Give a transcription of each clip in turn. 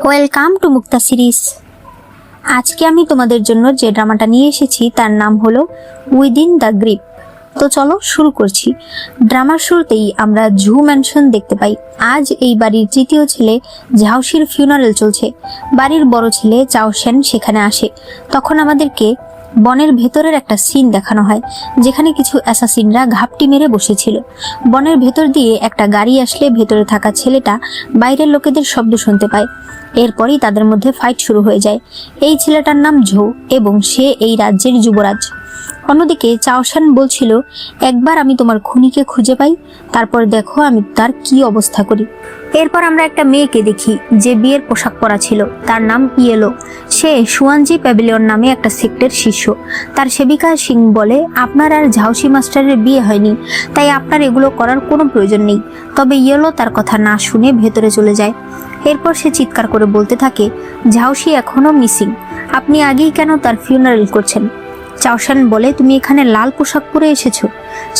Welcome to Mukta series. আজকে আমি তোমাদের জন্য যে ড্রামাটা নিয়ে এসেছি তার নাম হলো উইদিন দ্য গ্রিপ। তো চলো শুরু করছি। ড্রামার শুরুতেই আমরা ঝু ম্যানশন দেখতে পাই। আজ এই বাড়ির তৃতীয় ছেলে ঝাউসির ফিউনারেল চলছে। বাড়ির বড় ছেলে চাও সেন সেখানে আসে। তখন আমাদেরকে বনের ভেতরের একটা সিন দেখানো হয়, যেখানে কিছু অ্যাসাসিনরা ঘাপটি মেরে বসেছিল। বনের ভেতর দিয়ে একটা গাড়ি আসলে ভেতরে থাকা ছেলেটা বাইরের লোকেদের শব্দ শুনতে পায়। এরপরই তাদের মধ্যে ফাইট শুরু হয়ে যায়। এই ছেলেটার নাম ঝো এবং সে এই রাজ্যের যুবরাজ। অন্যদিকে চাওশান বলছিল, একবার আমি তোমার খুনিকে খুঁজে পাই, তারপর দেখো আমি তার কি অবস্থা করি। এরপর আমরা একটা মেয়েকে দেখি যে বিয়ের পোশাক পরা ছিল। তার নাম ইয়েলো। সে সুয়ানজি প্যাভিলিয়ন নামে একটা সেক্টের শিষ্য। তার সেবিকা সিং বলে, আপনার আর ঝাউসি মাস্টারের বিয়ে হয়নি, তাই আপনার এগুলো করার কোনো প্রয়োজন নেই। তবে ইয়েলো তার কথা না শুনে ভেতরে চলে যায়। এরপর সে চিৎকার করে বলতে থাকে, ঝাউসি এখনো মিসিং, আপনি আগেই কেন তার ফিউনারেল করছেন? চাওশান বলে, তুমি এখানে লাল পোশাক পরে এসেছো।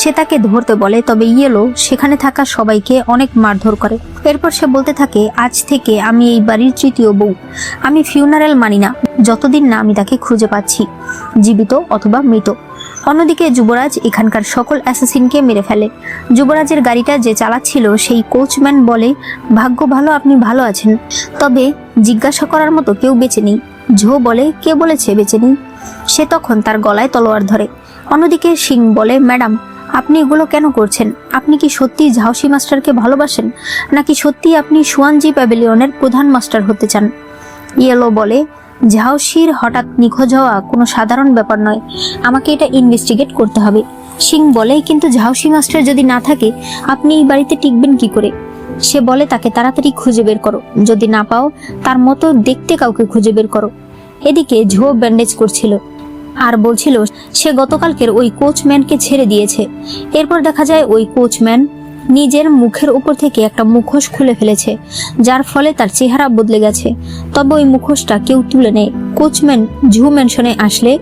সে তাকে ধরতে বলে, তবে ইয়েলো সেখানে থাকা সবাইকে অনেক মারধর করে। এরপর সে বলতে থাকে, আজ থেকে আমি এই বাড়ির তৃতীয় বউ। আমি ফিউনারেল মানি না যতদিন না আমি তাকে খুঁজে পাচ্ছি, জীবিত অথবা মৃত। অন্যদিকে যুবরাজ এখানকার সকল অ্যাসাসিনকে মেরে ফেলে। যুবরাজের গাড়িটা যে চালাচ্ছিল সেই কোচম্যান বলে, ভাগ্য ভালো আপনি ভালো আছেন, তবে জিজ্ঞাসা করার মতো কেউ বেঁচে নেই। ঝো বলে, কে বলেছে বেঁচে নেই? সে তখন তার গলায় তলোয়ার ধরে। অন্যদিকে সিং বলে, ম্যাডাম আপনি এগুলো কেন করছেন? আপনি কি সত্যি ঝাউসি মাস্টারকে ভালোবাসেন, নাকি সত্যি আপনি সুয়ানজি প্যাভিলিয়নের প্রধান মাস্টার হতে চান? ইয়েলো বলে, ঝাউসির হঠাৎ নিখোঁজ হওয়া কোনো সাধারণ ব্যাপার নয়, আমাকে এটা ইনভেস্টিগেট করতে হবে। সিং বলে, কিন্তু ঝাউসি মাস্টার যদি না থাকে আপনি এই বাড়িতে টিকবেন কি করে? সে বলে, তাকে তাড়াতাড়ি খুঁজে বের করো, যদি না পাও তার মতো দেখতে কাউকে খুঁজে বের করো। এদিকে ঝো ব্যান্ডেজ করছিল আর বলছিল সে গতকালকের ওই কোচম্যানকে ছেড়ে দিয়েছে। এরপর দেখা যায় ওই কোচম্যান নিজের মুখের উপর থেকে একটা মুখোশ খুলে ফেলেছে, যার ফলে তার চেহারা বদলে গেছে। তবে ওই মুখোশটা কেউ তুলে নেয়। কোচম্যান ঝু ম্যানশনে আসলে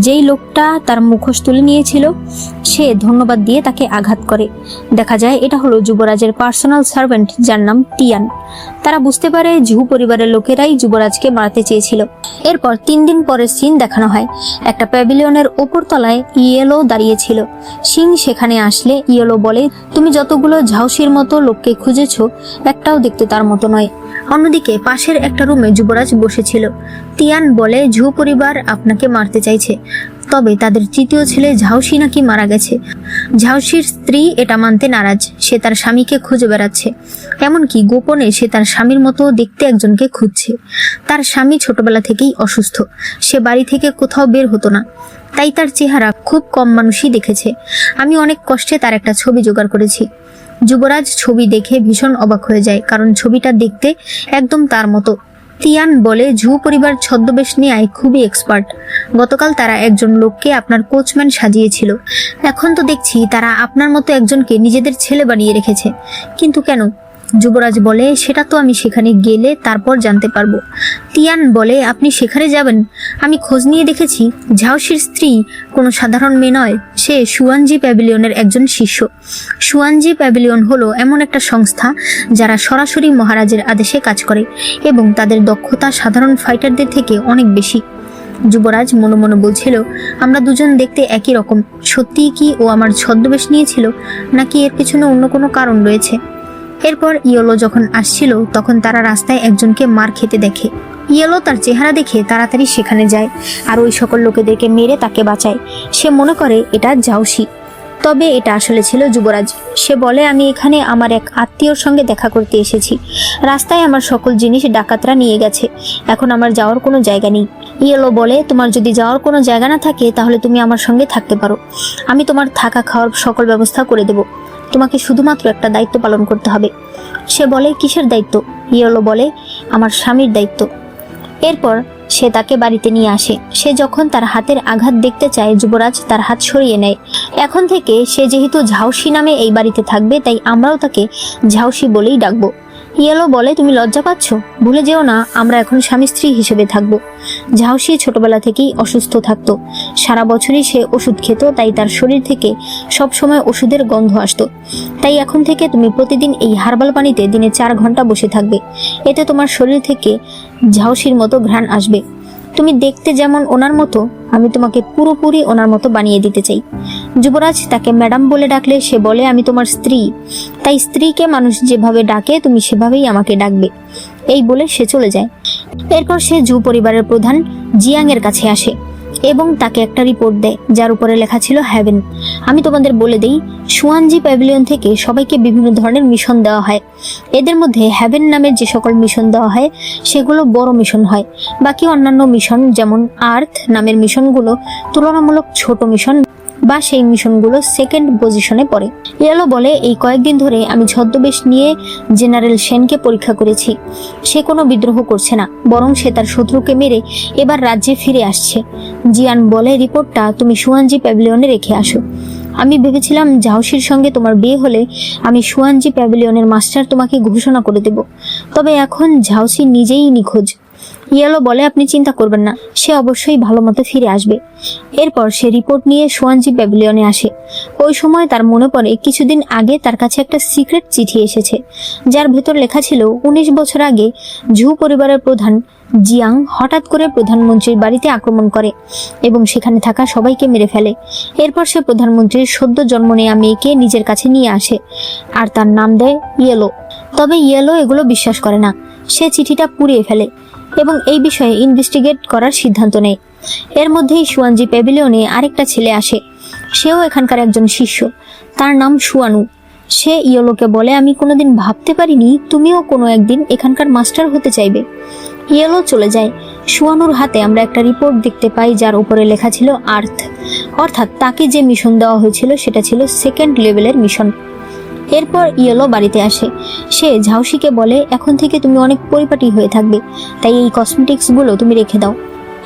যেই লোকটা তার মুখোশ তুলে নিয়েছিল সে ধন্যবাদ দিয়ে তাকে আঘাত করে। দেখা যায় এটা হলো যুবরাজের পার্সোনাল সার্ভেন্ট, যার নাম তিয়ান। তারা বুঝতে পারে ঝু পরিবারের লোকেরাই যুবরাজকে মারতে চেয়েছিল। এরপর 3 দিন পরের সিন দেখানো হয়। একটা প্যাভিলিয়নের ওপর তলায় ইয়েলো দাঁড়িয়েছিল। সিং সেখানে আসলে ইয়েলো বলে, তুমি যতগুলো ঝাউসির মতো লোককে খুঁজেছো একটাও দেখতে তার মতো নয়। অন্যদিকে পাশের একটা রুমে যুবরাজ বসেছিল। তিয়ান বলে, ঝু পরিবার আপনাকে মারতে চাইছে, তবে তাদের তৃতীয় ছেলে ঝাউসি নাকি মারা গেছে। ঝাউসির স্ত্রী এটা মানতে নারাজ। সে তার স্বামীকে খুঁজে বেড়াচ্ছে, এমনকি গোপনে সে তার স্বামীর মতো দেখতে একজনকে খুঁজছে। তার স্বামী ছোটবেলা থেকেই অসুস্থ, সে বাড়ি থেকে কোথাও বের হতো না, তাই তার চেহারা খুব কম মানুষই দেখেছে। আমি অনেক কষ্টে তার একটা ছবি জোগাড় করেছি। যুবরাজ ছবি দেখে ভীষণ অবাক হয়ে যায়, কারণ ছবিটা দেখতে একদম তার মতো। তিয়ান বলে, ঝু পরিবার ছদ্মবেশ নেয় খুবই এক্সপার্ট। গতকাল তারা একজন লোককে আপনার কোচম্যান সাজিয়েছিল, এখন তো দেখছি তারা আপনার মতো একজনকে নিজেদের ছেলে বানিয়ে রেখেছে। কিন্তু কেন? যুবরাজ বলে, সেটা তো আমি সেখানে গেলে তারপর জানতে পারবো। তিয়ান বলে, আপনি সেখানে যাবেন? আমি খোঁজ নিয়ে দেখেছি ঝাউসির স্ত্রী কোনো সাধারণ মেয়ে নয়, সে সুয়ানজি প্যাভিলিয়নের একজন শিষ্য। সুয়ানজি প্যাভিলিয়ন হলো এমন একটা সংস্থা যারা সরাসরি মহারাজের আদেশে কাজ করে এবং তাদের দক্ষতা সাধারণ ফাইটারদের থেকে অনেক বেশি। যুবরাজ মনে মনে বলছিল, আমরা দুজন দেখতে একই রকম, সত্যিই কি ও আমার ছদ্মবেশ নিয়েছিল, নাকি এর পেছনে অন্য কোনো কারণ রয়েছে? এরপর ইয়েলো যখন আসছিল তখন তারা রাস্তায় একজনকে মার খেতে দেখে। ইয়েলো তার চেহারা দেখে তাড়াতাড়ি সেখানে যায় আর ওই সকল লোকেদেরকে মেরে তাকে বাঁচায়। সে মনে করে এটা ঝাউসি, তবে এটা আসলে ছিল যুবরাজ। সে বলে, আমি এখানে আমার এক আত্মীয়র সঙ্গে দেখা করতে এসেছি। রাস্তায় আমার সকল জিনিস ডাকাতরা নিয়ে গেছে, এখন আমার যাওয়ার কোনো জায়গা নেই। ইয়েলো বলে, তোমার যদি যাওয়ার কোনো জায়গা না থাকে তাহলে তুমি আমার সঙ্গে থাকতে পারো, আমি তোমার থাকা খাওয়ার সকল ব্যবস্থা করে দেব, তোমাকে শুধুমাত্র একটা দায়িত্ব পালন করতে হবে। সে বলে, কিসের দায়িত্ব? ইয়েলো বলে, আমার স্বামীর দায়িত্ব। এরপর সে তাকে বাড়িতে নিয়ে আসে। সে যখন তার হাতের আঘাত দেখতে চায় যুবরাজ তার হাত সরিয়ে নেয়। এখন থেকে সে যেহেতু ঝাউসি নামে এই বাড়িতে থাকবে, তাই আমরাও তাকে ঝাউসি বলেই ডাকবো। ইয়েলো বলে, তুমি লজ্জা পাচ্ছ? ভুলে যেও না আমরা এখন স্বামী স্ত্রী হিসেবে থাকবো। ঝাউসি ছোটবেলা থেকেই অসুস্থ থাকতো, সারা বছরই সে ওষুধ খেত, তাই তার শরীর থেকে সবসময় ওষুধের গন্ধ আসতো। তাই এখন থেকে তুমি প্রতিদিন এই হার্বাল পানিতে দিনে 4 ঘন্টা বসে থাকবে, এতে তোমার শরীর থেকে ঝাউসির মতো ঘ্রাণ আসবে। তুমি দেখতে যেমন ওনার মতো, আমি তোমাকে পুরোপুরি ওনার মতো বানিয়ে দিতে চাই। যুবরাজ তাকে ম্যাডাম বলে ডাকলে সে বলে, আমি তোমার স্ত্রী, তাই স্ত্রীকে মানুষ যেভাবে ডাকে তুমি সেভাবেই আমাকে ডাকবে। এই বলে সে চলে যায়। এরপর সে জু পরিবারের প্রধান জিয়াং এর কাছে আসে এবং তাকে একটা রিপোর্ট দেয় যার উপরে লেখা ছিল হ্যাভেন। আমি তোমাদের বলে দেই, সুয়ানজি প্যাভিলিয়ন থেকে সবাইকে বিভিন্ন ধরনের মিশন দেওয়া হয়। এদের মধ্যে হ্যাভেন নামের যে সকল মিশন দেওয়া হয় সেগুলো বড় মিশন হয়। বাকি অন্যান্য মিশন যেমন আর্থ নামের মিশনগুলো তুলনামূলক ছোট মিশন বা সেই মিশনগুলো সেকেন্ড পজিশনে পড়ে। ইয়েলো বলে, এই কয়েকদিন ধরে আমি ছদ্মবেশ নিয়ে জেনারেল সেনকে পরীক্ষা করেছি। সে কোনো বিদ্রোহ করছে না, বরং সে তার শত্রুকে মেরে এবার রাজ্যে ফিরে আসছে। জিয়ান বলে, রিপোর্টটা তুমি সুয়ানজি প্যাভিলিয়নে রেখে আসো। আমি ভেবেছিলাম ঝাউসির সঙ্গে তোমার বিয়ে হলে আমি সুয়ানজি প্যাভিলিয়নের মাস্টার তোমাকে ঘোষণা করে দেব, তবে এখন ঝাউসি নিজেই নিখোঁজ। ইয়েলো বলে, আপনি চিন্তা করবেন না, সে অবশ্যই ভালো মতো ফিরে আসবে। এরপর সে রিপোর্ট নিয়ে সুয়ানজি প্যাভিলিয়নে আসে। ওই সময় তার মনে পড়ে কিছুদিন আগে তার কাছে একটা সিক্রেট চিঠি এসেছে, যার ভেতর লেখা ছিল 19 বছর আগে ঝু পরিবারের প্রধান জিয়াং হঠাৎ করে প্রধানমন্ত্রীর বাড়িতে আক্রমণ করে এবং সেখানে থাকা সবাইকে মেরে ফেলে। এরপর সে প্রধানমন্ত্রীর সদ্য জন্ম নেওয়া মেয়েকে নিজের কাছে নিয়ে আসে আর তার নাম দেয় ইয়েলো। তবে ইয়েলো এগুলো বিশ্বাস করে না। সে চিঠিটা পুড়িয়ে ফেলে এবং এই বিষয়ে ইনভেস্টিগেট করার সিদ্ধান্ত নেয়। এর মধ্যেই সুয়ানজি প্যাভিলিয়নে আরেকটা ছেলে আসে। সেও এখানকার একজন শিষ্য, তার নাম সুয়ানু। সে ইয়েলোকে বলে, আমি কোনোদিন ভাবতে পারিনি তুমিও কোনো একদিন এখানকার মাস্টার হতে চাইবে। ইয়েলো চলে যায়। সুয়ানুর হাতে আমরা একটা রিপোর্ট দেখতে পাই যার উপরে লেখা ছিল আর্থ, অর্থাৎ তাকে যে মিশন দেওয়া হয়েছিল সেটা ছিল সেকেন্ড লেভেলের মিশন। এরপর ইয়েলো বাড়িতে আসে। সে ঝাউসিকে বলে, এখন থেকে তুমি অনেক পরিপাটি হয়ে থাকবে, তাই এই কসমেটিক্সগুলো তুমি রেখে দাও।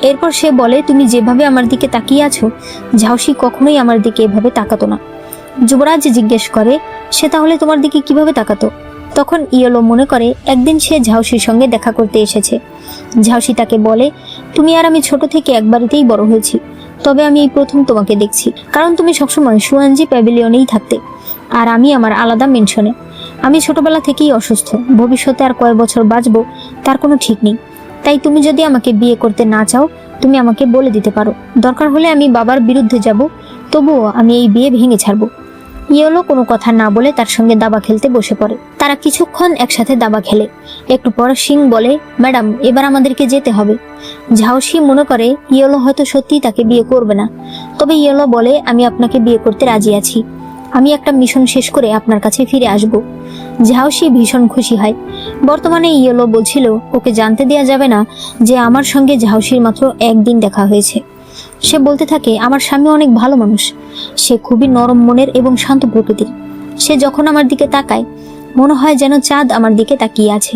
এরপর সে বলে, তুমি যেভাবে আমার দিকে তাকিয়ে আছো, ঝাউসি কখনোই আমার দিকে এভাবে তাকাতো না। যুবরাজ জিজ্ঞেস করে, সে তাহলে তোমার দিকে কিভাবে তাকাতো? তখন ইয়েলো মনে করে একদিন সে ঝাউসির সঙ্গে দেখা করতে এসেছে। ঝাউসি তাকে বলে, তুমি আর আমি ছোট থেকে এক বাড়িতেই বড় হয়েছি, তবে আমি এই প্রথম তোমাকে দেখছি, কারণ তুমি সবসময় সুয়ানজি প্যাভিলিয়নেই থাকতে আর আমি আমার আলাদা মেনশনে। আমি ছোটবেলা থেকেই অসুস্থ, ভবিষ্যতে আর কয়েক বছর বাঁচবো তার কোনো ঠিক নেই। তাই তুমি যদি আমাকে বিয়ে করতে না চাও তুমি আমাকে বলে দিতে পারো, দরকার হলে আমি বাবার বিরুদ্ধে যাব, তবুও আমি এই বিয়ে ভেঙে ছাড়বো। ইয়েলো কোনো কথা না বলে তার সঙ্গে দাবা খেলতে বসে পড়ে। তারা কিছুক্ষণ একসাথে দাবা খেলে। একটু পর সিং বলে, ম্যাডাম এবার আমাদেরকে যেতে হবে। ঝাউসি মনে করে ইয়েলো হয়তো সত্যিই তাকে বিয়ে করবে না, তবে ইয়েলো বলে, আমি আপনাকে বিয়ে করতে রাজি আছি, আমি একটা মিশন শেষ করে আপনার কাছে ফিরে আসব। ঝাউসি ভীষণ খুশি হয়। বর্তমানে ইয়েলো বলছিল ওকে জানতে দেওয়া যাবে না যে আমার সঙ্গে ঝাউসির মাত্র একদিন দেখা হয়েছে। সে বলতে থাকে, আমার স্বামী অনেক ভালো মানুষ, সে খুবই নরম মনের এবং শান্ত প্রকৃতির। সে যখন আমার দিকে তাকায় মনে হয় যেন চাঁদ আমার দিকে তাকিয়ে আছে।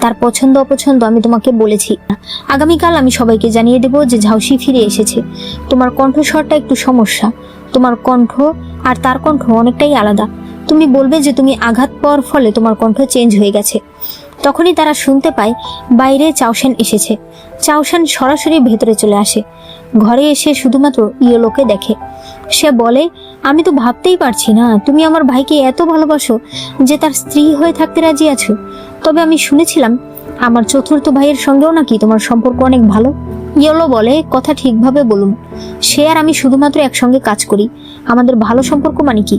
তার পছন্দ অপছন্দ আমি তোমাকে বলেছি। আগামীকাল আমি সবাইকে জানিয়ে দেব যে ঝাউসি ফিরে এসেছে। তোমার কণ্ঠস্বরটা একটু সমস্যা, তোমার কণ্ঠ আর তার কণ্ঠ অনেকটাই আলাদা। তুমি বলবে যে তুমি আঘাত পাওয়ার ফলে তোমার কণ্ঠ চেঞ্জ হয়ে গেছে। তখনই তারা শুনতে পায় বাইরে চাওসেন এসেছে। চাওসেন সরাসরি ভেতরে চলে আসে। ঘরে এসে শুধুমাত্র ইয়েলোকে দেখে। সে বলে, আমি তো ভাবতেই পারছি না তুমি আমার ভাইকে এত ভালোবাসো যে তার স্ত্রী হয়ে থাকতে রাজি আছো। তবে আমি শুনেছিলাম আমার চতুর্থ ভাইয়ের সঙ্গেও নাকি তোমার সম্পর্ক অনেক ভালো। ইয়েলো বলে, কথা ঠিকভাবে বলুন, সে আর আমি শুধুমাত্র একসঙ্গে কাজ করি, আমাদের ভালো সম্পর্ক মানে কি?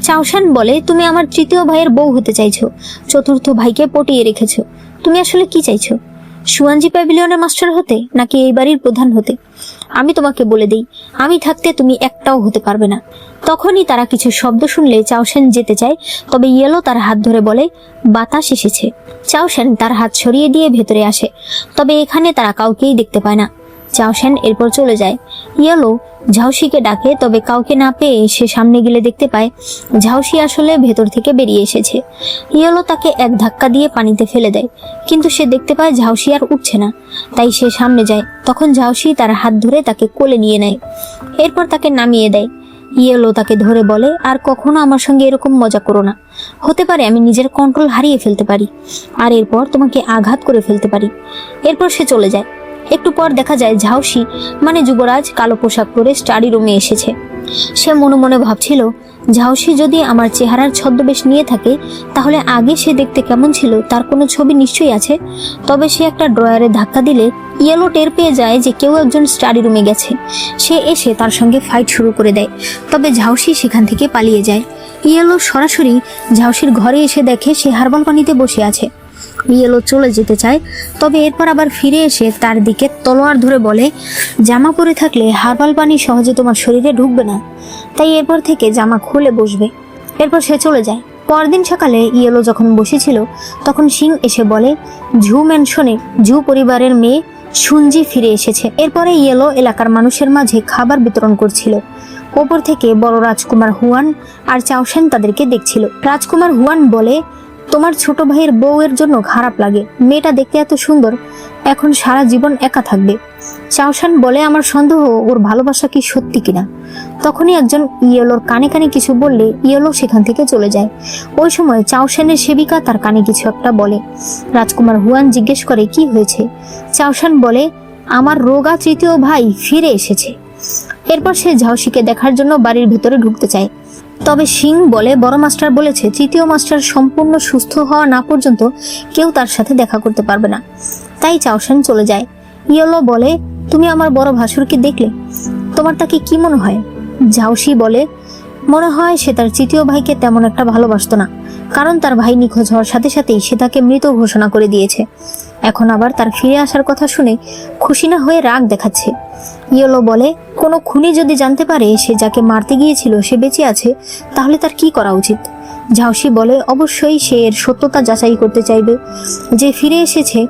চাওসান বলে, তুমি আমার তৃতীয় ভাইয়ের বউ হতে চাইছো, চতুর্থ ভাইকে পটিয়ে রেখেছো। তুমি আসলে কি চাইছো? সুয়ানজি প্যাভিলিয়নের মাস্টার হতে নাকি এই বাড়ির প্রধান হতে? আমি তোমাকে বলে দেই, আমি থাকতে তুমি একটাও হতে পারবে না। তখনই তারা কিছু শব্দ শুনলে চাওসেন যেতে চায়, তবে ইয়েলো তার হাত ধরে বলে, বাতাস এসেছে। চাওসেন তার হাত সরিয়ে দিয়ে ভেতরে আসে, তবে এখানে তারা কাউকেই দেখতে পায় না। চাওসেন এরপর চলে যায়। ইয়েলো ঝাউসিকে ডাকে, তবে কাউকে না পেয়ে সে সামনে গেলে দেখতে পায় ঝাউসি আসলে ভেতর থেকে বেরিয়ে এসেছে। ইয়েলো তাকে এক ধাক্কা দিয়ে পানিতে ফেলে দেয়, কিন্তু সে দেখতে পায় ঝাউসি আর উঠছে না, তাই সে সামনে যায়। তখন ঝাউসি তার হাত ধরে তাকে কোলে নিয়ে নেয়, এরপর তাকে নামিয়ে দেয়। ইয়েলো তাকে ধরে বলে, আর কখনো আমার সঙ্গে এরকম মজা করো না, হতে পারে আমি নিজের কন্ট্রোল হারিয়ে ফেলতে পারি আর এরপর তোমাকে আঘাত করে ফেলতে পারি। এরপর সে চলে যায়। একটু পর দেখা যায় ঝাউসি মানে যুবরাজ কালো পোশাক পরে স্টাডি রুমে এসেছে। সে মনে মনে ভাবছিল, ঝাউসি যদি আমার চেহারার ছদ্মবেশ নিয়ে থাকে তাহলে আগে সে দেখতে কেমন ছিল তার কোনো ছবি নিশ্চয়ই আছে। তবে সে একটা ড্রয়ারে ধাক্কা দিলে ইয়েলো টের পেয়ে যায় যে কেউ একজন স্টাডি রুমে গেছে। সে এসে তার সঙ্গে ফাইট শুরু করে দেয়, তবে ঝাউসি সেখান থেকে পালিয়ে যায়। ইয়েলো সরাসরি ঝাউসির ঘরে এসে দেখে সে হার্বাল পানিতে বসে আছে। ইয়েলো চলে যেতে চায়, তবে এরপর আবার ফিরে এসে তার দিকে তলোয়ার ধরে বলে, জামা পরে থাকলে হার্বাল পানি সহজে তোমার শরীরে ঢুকবে না, তাই এরপর থেকে জামা খুলে বসবে। এরপর সে চলে যায়। পরদিন সকালে ইয়েলো যখন বসেছিল তখন সিং এসে বলে, ঝু ম্যানশনে ঝু পরিবারের মেয়ে সুনজি ফিরে এসেছে। এরপরে ইয়েলো এলাকার মানুষের মাঝে খাবার বিতরণ করছিল। ওপর থেকে বড় রাজকুমার হুয়ান আর চাওশেন তাদেরকে দেখছিল। রাজকুমার হুয়ান বলে, তোমার ছোট ভাইয়ের বউয়ের জন্য খারাপ লাগে, মেয়েটা দেখতে এত সুন্দর, এখন সারা জীবন একা থাকবে। চাওশেন বলে, আমার সন্দেহ ওর ভালোবাসা কি সত্যি কিনা। তখনই একজন ইয়েলোর কানে কানে কিছু বললে ইয়েলো সেখান থেকে চলে যায়। ওই সময় চাওশেনের সেবিকা তার কানে কিছু একটা বলে। রাজকুমার হুয়ান জিজ্ঞেস করে, কি হয়েছে? চাওশেন বলে, আমার রোগা তৃতীয় ভাই ফিরে এসেছে। এরপর সে ঝাউসিকে দেখার জন্য বাড়ির ভিতরে ঢুকতে চায়, তবে সিং বলে, বড় মাস্টার বলেছে তৃতীয় মাস্টার সম্পূর্ণ সুস্থ হওয়া না পর্যন্ত কেউ তার সাথে দেখা করতে পারবে না। তাই চাওশেন চলে যায়। ইয়েলো বলে, তুমি আমার বড় ভাসুরকে দেখলে, তোমার তাকে কি মনে হয়? ঝাউসি বলে, মনে হয় সে তার তৃতীয় ভাইকে তেমন একটা ভালোবাসতো না, কারণ তার ভাই নিখোঁজ হওয়ার সাথে সাথেই সে তাকে মৃত ঘোষণা করে দিয়েছে। এখন আবার তার ফিরে আসার কথা শুনে খুশি না হয়ে রাগ দেখাচ্ছে। ইয়েলো বলে, কোনো খুনি যদি জানতে পারে সে যাকে মারতে গিয়েছিল সে বেঁচে আছে, তাহলে তার কি করা উচিত? ঝাউসি বলে, অবশ্যই সে এর সত্যতা যাচাই করতে চাইবে। যে ফিরে এসেছে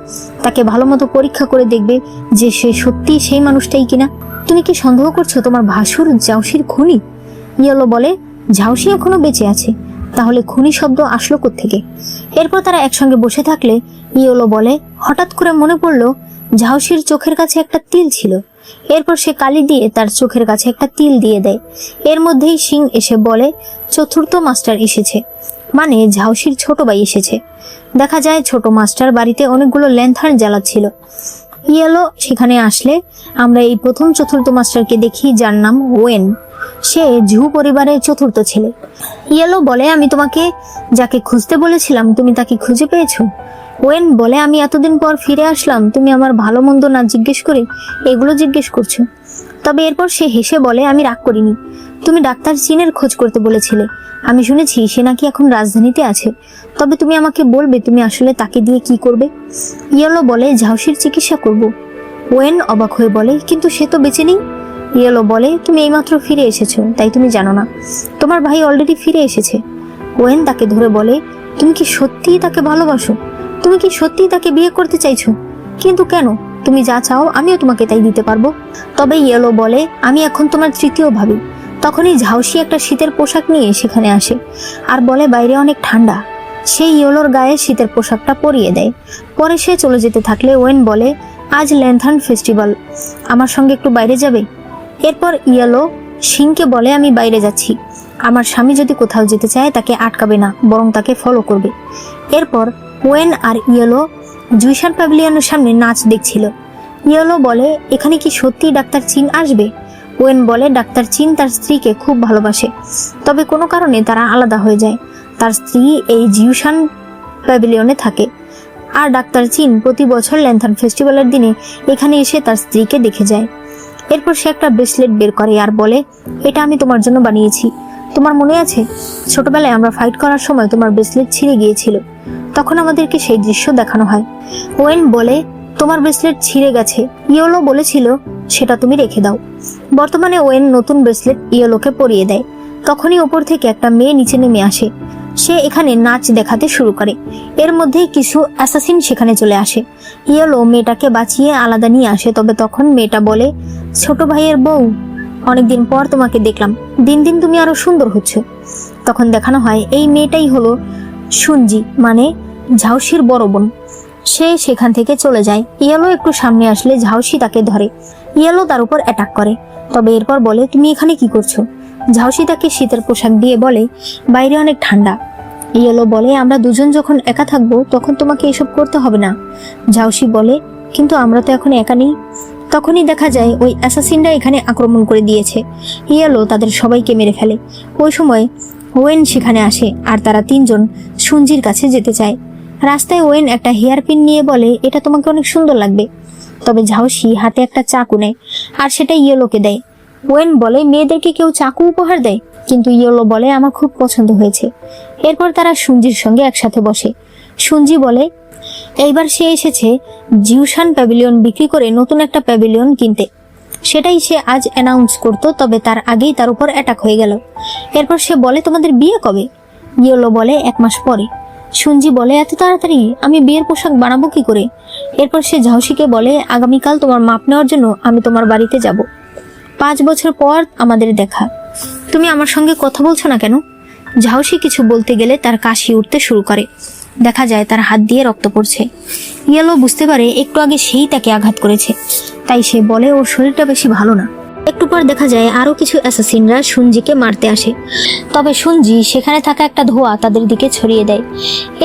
তাকে ভালো মতো পরীক্ষা করে দেখবে যে সে সত্যি সেই মানুষটাই কিনা। তুমি কি সন্দেহ করছো তোমার ভাসুর ঝাউসির খুনি? ইয়েলো বলে, ঝাউসি এখনো বেঁচে আছে, তাহলে খুনি শব্দ আসলো কোত্থেকে? এরপর তারা একসঙ্গে বসে থাকলে ইয়েলো বলে, হঠাৎ করে মনে পড়লো ঝাউসির চোখের কাছে একটা তিল ছিল। এরপর সে কালি দিয়ে তার চোখের কাছে একটা তিল দিয়ে দেয়। এর মধ্যেই সিং এসে বলে, চতুর্থ মাস্টার এসেছে, মানে ঝাউসির ছোট ভাই এসেছে। দেখা যায় ছোট মাস্টার বাড়িতে অনেকগুলো ল্যান্থার্ন জ্বালাচ্ছিল। ইয়েলো সেখানে আসলে আমরা এই প্রথম চতুর্থ মাস্টারকে দেখি, যার নাম ওয়েন। সে ঝু পরিবারের চতুর্থ ছেলে। ইয়েলো বলে, আমি তোমাকে যাকে খুঁজতে বলেছিলাম তুমি তাকে খুঁজে পেয়েছো? ওয়েন বলে, আমি এতদিন পর ফিরে আসলাম, তুমি আমার ভালো মন্দ না জিজ্ঞেস করে এগুলো জিজ্ঞেস করছো। তবে এরপর সে হেসে বলে, আমি রাগ করিনি, তুমি ডাক্তার চিনের খোঁজ করতে বলেছিলে, আমি শুনেছি সে নাকি এখন রাজধানীতে আছে, তবে তুমি আমাকে বলবে তুমি আসলে তাকে দিয়ে কি করবে? ইয়েলো বলে, ঝাউসির চিকিৎসা করব। ওয়েন অবাক হয়ে বলে, কিন্তু সে তো বেঁচে নেই। ইয়েলো বলে, তুমি এইমাত্র ফিরে এসেছো, তাই তুমি জানো না, তোমার ভাই অলরেডি ফিরে এসেছে। ওয়েন তাকে ধরে বলে, তুমি কি সত্যিই তাকে ভালোবাসো? তুমি কি সত্যিই তাকে বিয়ে করতে চাইছো? কিন্তু কেন? তুমি যা চাও আমিও তোমাকে তাই দিতে পারবো। তবে ইয়েলো বলে, আমি এখন তোমার তৃতীয় ভাবি। তখনই ঝাউসি একটা শীতের পোশাক নিয়ে সেখানে আসে আর বলে, বাইরে অনেক ঠান্ডা। সেই ইয়েলোর গায়ে শীতের পোশাকটা পরিয়ে দেয়। পরে সে চলে যেতে থাকলে ওয়েন বলে, আজ ল্যান্থার্ন ফেস্টিভ্যাল, আমার সঙ্গে একটু বাইরে যাবে? এরপর ইয়েলো সিংকে বলে, আমি বাইরে যাচ্ছি, আমার স্বামী যদি কোথাও যেতে চায় তাকে আটকাবে না, বরং তাকে ফলো করবে। এরপর ওয়েন আর ইয়েলো জুইশান প্যাভিলিয়নের সামনে নাচ দেখছিল। ইয়েলো বলে, এখানে কি সত্যি ডাক্তার চিন আসবে? ওয়েন বলে, ডাক্তার চিন তার স্ত্রীকে খুব ভালোবাসে, তবে কোনো কারণে তারা আলাদা হয়ে যায়। তার স্ত্রী এই জিউশান প্যাভিলিয়নে থাকে, আর ডাক্তার চিন প্রতি বছর ল্যান্থার্ন ফেস্টিভ্যালের দিনে এখানে এসে তার স্ত্রীকে দেখে যায়। এরপর সে একটা ব্রেসলেট বের করে আর বলে, এটা আমি তোমার জন্য বানিয়েছি, তোমার মনে আছে ছোটবেলায় আমরা ফাইট করার সময় তোমার ব্রেসলেট ছিঁড়ে গিয়েছিল, তখন আমাদেরকে সেই দৃশ্য দেখানো হয়। ওয়েন বলে, তোমার ব্রেসলেট ছিঁড়ে গেছে, ইয়েলো বলেছিল সেটা তুমি রেখে দাও। বর্তমানে ওয়েন নতুন ব্রেসলেট ইয়েলোকে পরিয়ে দেয়। তখনই ওপর থেকে একটা মেয়ে নিচে নেমে আসে। সে এখানে নাচ দেখাতে শুরু করে। এর মধ্যেই কিছু অ্যাসাসিন সেখানে চলে আসে। ইয়েলো মেয়েটাকে বাঁচিয়ে আলাদা নিয়ে আসে, তবে তখন মেয়েটা বলে, ছোট ভাইয়ের বউ, অনেকদিন পর তোমাকে দেখলাম, দিন দিন তুমি আরো সুন্দর হচ্ছ। তখন দেখানো হয় এই মেয়েটাই হলো সুনজি, মানে ঝাউসির বড় বোন। সে সেখান থেকে চলে যায়। ইয়েলো একটু সামনে আসলে ঝাউসি তাকে ধরে। ইয়েলো তার উপর অ্যাটাক করে, তবে এরপর বলে, তুমি এখানে কি করছো? ঝাউসি তাকে শীতের পোশাক দিয়ে বলে, বাইরে অনেক ঠান্ডা। ইয়েলো বলে, আমরা দুজন যখন একা থাকবো তখন তোমাকে এসব করতে হবে না। ঝাউসি বলে, কিন্তু আমরা তো এখন একা নেই। তখনই দেখা যায় ওই অ্যাসাসিনরা এখানে আক্রমণ করে দিয়েছে। ইয়েলো তাদের সবাইকে মেরে ফেলে। ওই সময় ওয়েন সেখানে আসে আর তারা তিনজন সুঞ্জির কাছে যেতে চায়। রাস্তায় ওয়েন একটা হেয়ার পিন নিয়ে বলে, এটা তোমাকে অনেক সুন্দর লাগবে। তবে ঝাউসি হাতে একটা চাকু নেয় আর সেটা ইয়েলোকে দেয়। ওয়েন বলে, মেয়েদেরকে কেউ চাকু উপহার দেয়? কিন্তু ইয়েলো বলে, আমার খুব পছন্দ হয়েছে। এরপর তারা সুঞ্জির সঙ্গে একসাথে বসে। সুঞ্জি বলে, এইবার সে এসেছে জিউশান প্যাভিলিয়ন বিক্রি করে নতুন একটা প্যাভিলিয়ন কিনতে। সেটাই সে আজ অ্যানাউন্স করতো, তবে তার আগেই তার উপর অ্যাটাক হয়ে গেল। এরপর সে বলে, তোমাদের বিয়ে কবে? ইয়েলো বলে, 1 মাস পরে। সুঞ্জি বলে, এত তাড়াতাড়ি? আমি বিয়ের পোশাক বানাবো কি করে? এরপর সে ঝাউসিকে বলে, আগামীকাল তোমার মাপ নেওয়ার জন্য আমি তোমার বাড়িতে যাব। 5 বছর পর আমাদের দেখা। তুমি আমার সঙ্গে কথা বলছো না কেন? ঝাউসি কিছু বলতে গেলে তার কাশি উঠতে শুরু করে। দেখা যায় তার হাত দিয়ে রক্ত পড়ছে। ইয়েলো বুঝতে পারে একটু আগে সেই তাকে আঘাত করেছে, তাই সে বলে ওর শরীরটা বেশি ভালো না। একটু পর দেখা যায় আরো কিছু অ্যাসাসিনরা সুঞ্জিকে মারতে আসে, তবে সুঞ্জি সেখানে থাকা একটা ধোঁয়া তাদের দিকে ছড়িয়ে দেয়।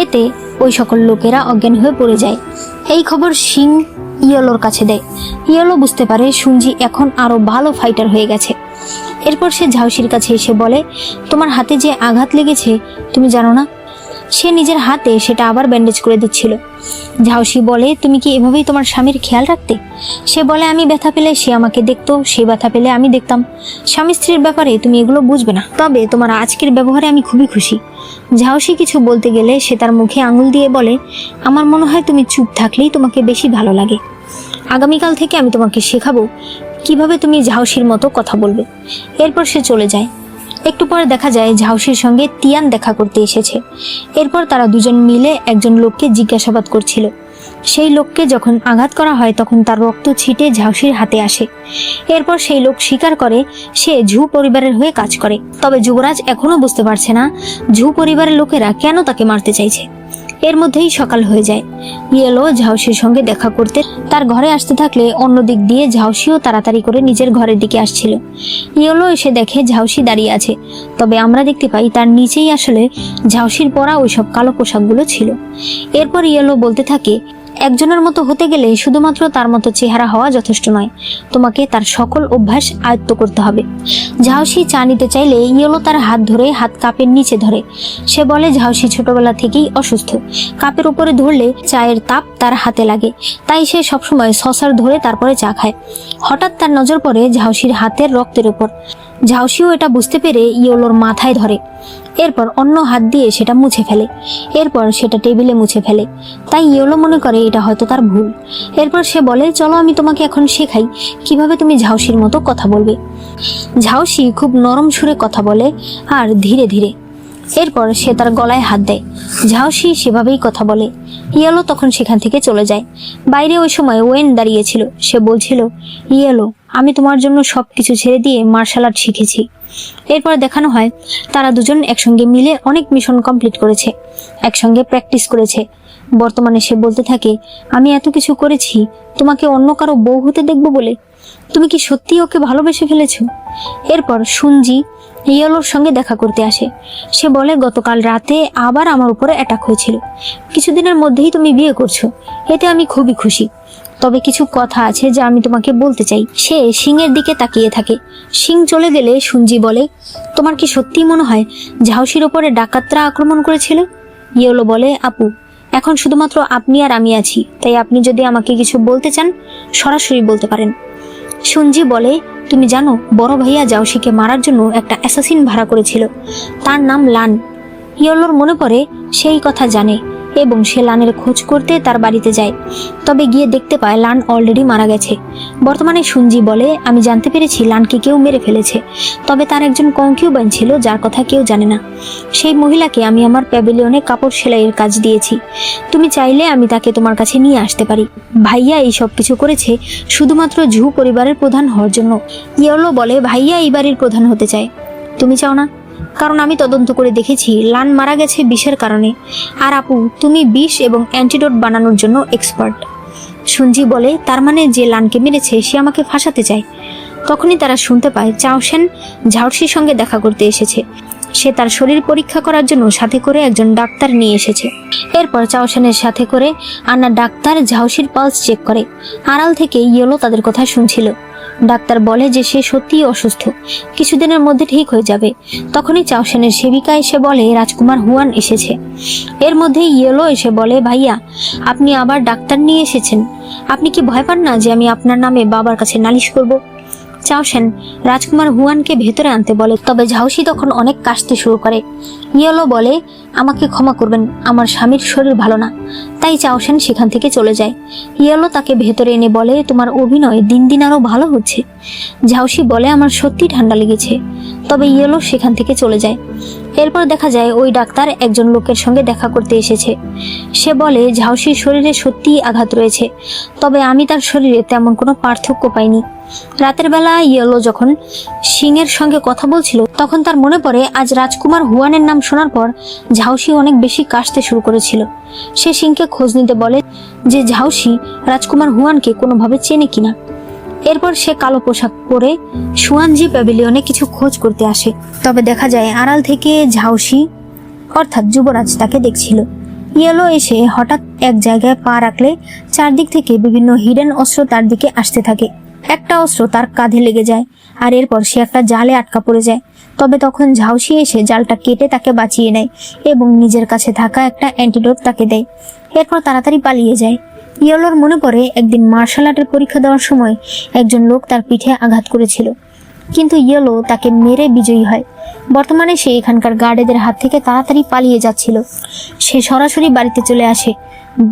এতে ওই সকল লোকেরা অজ্ঞান হয়ে পড়ে যায়। এই খবর সিং ইয়েলোর কাছে দেয়। ইয়েলো বুঝতে পারে সুঞ্জি এখন আরো ভালো ফাইটার হয়ে গেছে। এরপর সে ঝাউসির কাছে এসে বলে, তোমার হাতে যে আঘাত লেগেছে তুমি জানো না? সে নিজের হাতে সেটা আবার ব্যান্ডেজ করে দিচ্ছিল। ঝাউসি বলে, তুমি কি এভাবেই তোমার স্বামীর খেয়াল রাখতে? সে বলে, আমি ব্যথা পেলে সে আমাকে দেখতো, সে ব্যথা পেলে আমি দেখতাম। স্বামী স্ত্রীর ব্যাপারে তুমি এগুলো বুঝবে না, তবে তোমার আজকের ব্যবহারে আমি খুবই খুশি। ঝাউসি কিছু বলতে গেলে সে তার মুখে আঙুল দিয়ে বলে, আমার মনে হয় তুমি চুপ থাকলেই তোমাকে বেশি ভালো লাগে। আগামীকাল থেকে আমি তোমাকে শেখাবো কিভাবে তুমি ঝাউসির মতো কথা বলবে। এরপর সে চলে যায়। একটু পরে দেখা যায় ঝাউসির সঙ্গে তিয়ান দেখা করতে এসেছে। এরপর তারা দুজন মিলে একজন লোককে জিজ্ঞাসাবাদ করছিল। সেই লোককে যখন আঘাত করা হয় তখন তার রক্ত ছিটে ঝাউসির হাতে আসে। এরপর সেই লোক স্বীকার করে সে ঝু পরিবারের হয়ে কাজ করে। তবে যুবরাজ এখনো বুঝতে পারছে না ঝু পরিবারের লোকেরা কেন তাকে মারতে চাইছে। এর মধ্যেই সকাল হয়ে যায়। ইয়েলো ঝাউসির সঙ্গে দেখা করতে তার ঘরে আসতে থাকলে অন্য দিক দিয়ে ঝাউসিও তাড়াতাড়ি করে নিজের ঘরের দিকে আসছিল। ইয়েলো এসে দেখে ঝাউসি দাঁড়িয়ে আছে, তবে আমরা দেখতে পাই তার নিচেই আসলে ঝাউসির পরা ওইসব কালো পোশাকগুলো ছিল। এরপর ইয়েলো বলতে থাকে, একজনের মতো হতে গেলে শুধুমাত্র তার মতো চেহারা হওয়া যথেষ্ট নয়, তোমাকে তার সকল অভ্যাস আয়ত্ত করতে হবে। ঝাউসি চা নিতে চাইলে ইয়েলো তার হাত ধরে হাত কাপের নিচে ধরে। সে বলে ঝাউসি ছোটবেলা থেকেই অসুস্থ, কাপের উপরে ধরলে চায়ের তাপ তার হাতে লাগে, তাই সে সবসময় সসার ধরে তারপরে চা খায়। হঠাৎ তার নজর পড়ে ঝাউসির হাতের রক্তের উপর। ঝাউসিও এটা বুঝতে পেরে ইয়েলোর মাথায় ধরে। এরপর অন্য হাত দিয়ে সেটা মুছে ফেলে। এরপর সেটা টেবিলে মুছে ফেলে। তাই ইয়েলো মনে করে এটা হয়তো তার ভুল। এরপর সে বলে, চলো আমি তোমাকে এখন শেখাই কিভাবে তুমি ঝাউসির মতো কথা বলবে। ঝাউসি খুব নরম সুরে কথা বলে আর ধীরে ধীরে। এরপর সে তার গলায় হাত দেয়। ঝাউসি সেভাবেই কথা বলে। ইয়েলো তখন সেখান থেকে চলে যায়। বাইরে ওই সময় ওয়েন দাঁড়িয়েছিল। সে বলছিল, ইয়েলো, আমি তোমার জন্য সবকিছু ছেড়ে দিয়ে মার্শাল আর্ট শিখেছি। এরপর দেখানো হয় তারা দুজন একসঙ্গে মিলে অনেক মিশন কমপ্লিট করেছে, একসঙ্গে প্র্যাকটিস করেছে। বর্তমানে সে বলতে থাকে, আমি এত কিছু করেছি তোমাকে অন্য কারো বউ হতে দেখবো বলে? তুমি কি সত্যি ওকে ভালোবেসে ফেলেছো? এরপর সুঞ্জি ইয়েলোর সঙ্গে দেখা করতে আসে। সে বলে, গতকাল রাতে আবার আমার উপরে অ্যাটাক হয়েছিল। কিছুদিনের মধ্যেই তুমি বিয়ে করছো, এতে আমি খুবই খুশি। তবে কিছু কথা আছে যা আমি তোমাকে বলতে চাই। সে সিংয়ের দিকে তাকিয়ে থাকে। সিং চলে গেলে সুঞ্জি বলে, তোমার কি সত্যি মনে হয় ঝাউসির ওপরে ডাকাতরা আক্রমণ করেছিল? ইয়েলো বলে, আপু, এখন শুধুমাত্র আপনি আর আমি আছি, তাই আপনি যদি আমাকে কিছু বলতে চান সরাসরি বলতে পারেন। সুঞ্জি বলে, তুমি জানো বড় ভাইয়া ঝাউসিকে মারার জন্য একটা অ্যাসাসিন ভাড়া করেছিল, তার নাম লান। ইয়েলোর মনে পড়ে সেই কথা জানে এবং সে লানের খোঁজ করতে তার বাড়িতে যায়। তবে গিয়ে দেখতে পায় লান অলরেডি মারা গেছে। বর্তমানে সুঞ্জি বলে, আমি জানতে পেরেছি লানকে কেউ মেরে ফেলেছে, তবে তার একজন কনকিউবাইন ছিল যার কথা কেউ জানে না। সেই মহিলাকে আমি আমার প্যাভিলিয়নে কাপড় সেলাইয়ের কাজ দিয়েছি। তুমি চাইলে আমি তাকে তোমার কাছে নিয়ে আসতে পারি। ভাইয়া এই সব কিছু করেছে শুধুমাত্র ঝু পরিবারের প্রধান হওয়ার জন্য। ইয়েলো বলে, ভাইয়া এই বাড়ির প্রধান হতে চায়, তুমি চাও না? কারণ আমি তদন্ত করে দেখেছি লান মারা গেছে বিষের কারণে, আর আপু তুমি বিষ এবং অ্যান্টিডোট বানানোর জন্য এক্সপার্ট। সুঞ্জি বলে, তার মানে যে লানকে মেরেছে সে আমাকে ফাঁসাতে চায়। তখনই তারা শুনতে পায় চাওশেন ঝাউসির সঙ্গে দেখা করতে এসেছে। সে তার শরীর পরীক্ষা করার জন্য সাথে করে একজন ডাক্তার নিয়ে এসেছে। এরপর চাওশানের সাথে করে আনা ডাক্তার ঝাউসির পালস চেক করে। আড়াল থেকে ইয়েলো তাদের কথা শুনছিল। ডাক্তার বলে যে সে সত্যিই অসুস্থ, কিছুদিনের মধ্যে ঠিক হয়ে যাবে। তখনই চাওশানের সেবিকা এসে বলে রাজকুমার হুয়ান এসেছে। এর মধ্যে ইয়েলো এসে বলে, ভাইয়া আপনি আবার ডাক্তার নিয়ে এসেছেন, আপনি কি ভয় পান না যে আমি আপনার নামে বাবার কাছে নালিশ করব? চাওশান রাজকুমার হুয়ানকে ভেতরে আনতে বলে, তবে ঝাউসি তখন অনেক কাশতে শুরু করে। ইয়েলো বলে, আমাকে ক্ষমা করবেন, আমার স্বামীর শরীর ভালো না। তাই চাওশান সেখান থেকে চলে যায়। ইয়েলো তাকে ভেতরে এনে বলে, তোমার অভিনয় দিন দিন আরো ভালো হচ্ছে। ঝাউসি বলে, আমার সত্যি ঠান্ডা লেগেছে। তবে ইয়েলো সেখান থেকে চলে যায়। এরপর দেখা যায় ওই ডাক্তার একজন লোকের সঙ্গে দেখা করতে এসেছে। সে বলে, ঝাউসির শরীরে সত্যিই আঘাত রয়েছে, তবে আমি তার শরীরে তেমন কোনো পার্থক্য পাইনি। রাতের বেলা ইয়েলো যখন সিংয়ের সঙ্গে কথা বলছিল, তখন তার মনে পড়ে আজ রাজকুমার হুয়ানের নাম শোনার পর ঝাউসি অনেক বেশি কাশতে শুরু করেছিল। সে সিংকে খোঁজ নিতে বলে যে ঝাউসি রাজকুমার হুয়ানকে কোনোভাবে চেনে কিনা। এরপর সে কালো পোশাক পরে সুয়ানজি প্যাভিলিয়নে কিছু খোঁজ করতে আসে। তবে দেখা যায় আড়াল থেকে ঝাউসি অর্থাৎ যুবরাজ তাকে দেখছিল। ইয়েলো এসে হঠাৎ এক জায়গায় পা রাখলে চারদিক থেকে বিভিন্ন হিডেন অস্ত্র তার দিকে আসতে থাকে। একটা অস্ত্র তার কাঁধে লেগে যায়, আর এরপর সে একটা জালে আটকা পড়ে যায়। তবে তখন ঝাউসি এসে জালটা কেটে তাকে বাঁচিয়ে নেয় এবং নিজের কাছে থাকা একটা অ্যান্টিডোট তাকে দেয়। এরপর তাড়াতাড়ি পালিয়ে যায়। ইয়েলোর মনে পড়ে একদিন মার্শাল আর্টের পরীক্ষা দেওয়ার সময় একজন লোক তার পিঠে আঘাত করেছিল, কিন্তু ইয়েলো তাকে মেরে বিজয়ী হয়। বর্তমানে সে এখানকার গার্ডেদের হাত থেকে তাড়াতাড়ি পালিয়ে যাচ্ছিল। সে সরাসরি বাড়িতে চলে আসে।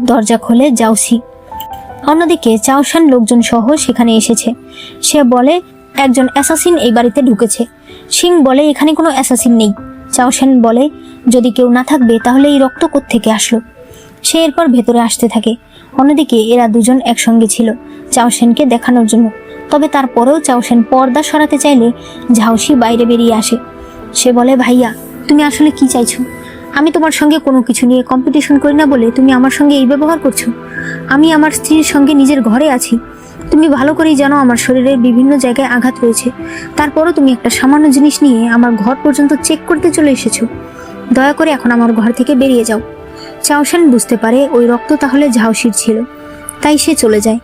দরজা খোলে ঝাউসি। অন্যদিকে চাওশান লোকজন সহ সেখানে এসেছে। সে বলে একজন অ্যাসাসিন এই বাড়িতে ঢুকেছে। সিং বলে এখানে কোনো অ্যাসাসিন নেই। চাওশান বলে যদি কেউ না থাকবে তাহলে এই রক্ত কোত্থেকে আসলো। সে এরপর ভেতরে আসতে থাকে। অন্যদিকে এরা দুজন একসঙ্গে ছিল চাওশানকে দেখানোর জন্য। তবে তারপরেও চাওশান পর্দা সরাতে চাইলে ঝাউসি বাইরে বেরিয়ে আসে। সে বলে, ভাইয়া তুমি আসলে কি চাইছো? আমি তোমার সঙ্গে কোনো কিছু নিয়ে কম্পিটিশন করি না বলে তুমি আমার সঙ্গে এই ব্যবহার করছো। আমি আমার স্ত্রীর সঙ্গে নিজের ঘরে আছি। তুমি ভালো করেই জানো আমার শরীরের বিভিন্ন জায়গায় আঘাত রয়েছে। তারপরও তুমি একটা সামান্য জিনিস নিয়ে আমার ঘর পর্যন্ত চেক করতে চলে এসেছো। দয়া করে এখন আমার ঘর থেকে বেরিয়ে যাও। চাওশান বুঝতে পারে ওই রক্ত তাহলে ঝাউসির ছিল, তাই সে চলে যায়।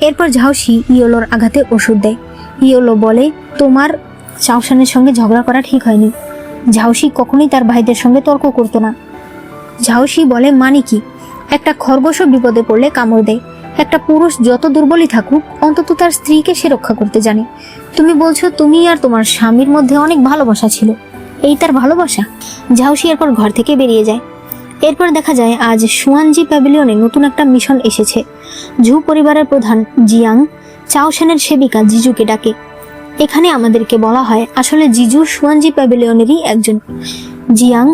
এরপর ঝাউসি ইয়েলোর আঘাতে ওষুধ দেয়। ইয়েলো বলে, তোমার চাওশানের সঙ্গে ঝগড়া করা ঠিক হয়নি। ঝাউসি কখনোই তার ভাইদের সঙ্গে তর্ক করতো না। ঝাউসি বলে, মানে কি? একটা খরগোশও বিপদে পড়লে কামড় দেয়। একটা পুরুষ যত দুর্বলই থাকুক অন্তত তার স্ত্রীকে সে রক্ষা করতে জানে। তুমি বলছো তুমি আর তোমার স্বামীর মধ্যে অনেক ভালোবাসা ছিল, এই তার ভালোবাসা? ঝাউসি এরপর ঘর থেকে বেরিয়ে যায়। এরপর দেখা যায় আজ সুয়ানজি প্যাভিলিয়নে নতুন একটা মিশন এসেছে। ঝু পরিবারের প্রধান জিয়াং চাওশানের সেবিকা জিজুকে ডাকে। এখানে আমাদেরকে বলা হয় আসলে জিজু সুয়ানজি প্যাভিলিয়নেরই একজন। জিয়াং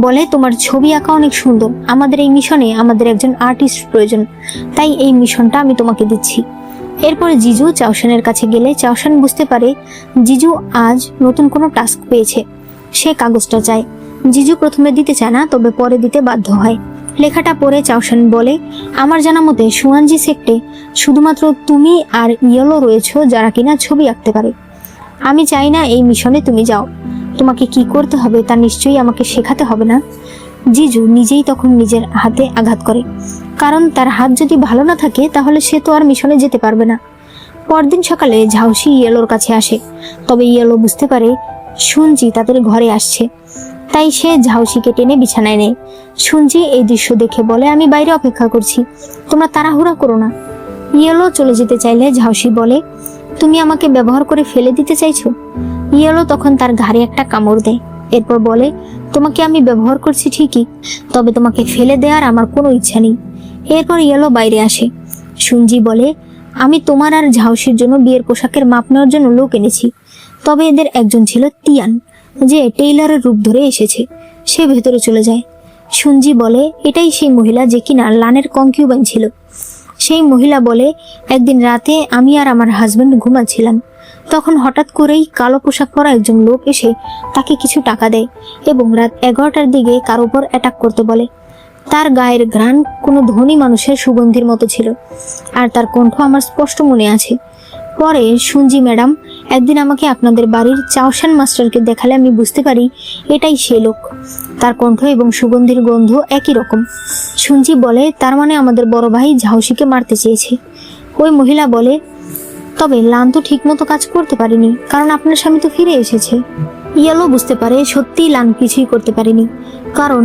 বলে, তোমার ছবি আঁকা অনেক সুন্দর, আমাদের এই মিশনে আমাদের একজন আর্টিস্ট প্রয়োজন, তাই এই মিশনটা আমি তোমাকে দিচ্ছি। এরপর জিজু চাওশানের কাছে গেলে চাওশান বুঝতে পারে জিজু আজ নতুন কোনো টাস্ক পেয়েছে। সে কাগজটা চায়। জিজু প্রথমে দিতে চায় না, তবে পরে দিতে বাধ্য হয়। লেখাটা পড়ে চাওশান বলে, আমার জানা মতে সুয়ানজি সেক্টে শুধুমাত্র তুমি আর ইয়েলো রয়েছো যারা কিনা ছবি আঁকতে পারে। আমি চাই না এই মিশনে তুমি যাও। তোমাকে কি করতে হবে তা নিশ্চয়ই আমাকে শেখাতে হবে না। জিজু নিজেই তখন নিজের হাতে আঘাত করে, কারণ তার হাত যদি ভালো না থাকে তাহলে সে তো আর মিশনে যেতে পারবে না। পরদিন সকালে ঝাউসি ইয়েলোর কাছে আসে, তবে ইয়েলো বুঝতে পারে সুনজি তাদের ঘরে আসছে, তাই সে ঝাউসিকে টেনে বিছানায় নেয়। সুনজি এই দৃশ্য দেখে বলে, আমি বাইরে অপেক্ষা করছি, তোমরা তাড়াহুড়া করো না। ইয়েলো চলে যেতে চাইলে ঝাউসি বলে, তুমি আমাকে ব্যবহার করে ফেলে দিতে চাইছো? ইয়েলো তখন তার ঘাড়ে একটা কামড় দেয়। এরপর বলে, তোমাকে আমি ব্যবহার করছি ঠিকই, তবে তোমাকে ফেলে দেওয়ার আমার কোনো ইচ্ছা নেই। এরপর ইয়েলো বাইরে আসে। সুনজি বলে, আমি তোমার আর ঝাউসির জন্য বিয়ের পোশাকের মাপ নেওয়ার জন্য লোক এনেছি। তবে এদের একজন ছিল তিয়ান, যে টেইলারের রূপ ধরে এসেছে। সে ভেতরে চলে যায়। সুনজি বলে, এটাই সেই মহিলা যে কিনা লানের কনকিউবাইন ছিল। সেই মহিলা বলে, একদিন রাতে আমি আর আমার হাজবেন্ড ঘুমাচ্ছিলাম, তখন হঠাৎ করেই কালো পোশাক পরা একজন লোক এসে তাকে কিছু টাকা দেয় এবং রাত 11টার দিকে কারো উপর অ্যাটাক করতে বলে। তার গায়ের ঘ্রাণ কোনো ধনী মানুষের সুগন্ধির মতো ছিল, আর তার কণ্ঠ আমার স্পষ্ট মনে আছে। পরে সুনজি ম্যাডাম একদিন আমাকে আপনাদের বাড়ির চাওশান মাস্টারকে দেখালে আমি বুঝতে পারি এটাই সে লোক। তার কণ্ঠ এবং সুগন্ধির গন্ধ একই রকম। শুনছি বলে তার মানে আমাদের বড় ভাই ঝাউসিকে মারতে চেয়েছে। ওই মহিলা বলে, তবে লান তো ঠিক মতো কাজ করতে পারেনি, কারণ আপনার স্বামী তো ফিরে এসেছে। ইয়েলো বুঝতে পারে সত্যিই লান কিছুই করতে পারেনি, কারণ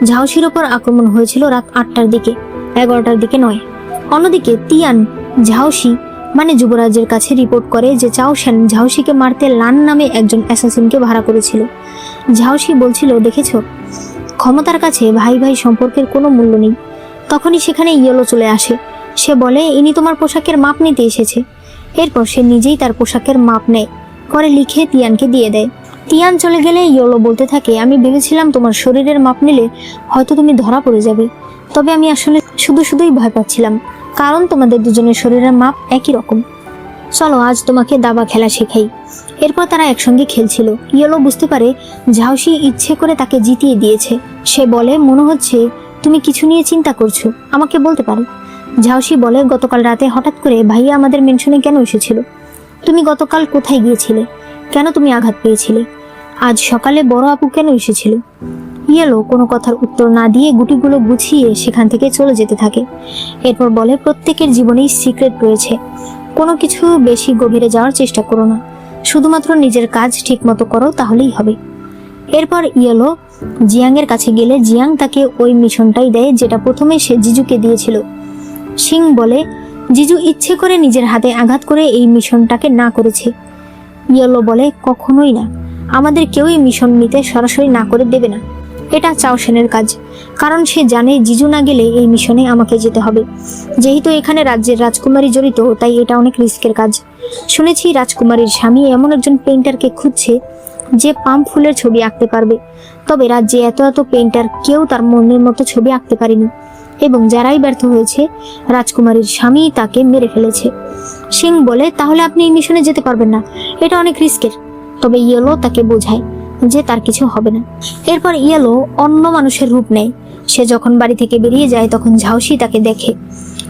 ঝাউসির ওপর আক্রমণ হয়েছিল রাত 8টার দিকে, 11টার দিকে নয়। অন্যদিকে তিয়ান ঝাউসি মানে যুবরাজের কাছে রিপোর্ট করে যে চাওশান ঝাউসিকে মারতে লান নামে একজন অ্যাসাসিনকে ভাড়া করেছিল। ঝাউসি বলছিল, দেখেছ, ক্ষমতার কাছে ভাই ভাই সম্পর্কের কোনো মূল্য নেই। তখনই সেখানে ইয়েলো চলে আসে। সে বলে, ইনি তোমার পোশাকের মাপ নিতে এসেছে। এরপর সে নিজেই তার পোশাকের মাপ নেয়, করে লিখে তিয়ানকে দিয়ে দেয়। তিয়ান চলে গেলে ইয়েলো বলতে থাকে, আমি ভেবেছিলাম তোমার শরীরের মাপ নিলে হয়তো তুমি ধরা পড়ে যাবে, তবে আমি আসলে শুধুই ভয় পাচ্ছিলাম, কারণ তোমাদের দুজনের শরীরের মাপ একই রকম। চলো আজ তোমাকে দাবা খেলা শেখাই। এরপর তারা একসঙ্গে খেলছিল। ইয়েলো বুঝতে পারে ঝাউসি ইচ্ছে করে তাকে জিতিয়ে দিয়েছে। সে বলে, মনে হচ্ছে তুমি কিছু নিয়ে চিন্তা করছো, আমাকে বলতে পারো। ঝাউসি বলে, গতকাল রাতে হঠাৎ করে ভাইয়া আমাদের মেনশনে কেন এসেছিল? তুমি গতকাল কোথায় গিয়েছিলে? কেন তুমি আঘাত পেয়েছিলে? আজ সকালে বড় আপু কেন এসেছিল? ইয়েলো কোনো কথার উত্তর না দিয়ে গুটিগুলো গুছিয়ে সেখান থেকে চলে যেতে থাকে। এরপর বলে, প্রত্যেকের জীবনেই সিক্রেট রয়েছে, কোনো কিছু বেশি গভীরে যাওয়ার চেষ্টা করো না, শুধুমাত্র নিজের কাজ ঠিক মতো করো, তাহলেই হবে। এরপর ইয়েলো জিয়াংয়ের কাছে গেলে জিয়াং তাকে ওই মিশনটাই দেয় যেটা প্রথমে সে জিজুকে দিয়েছিল। সিং বলে, জিজু ইচ্ছে করে নিজের হাতে আঘাত করে এই মিশনটাকে না করেছে। ইয়েলো বলে, কখনোই না, আমাদের কেউ এই মিশন নিতে সরাসরি না করে দেবে না। এটা চাওশানের কাজ, কারণ সে জানে জিজু না গেলে এই মিশনে আমাকে যেতে হবে। যেহেতু এখানে রাজ্যের রাজকুমারী জড়িত, তাই এটা অনেক রিস্কের কাজ। শুনেছি রাজকুমারীর স্বামী এমন একজন পেইন্টারকে খুঁজছে যে পাম ফুলের ছবি আঁকতে পারবে, তবে রাজ্যে এত পেইন্টার কেউ তার মনের মতো ছবি আঁকতে পারেনি, এবং যারাই ব্যর্থ হয়েছে রাজকুমারীর স্বামী তাকে মেরে ফেলেছে। সিং বলে, তাহলে আপনি এই মিশনে যেতে পারবেন না, এটা অনেক রিস্কের। তবে ইয়েলো তাকে বোঝায় যে তার কিছু হবে না। এরপর ইয়েলো অন্য মানুষের রূপ নেয়। সে যখন বাড়ি থেকে বেরিয়ে যায় তখন ঝাউসি তাকে দেখে।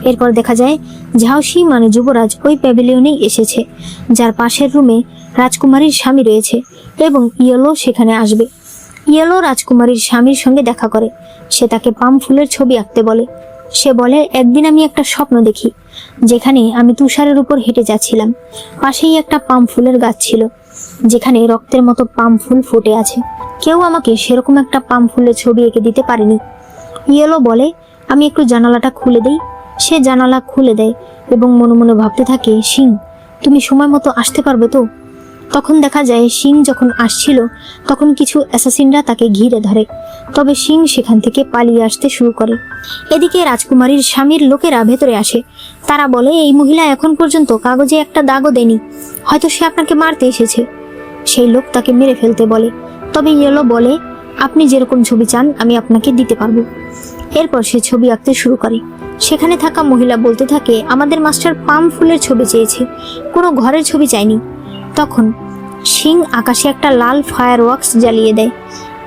এরপর দেখা যায় ঝাউসি মানে যুবরাজ ওই প্যাভিলিয়নেই এসেছে, যার পাশের রুমে রাজকুমারীর স্বামী রয়েছে, এবং ইয়েলো সেখানে আসবে। ইয়েলো রাজকুমারীর স্বামীর সঙ্গে দেখা করে। সে তাকে পাম ফুলের ছবি আঁকতে বলে। সে বলে, একদিন আমি একটা স্বপ্ন দেখি যেখানে আমি তুষারের উপর হেঁটে যাচ্ছিলাম। পাশেই একটা পাম ফুলের গাছ ছিল যেখানে রক্তের মতো পাম ফুল ফুটে আছে। কেউ আমাকে সেরকম একটা পাম ফুলের ছবি এঁকে দিতে পারেনি। ইয়েলো বলে, আমি একটু জানালাটা খুলে দেই। সে জানালা খুলে দেয় এবং মনে মনে ভাবতে থাকে, সিং তুমি সময় মতো আসতে পারবে তো? তখন দেখা যায় সিং যখন আসছিল তখন কিছু অ্যাসাসিনরা তাকে ঘিরে ধরে, তবে সিং সেখান থেকে পালিয়ে আসতে শুরু করে। এদিকে রাজকুমারীর স্বামীর লোকেরা ভেতরে আসে। তারা বলে, এই মহিলা এখন পর্যন্ত কাগজে একটা দাগও দেয়নি, হয়তো সে আপনাকে মারতে এসেছে। সেই লোক তাকে মেরে ফেলতে বলে, তবে ইয়েলো বলে, আপনি যেরকম ছবি চান আমি আপনাকে দিতে পারবো। এরপর সে ছবি আঁকতে শুরু করে। সেখানে থাকা মহিলা বলতে থাকে, আমাদের মাস্টার পাম ফুলের ছবি চেয়েছে, কোনো ঘরের ছবি চাইনি। তখন সিং আকাশে একটা লাল ফায়ার ওয়ার্কস জ্বালিয়ে দেয়।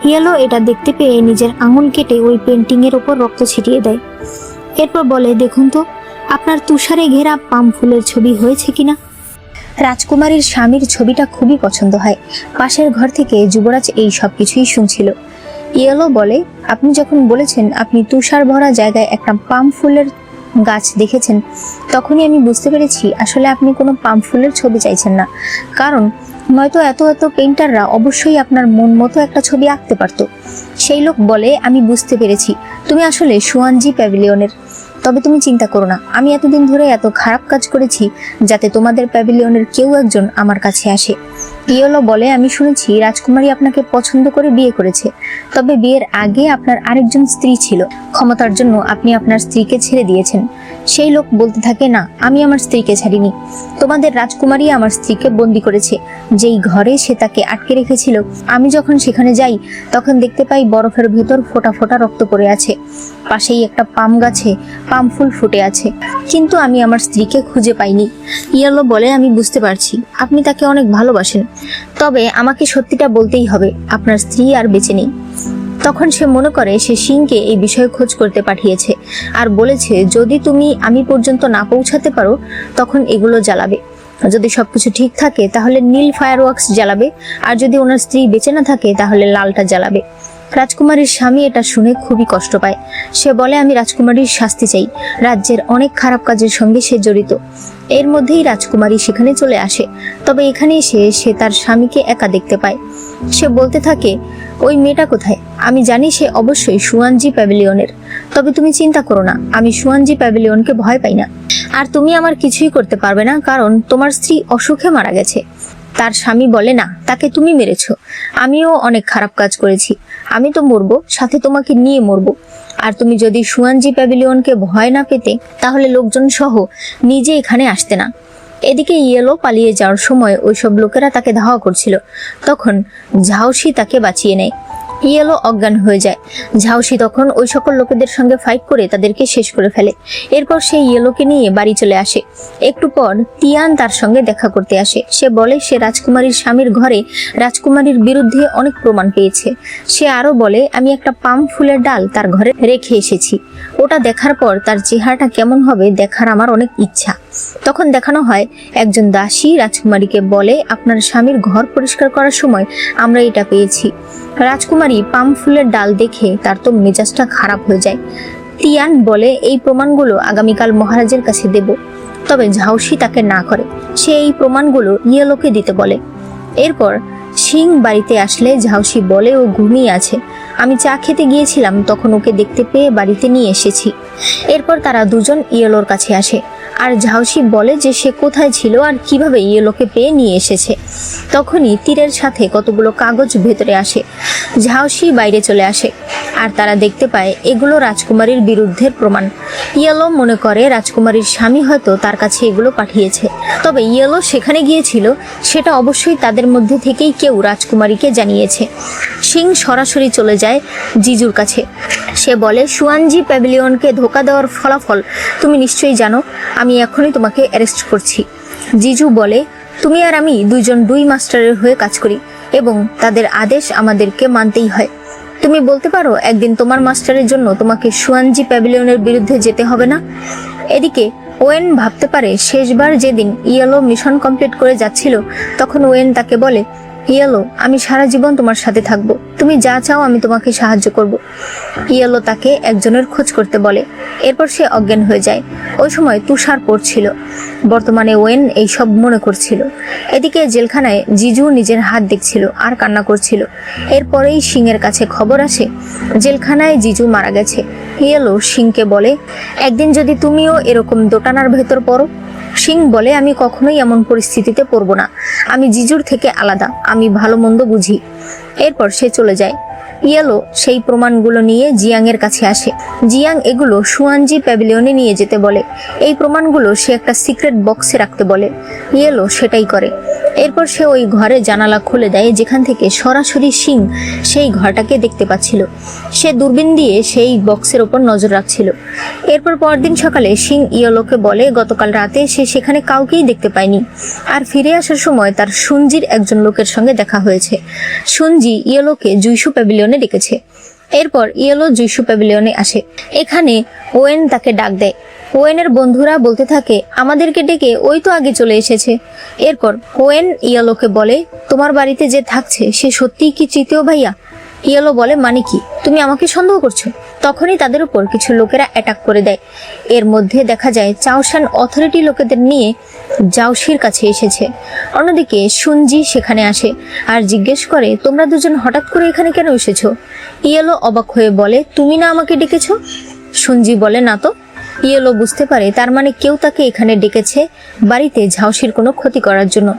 ইয়েলো এটা দেখতে পেয়ে নিজের আঙুল কেটে ওই পেন্টিং এর উপর রক্ত ছিটিয়ে দেয়। এরপর বলে, দেখুন তো আপনার তুষারে ঘেরা পাম ফুলের ছবি হয়েছে কিনা। রাজকুমারীর স্বামীর ছবিটা খুবই পছন্দ হয়। পাশের ঘর থেকে যুবরাজ এই সব কিছুই শুনছিল। ইয়েলো বলে, আপনি যখন বলেছেন আপনি তুষার ভরা জায়গায় একটা পাম ফুলের গাছ দেখেছেন, তখনই আমি বুঝতে পেরেছি আসলে আপনি কোনো পাম ফুলের ছবি চাইছেন না, কারণ নয়তো এত পেইন্টাররা অবশ্যই আপনার মন মতো একটা ছবি আঁকতে পারতো। সেই লোক বলে, আমি বুঝতে পেরেছি তুমি আসলে সুয়ানজি প্যাভিলিয়নের। তবে তুমি চিন্তা করো না, আমি এতদিন ধরে এত খারাপ কাজ করেছি যাতে তোমাদের প্যাভিলিয়নের কেউ একজন আমার কাছে আসে। ইয়েলো বলে, আমি শুনেছি রাজকুমারী আপনাকে পছন্দ করে বিয়ে করেছে, তবে বিয়ের আগে আপনার আরেকজন স্ত্রী ছিল, ক্ষমতার জন্য আপনি আপনার স্ত্রীকে ছেড়ে দিয়েছেন। সেই লোক বলতে থাকে, না, আমি আমার স্ত্রীকে ছাড়িনি, তোমাদের রাজকুমারী আমার স্ত্রীকে বন্দি করেছে যেই ঘরে সে তাকে আটকে রেখেছিল। আমি যখন সেখানে যাই তখন দেখতে পাই বরফের ভেতর ফোঁটা ফোঁটা রক্ত পড়ে আছে, পাশেই একটা পাম গাছে পাম ফুল ফুটে আছে, কিন্তু আমি আমার স্ত্রীকে খুঁজে পাইনি। ইয়েলো বলে, আমি বুঝতে পারছি আপনি তাকে অনেক ভালোবাসেন, তবে আমাকে সত্যিটা বলতেই হবে, আপনার স্ত্রী আর বেঁচে নেই। তখন সে মনে করে সে সিংকে এই বিষয়ে খোঁজ করতে পাঠিয়েছে আর বলেছে, যদি তুমি আমি পর্যন্ত না পৌঁছাতে পারো তখন এগুলো জ্বালাবে। যদি সবকিছু ঠিক থাকে তাহলে নীল ফায়ারওয়ার্কস জ্বালাবে, আর যদি ওনার স্ত্রী বেঁচে না থাকে তাহলে লালটা জ্বালাবে। রাজকুমারীর স্বামী এটা শুনে খুবই কষ্ট পায়। সে বলে, আমি রাজকুমারীর শাস্তি চাই, রাজ্যের অনেক খারাপ কাজের সঙ্গে সে জড়িত। এর মধ্যেই রাজকুমারী সেখানে চলে আসে। তবে এখানে এসে সে তার স্বামীকে একা দেখতে পায়। সে বলতে থাকে, ওই মেয়েটা কোথায়? আমি জানি সে অবশ্যই সুয়ানজি প্যাভিলিয়নের। তবে তুমি চিন্তা করো না, আমি সুয়ানজি প্যাভিলিয়নকে ভয় পাই না, আর তুমি আমার কিছুই করতে পারবে না, কারণ তোমার স্ত্রী অসুখে মারা গেছে। তার স্বামী বলে, না, তাকে তুমি মেরেছো। আমিও অনেক খারাপ কাজ করেছি, আমি তো মরবো, সাথে তোমাকে নিয়ে মরবো। আর তুমি যদি সুয়ানজি প্যাভিলিয়নকে ভয় না পেতে তাহলে লোকজন সহ নিজে এখানে আসতে না। এদিকে ইয়েলো পালিয়ে যাওয়ার সময় ওইসব লোকেরা তাকে ধাওয়া করছিল। তখন ঝাউসি তাকে বাঁচিয়ে নেয়। ইয়েলো অজ্ঞান হয়ে যায়। ঝাউসি তখন ওই সকল লোকেদের সঙ্গে ফাইট করে তাদেরকে শেষ করে ফেলে। এরপর সে ইয়েলোকে নিয়ে বাড়ি চলে আসে। একটু পর তিয়ান তার সঙ্গে দেখা করতে আসে। সে বলে সে রাজকুমারীর স্বামীর ঘরে রাজকুমারীর বিরুদ্ধে অনেক প্রমাণ পেয়েছে। সে আরো বলে, আমি একটা পাম ফুলের ডাল তার ঘরে রেখে এসেছি, ওটা দেখার পর তার চেহারাটা কেমন হবে দেখার আমার অনেক ইচ্ছা। তখন দেখানো হয় একজন দাসী রাজকুমারীকে বলে, আপনার স্বামীর ঘর পরিষ্কার করার সময় আমরা এটা পেয়েছি। রাজকুমারী পাম ফুলের ডাল দেখে তার তো মেজাজটা খারাপ হয়ে যায়। তিয়ান বলে, এই প্রমাণগুলো আগামীকাল মহারাজের কাছে দেব। তবে ঝাউসি তাকে না করে, সে এই প্রমাণগুলো ইয়েলোকে দিতে বলে। এরপর সিং বাড়িতে আসলে ঝাউসি বলে ও ঘুমিয়ে আছে, আমি চা খেতে গিয়েছিলাম, তখন ওকে দেখতে পেয়ে বাড়িতে নিয়ে এসেছি। এরপর তারা দুজন ইয়েলোর কাছে আসে, আর ঝাউসি বলে যে সে কোথায় ছিল আর কিভাবে ইয়েলোকে পেয়ে নিয়ে এসেছে। তখনই তীরের সাথে কতগুলো কাগজ ভেতরে আসে। ঝাউসি বাইরে চলে আসে, আর তারা দেখতে পায় এগুলো রাজকুমারীর বিরুদ্ধের প্রমাণ। ইয়েলো মনে করে রাজকুমারীর স্বামী হয়তো তার কাছে এগুলো পাঠিয়েছে। তবে ইয়েলো সেখানে গিয়েছিল সেটা অবশ্যই তাদের মধ্যে থেকেই কেউ রাজকুমারীকে জানিয়েছে। সিং সরাসরি চলে যায় জিজুর কাছে। সে বলে, সুয়ানজি প্যাভিলিয়নকে ধোঁকা দেওয়ার ফলাফল তুমি নিশ্চয়ই জানো, আমি এখনই তোমাকে অ্যারেস্ট করছি। জিজু বলে, তুমি আর আমি দুইজন দুই মাস্টারের হয়ে কাজ করি এবং তাদের আদেশ আমাদেরকে মানতেই হয়। তুমি বলতে পারো একদিন তোমার মাস্টারের জন্য তোমাকে সুয়ানজি প্যাভিলিয়নের বিরুদ্ধে যেতে হবে না? এদিকে ওয়েন ভাবতে পারে শেষবার যেদিন ইয়েলো মিশন কমপ্লিট করে যাচ্ছিল তখন ওয়েন তাকে বলে, ইয়েলো, আমি সারা জীবন তোমার সাথে থাকবো, তুমি যা চাও আমি তোমাকে সাহায্য করব। ইয়েলো তাকে একজনের খোঁজ করতে বলে। এরপর সে অজ্ঞান হয়ে যায়। ওই সময় তুষার পড়ছিল। বর্তমানে ওয়েন এইসব মনে করছিল। এদিকে জেলখানায় জিজু নিজের হাত দেখছিল আর কান্না করছিল। এরপরেই সিংয়ের কাছে খবর আসে জেলখানায় জিজু মারা গেছে। ইয়েলো সিংকে বলে, একদিন যদি তুমিও এরকম দোটানার ভেতর পড়ো। সিং বলে, আমি কখনোই এমন পরিস্থিতিতে পড়ব না, আমি জিজুর থেকে আলাদা, আমি ভালো মন্দ বুঝি। এরপর সে চলে যায়। ইয়েলো সেই প্রমাণগুলো নিয়ে জিয়াং এর কাছে আসে। জিয়াং এগুলো সুয়ানজি প্যাভিলিয়নে নিয়ে যেতে বলে। এই প্রমাণগুলো সে একটা সিক্রেট বক্সে রাখতে বলে। ইয়েলো সেটাই করে। এরপর সে ওই ঘরে জানালা খুলে দেয় যেখান থেকে সরাসরি সিং সেই ঘরটাকে দেখতে পাচ্ছিল। সে দূরবীন দিয়ে সেই বক্সের ওপর নজর রাখছিল। এরপর পরদিন সকালে সিং ইয়েলোকে বলে গতকাল রাতে সে সেখানে কাউকেই দেখতে পায়নি, আর ফিরে আসার সময় তার সুনজির একজন লোকের সঙ্গে দেখা হয়েছে। সুনজি ইয়েলোকে জুইসু প্যাভিলিয়নে ডেকেছে। এরপর ইয়েলো জুইসু প্যাভিলিয়নে আসে। এখানে ওয়েন তাকে ডাক দেয়। ওয়েনের বন্ধুরা বলতে থাকে, আমাদেরকে ডেকে ওই তো আগে চলে এসেছে। এরপর ওয়েন ইয়েলোকে বলে, তোমার বাড়িতে যে থাকছে সে সত্যিই কি তৃতীয় ভাইয়া? ইয়েলো বলে, মানে কি, তুমি আমাকে সন্দেহ করছো? তখনই তাদের উপর কিছু লোকেরা অ্যাটাক করে দেয়। এর মধ্যে দেখা যায় চাওশান অথরিটি লোকেদের নিয়ে জাউসির কাছে এসেছে। অন্যদিকে সুনজি সেখানে আসে আর জিজ্ঞেস করে, তোমরা দুজন হঠাৎ করে এখানে কেন এসেছো? ইয়েলো অবাক হয়ে বলে, তুমি না আমাকে ডেকেছো? সুনজি বলে, না তো। ইয়েলো বুঝতে পারে তার মানে কেউ তাকে এখানে ডেকেছে বাড়িতে ঝাউসির কোনো ক্ষতি করার জন্য।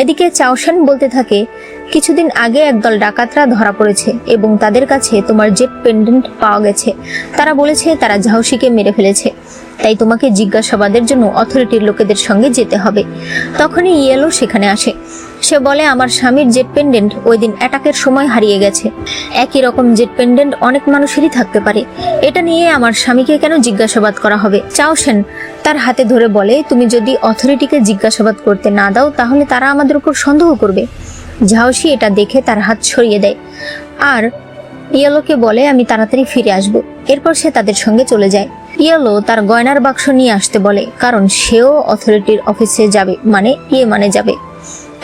এদিকে চাওশান বলতে থাকে, কিছুদিন আগে একদল ডাকাতরা ধরা পড়েছে এবং তাদের কাছে তোমার জেট পেন্ডেন্ট পাওয়া গেছে। তারা বলেছে তারা ঝাউসিকে মেরে ফেলেছে, তাই তোমাকে জিজ্ঞাসাবাদের জন্য অথরিটির লোকেদের সঙ্গে যেতে হবে। তখনই ইয়েলো সেখানে আসে। সে বলে, আমার স্বামীর জেট পেন্ডেন্ট ওই দিন অ্যাটাকের সময় হারিয়ে গেছে। একই রকম জেট পেন্ডেন্ট অনেক মানুষেরই থাকতে পারে, এটা নিয়ে আমার স্বামীকে কেন জিজ্ঞাসাবাদ করা হবে? চাওশান তার হাতে ধরে বলে, তুমি যদি অথরিটিকে জিজ্ঞাসাবাদ করতে না দাও তাহলে তারা আমাদের উপর সন্দেহ করবে। ঝাউসি এটা দেখে তার হাত সরিয়ে দেয় আর ইয়েলোকে বলে, আমি তাড়াতাড়ি ফিরে আসব। এরপর সে তাদের সঙ্গে চলে যায়। ইয়েলো তার গয়নার বাক্স নিয়ে আসতে বলে, কারণ সেও অথরিটির অফিসে যাবে, মানে যাবে।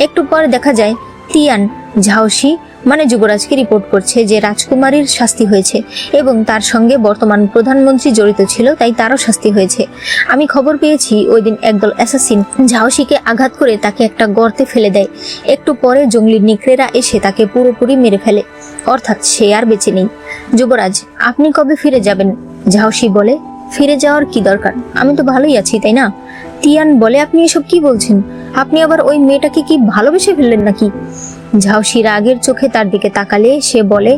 একটু পর দেখা যায় তিয়ান ঝাওসি যুবরাজকে রিপোর্ট করছে যে রাজকুমারীর শাস্তি হয়েছে এবং তার সঙ্গে বর্তমান প্রধানমন্ত্রী জড়িত ছিল, তাই তারও শাস্তি হয়েছে। আমি খবর পেয়েছি ওই দিন একদল অ্যাসাসিন ঝাওসিকে আঘাত করে তাকে একটা গর্তে ফেলে দেয়। একটু পরে জঙ্গলি নিকড়েরা এসে তাকে পুরোপুরি মেরে ফেলে, অর্থাৎ সে আর বেঁচে নেই। যুবরাজ, আপনি কবে ফিরে যাবেন? ঝাওসি বলে, ফিরে যাওয়ার কি দরকার, আমি তো ভালোই আছি, তাই না? তিয়ান বলে, আপনি এসব কি বলছেন? আপনি আবার ওই মেয়েটাকে কি ভালোবেসে ফেললেন নাকি? ঝাওসি রাগের চোখে তার দিকে তাকালে সে বলে,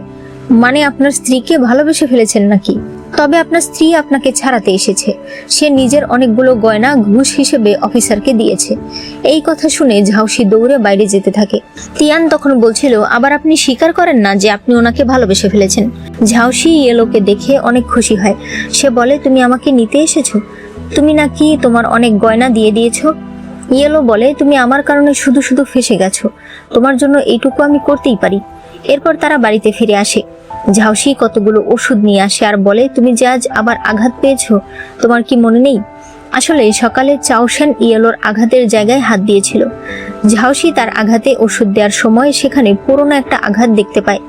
আপনার স্ত্রীকে ভালোবেসে ফেলেছেন নাকি? তবে আপনার স্ত্রী আপনাকে ছাড়াতে এসেছে। সে নিজের অনেকগুলো গয়না ঘুষ হিসেবে অফিসারকে দিয়েছে। এই কথা শুনে ঝাওসি দৌড়ে বাইরে যেতে থাকে। তিয়ান তখন বলছিল, আবার আপনি স্বীকার করেন না যে আপনি ওনাকে ভালোবেসে ফেলেছেন? ঝাওসি ইয়েলোকে দেখে অনেক খুশি হয়। সে বলে, তুমি আমাকে নিতে এসেছো? তুমি নাকি তোমার অনেক গয়না দিয়ে দিয়েছো? ইয়েলো বলে, তুমি আমার কারণে শুধু শুধু ফেসে গেছো, তোমার জন্য এইটুকু আমি করতেই পারি। এরপর তারা বাড়িতে ফিরে আসে। ঝাওসি কতগুলো ওষুধ নিয়ে আসে আর বলে, তুমি যে আজ আবার আঘাত পেয়েছো, তোমার কি মনে নেই? আসলে সকালে চাওশান ইয়েলোর আঘাতের জায়গায় হাত দিয়েছিল। ঝাওসি তার আঘাতে ওষুধ দেওয়ার সময় সেখানে পুরনো একটা আঘাত দেখতে পায়।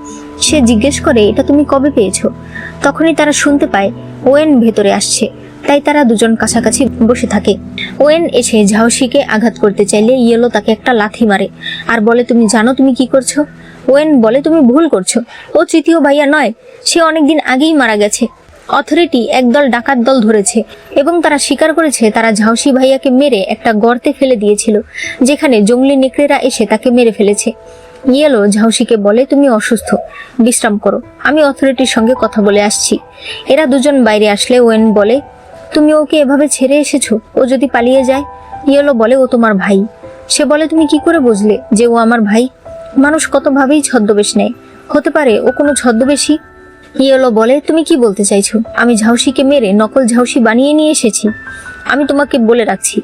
সে জিজ্ঞেস করে, এটা তুমি কবে পেয়েছো? তখনই তারা শুনতে পায় ওয়েন ভেতরে আসছে, তাই তারা দুজন কাছাকাছি বসে থাকে। ওয়েন এসে ঝাওসিকে আঘাত করতে চাইলে ইয়েলো তাকে একটা লাথি মারে আর বলে, তুমি জানো তুমি কি করছো? ওয়েন বলে, তুমি ভুল করছো, ও তৃতীয় ভাইয়া নয়, সে অনেকদিন আগেই মারা গেছে। অথরিটি একদল ডাকাত দল ধরেছে এবং তারা স্বীকার করেছে তারা ঝাওসি ভাইয়াকে মেরে একটা গর্তে ফেলে দিয়েছিল, যেখানে জঙ্গলি নেকড়েরা এসে তাকে মেরে ফেলেছে। ইয়েলো ঝাওসিকে বলে, তুমি অসুস্থ, বিশ্রাম করো, আমি অথরিটির সঙ্গে কথা বলে আসছি। এরা দুজন বাইরে আসলে ওয়েন বলে, তুমি ওকে এভাবে ছেড়ে এসেছো, ও যদি পালিয়ে যায়? ইয়েলো বলে, ও তোমার ভাই। সে বলে, তুমি কি করে বুঝলে যে ও আমার ভাই? মানুষ কতভাবেই ছদ্মবেশ নেয়, হতে পারে ও কোনো ছদ্মবেশী। ইয়েলো বলে, তুমি কি বলতে চাইছো? আমি ঝাওসিকে মেরে নকল ঝাওসি বানিয়ে নিয়ে এসেছি? আমি তোমাকে বলে রাখছি,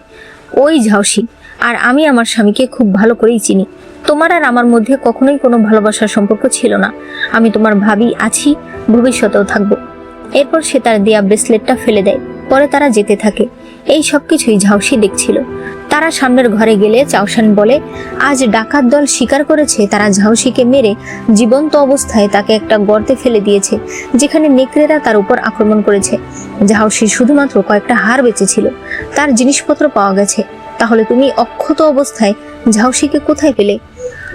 ওই ঝাওসি আর আমি আমার স্বামীকে খুব ভালো করেই চিনি। তোমার আর আমার মধ্যে কখনোই কোনো ভালোবাসার সম্পর্ক ছিল না। আমি তোমার ভাবি আছি, ভবিষ্যতেও থাকবো। এরপর সে তার দেয়া ব্রেসলেটটা ফেলে দেয়। পরে তারা যেতে থাকে। এই সবকিছুই ঝাওসি দেখছিল। তারা সামনের ঘরে গেলে চাওশান বলে, আজ ডাকাত দল স্বীকার করেছে তারা ঝাওসিকে মেরে জীবন্ত অবস্থায় তাকে একটা গর্তে ফেলে দিয়েছে, যেখানে নেকড়েরা তার উপর আক্রমণ করেছে। ঝাওসি শুধুমাত্র কয়েকটা হাড় বেঁচে, তার জিনিসপত্র পাওয়া গেছে। তাহলে তুমি অক্ষত অবস্থায় ঝাওসিকে কোথায় পেলে?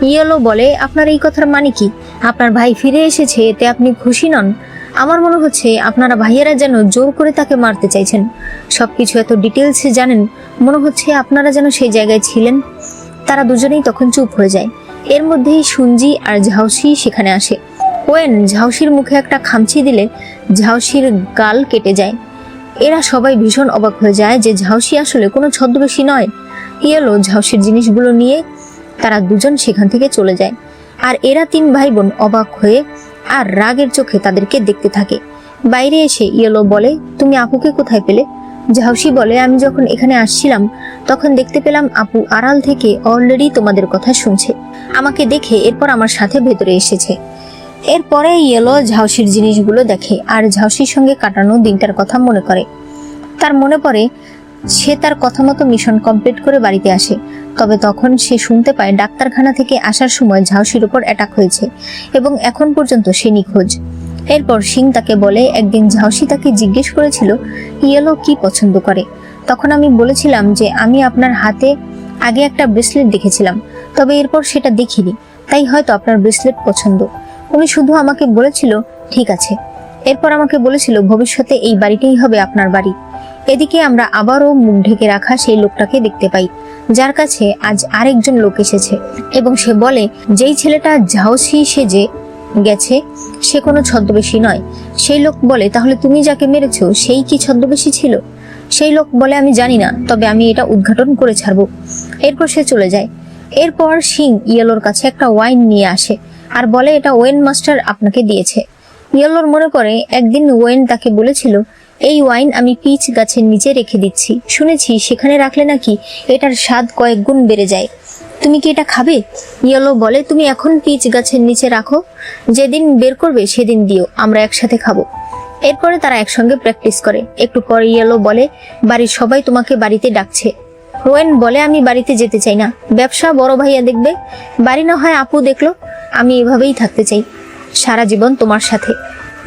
ইয়েলো বলে, আপনার এই কথার মানে কি? আপনার ভাই ফিরে এসেছে, এতে আপনি খুশি নন? আমার মনে হচ্ছে আপনারা ভাইয়েরা যেন জোর করে তাকে মারতে চাইছেন। সবকিছু এত ডিটেলসে জানেন, মনে হচ্ছে আপনারা যেন সেই জায়গায় ছিলেন। তারা দুজনেই তখন চুপ হয়ে যায়। এর মধ্যেই সুনজি আর ঝাওসি সেখানে আসে। ওয়েন ঝাওসির মুখে একটা খামচি দিলে ঝাওসির গাল কেটে যায়। এরা সবাই ভীষণ অবাক হয়ে যায় যে ঝাওসি আসলে কোনো ছদ্মবেশী নয়। ইয়েলো ঝাওসির জিনিসগুলো নিয়ে তারা দুজন সেখান থেকে চলে যায়। আর এরা তিন ভাই বোন অবাক হয়ে আর রাগের চোখে তাদেরকে দেখতে থাকে। বাইরে এসে ইয়েলো বলে, তুমি আপুকে কোথায় পেলে? ঝাওসি বলে, আমি যখন এখানে আসছিলাম তখন দেখতে পেলাম আপু আড়াল থেকে অলরেডি তোমাদের কথা শুনছে। আমাকে দেখে এরপর আমার সাথে ভেতরে এসেছে। এরপরে ইয়েলো ঝাওসির জিনিসগুলো দেখে আর ঝাওসির সঙ্গে কাটানো দিনটার কথা মনে করে। তার মনে পড়ে সে তার কথা মতো মিশন কমপ্লিট করে বাড়িতে আসে। তবে তখন সে শুনতে পায় ডাক্তারখানা থেকে আসার সময় ঝাওসির উপর অ্যাটাক হয়েছে এবং এখন পর্যন্ত সে নিখোঁজ। এরপর সিং তাকে বলে, একদিন ঝাওসি তাকে জিজ্ঞেস করেছিল ইয়েলো কি পছন্দ করে। তখন আমি বলেছিলাম যে আমি আপনার হাতে আগে একটা ব্রেসলেট দেখেছিলাম, তবে এরপর সেটা দেখিনি, তাই হয়তো আপনার ব্রেসলেট পছন্দ। উনি শুধু আমাকে বলেছিল ঠিক আছে। এরপর আমাকে বলেছিল ভবিষ্যতে এই বাড়িটাই হবে আপনার বাড়ি। এদিকে আমরা আবারও মুখ ঢেকে রাখা সেই লোকটাকে দেখতে পাই, যার কাছে আজ আরেকজন লোক এসেছে এবং সে বলে যেই ছেলেটা ঝাওসি সেজে গেছে সে কোনো ছদ্মবেশী নয়। সেই লোক বলে, তাহলে তুমি যাকে মেরেছো সেই কি ছদ্মবেশী ছিল? সেই লোক বলে, আমি জানি না, তবে আমি এটা উদ্ঘাটন করে ছাড়বো। এরপর সে চলে যায়। এরপর সিং ইয়েলোর কাছে একটা ওয়াইন নিয়ে আসে আর বলে, এটা ওয়েন মাস্টার আপনাকে দিয়েছে। ইয়েলোর মনে পড়ে একদিন ওয়েন তাকে বলেছিল, এই ওয়াইন আমি পিচ গাছের নিচে রেখে দিচ্ছি, শুনেছি সেখানে রাখলে নাকি এটার স্বাদ কয়েক গুণ বেড়ে যায়। তুমি কি এটা খাবে? ইয়েলো বলে, তুমি এখন পিচ গাছের নিচে রাখো, যেদিন বের করবে সেদিন দিও, আমরা একসাথে খাবো। এরপরে তারা একসঙ্গে প্র্যাকটিস করে। একটু পরে ইয়েলো বলে, বাড়ির সবাই তোমাকে বাড়িতে ডাকছে। রোয়েন বলে, আমি বাড়িতে যেতে চাই না, ব্যবসা বড় ভাইয়া দেখবে, বাড়ি না হয় আপু দেখলো, আমি এভাবেই থাকতে চাই সারা জীবন তোমার সাথে।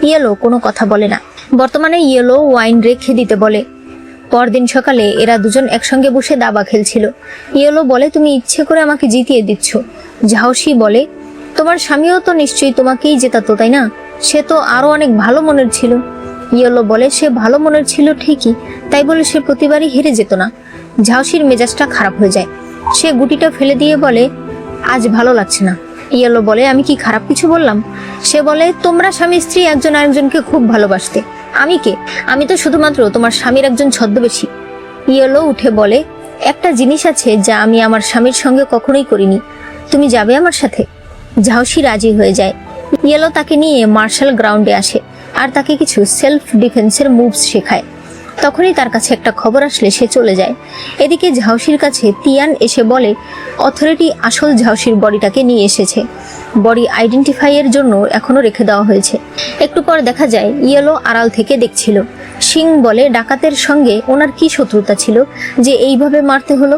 ইয়েলো কোনো কথা বলে না। বর্তমানে ইয়েলো ওয়াইন রেখে দিতে বলে। পরদিন সকালে এরা দুজন একসঙ্গে বসে দাবা খেলছিল। ইয়েলো বলে, তুমি ইচ্ছে করে আমাকে জিতিয়ে দিচ্ছ। ঝাওসি বলে, তোমার স্বামীও তো নিশ্চয়ই তোমাকেই জেতাতো, তাই না? সে তো আরো অনেক ভালো মনের ছিল। ইয়েলো বলে, সে ভালো মনের ছিল ঠিকই, তাই বলে সে প্রতিবারই হেরে যেত না। ঝাওসির মেজাজটা খারাপ হয়ে যায়। সে গুটিটা ফেলে দিয়ে বলে, আজ ভালো লাগছে না। ইয়েলো বলে, আমি কি খারাপ কিছু বললাম? সে বলে, তোমরা স্বামী স্ত্রী একজন আরেকজনকে খুব ভালোবাসতে। আমি কে? আমি তো শুধুমাত্র তোমার স্বামীর একজন ছদ্মবেশী। ইয়েলো উঠে বলে, একটা জিনিস আছে যা আমি আমার স্বামীর সঙ্গে কখনোই করিনি। তুমি যাবে আমার সাথে? ঝাওসি রাজি হয়ে যায়। ইয়েলো তাকে নিয়ে মার্শাল গ্রাউন্ডে আসে আর তাকে কিছু সেলফ ডিফেন্সের মুভস শেখায়। তখনই তার কাছে একটা খবর আসলে সে চলে যায়। এদিকে ঝাওসির কাছে তিয়ান এসে বলে, অথরিটি আসল ঝাওসির বডিটাকে নিয়ে এসেছে। বডি আইডেন্টিফাইয়ের জন্য এখনো রেখে দেওয়া হয়েছে। একটু পর দেখা যায় ইয়েলো আড়াল থেকে দেখছিল। সিং বলে, ডাকাতের সঙ্গে ওনার কি শত্রুতা ছিল যে এইভাবে মারতে হলো?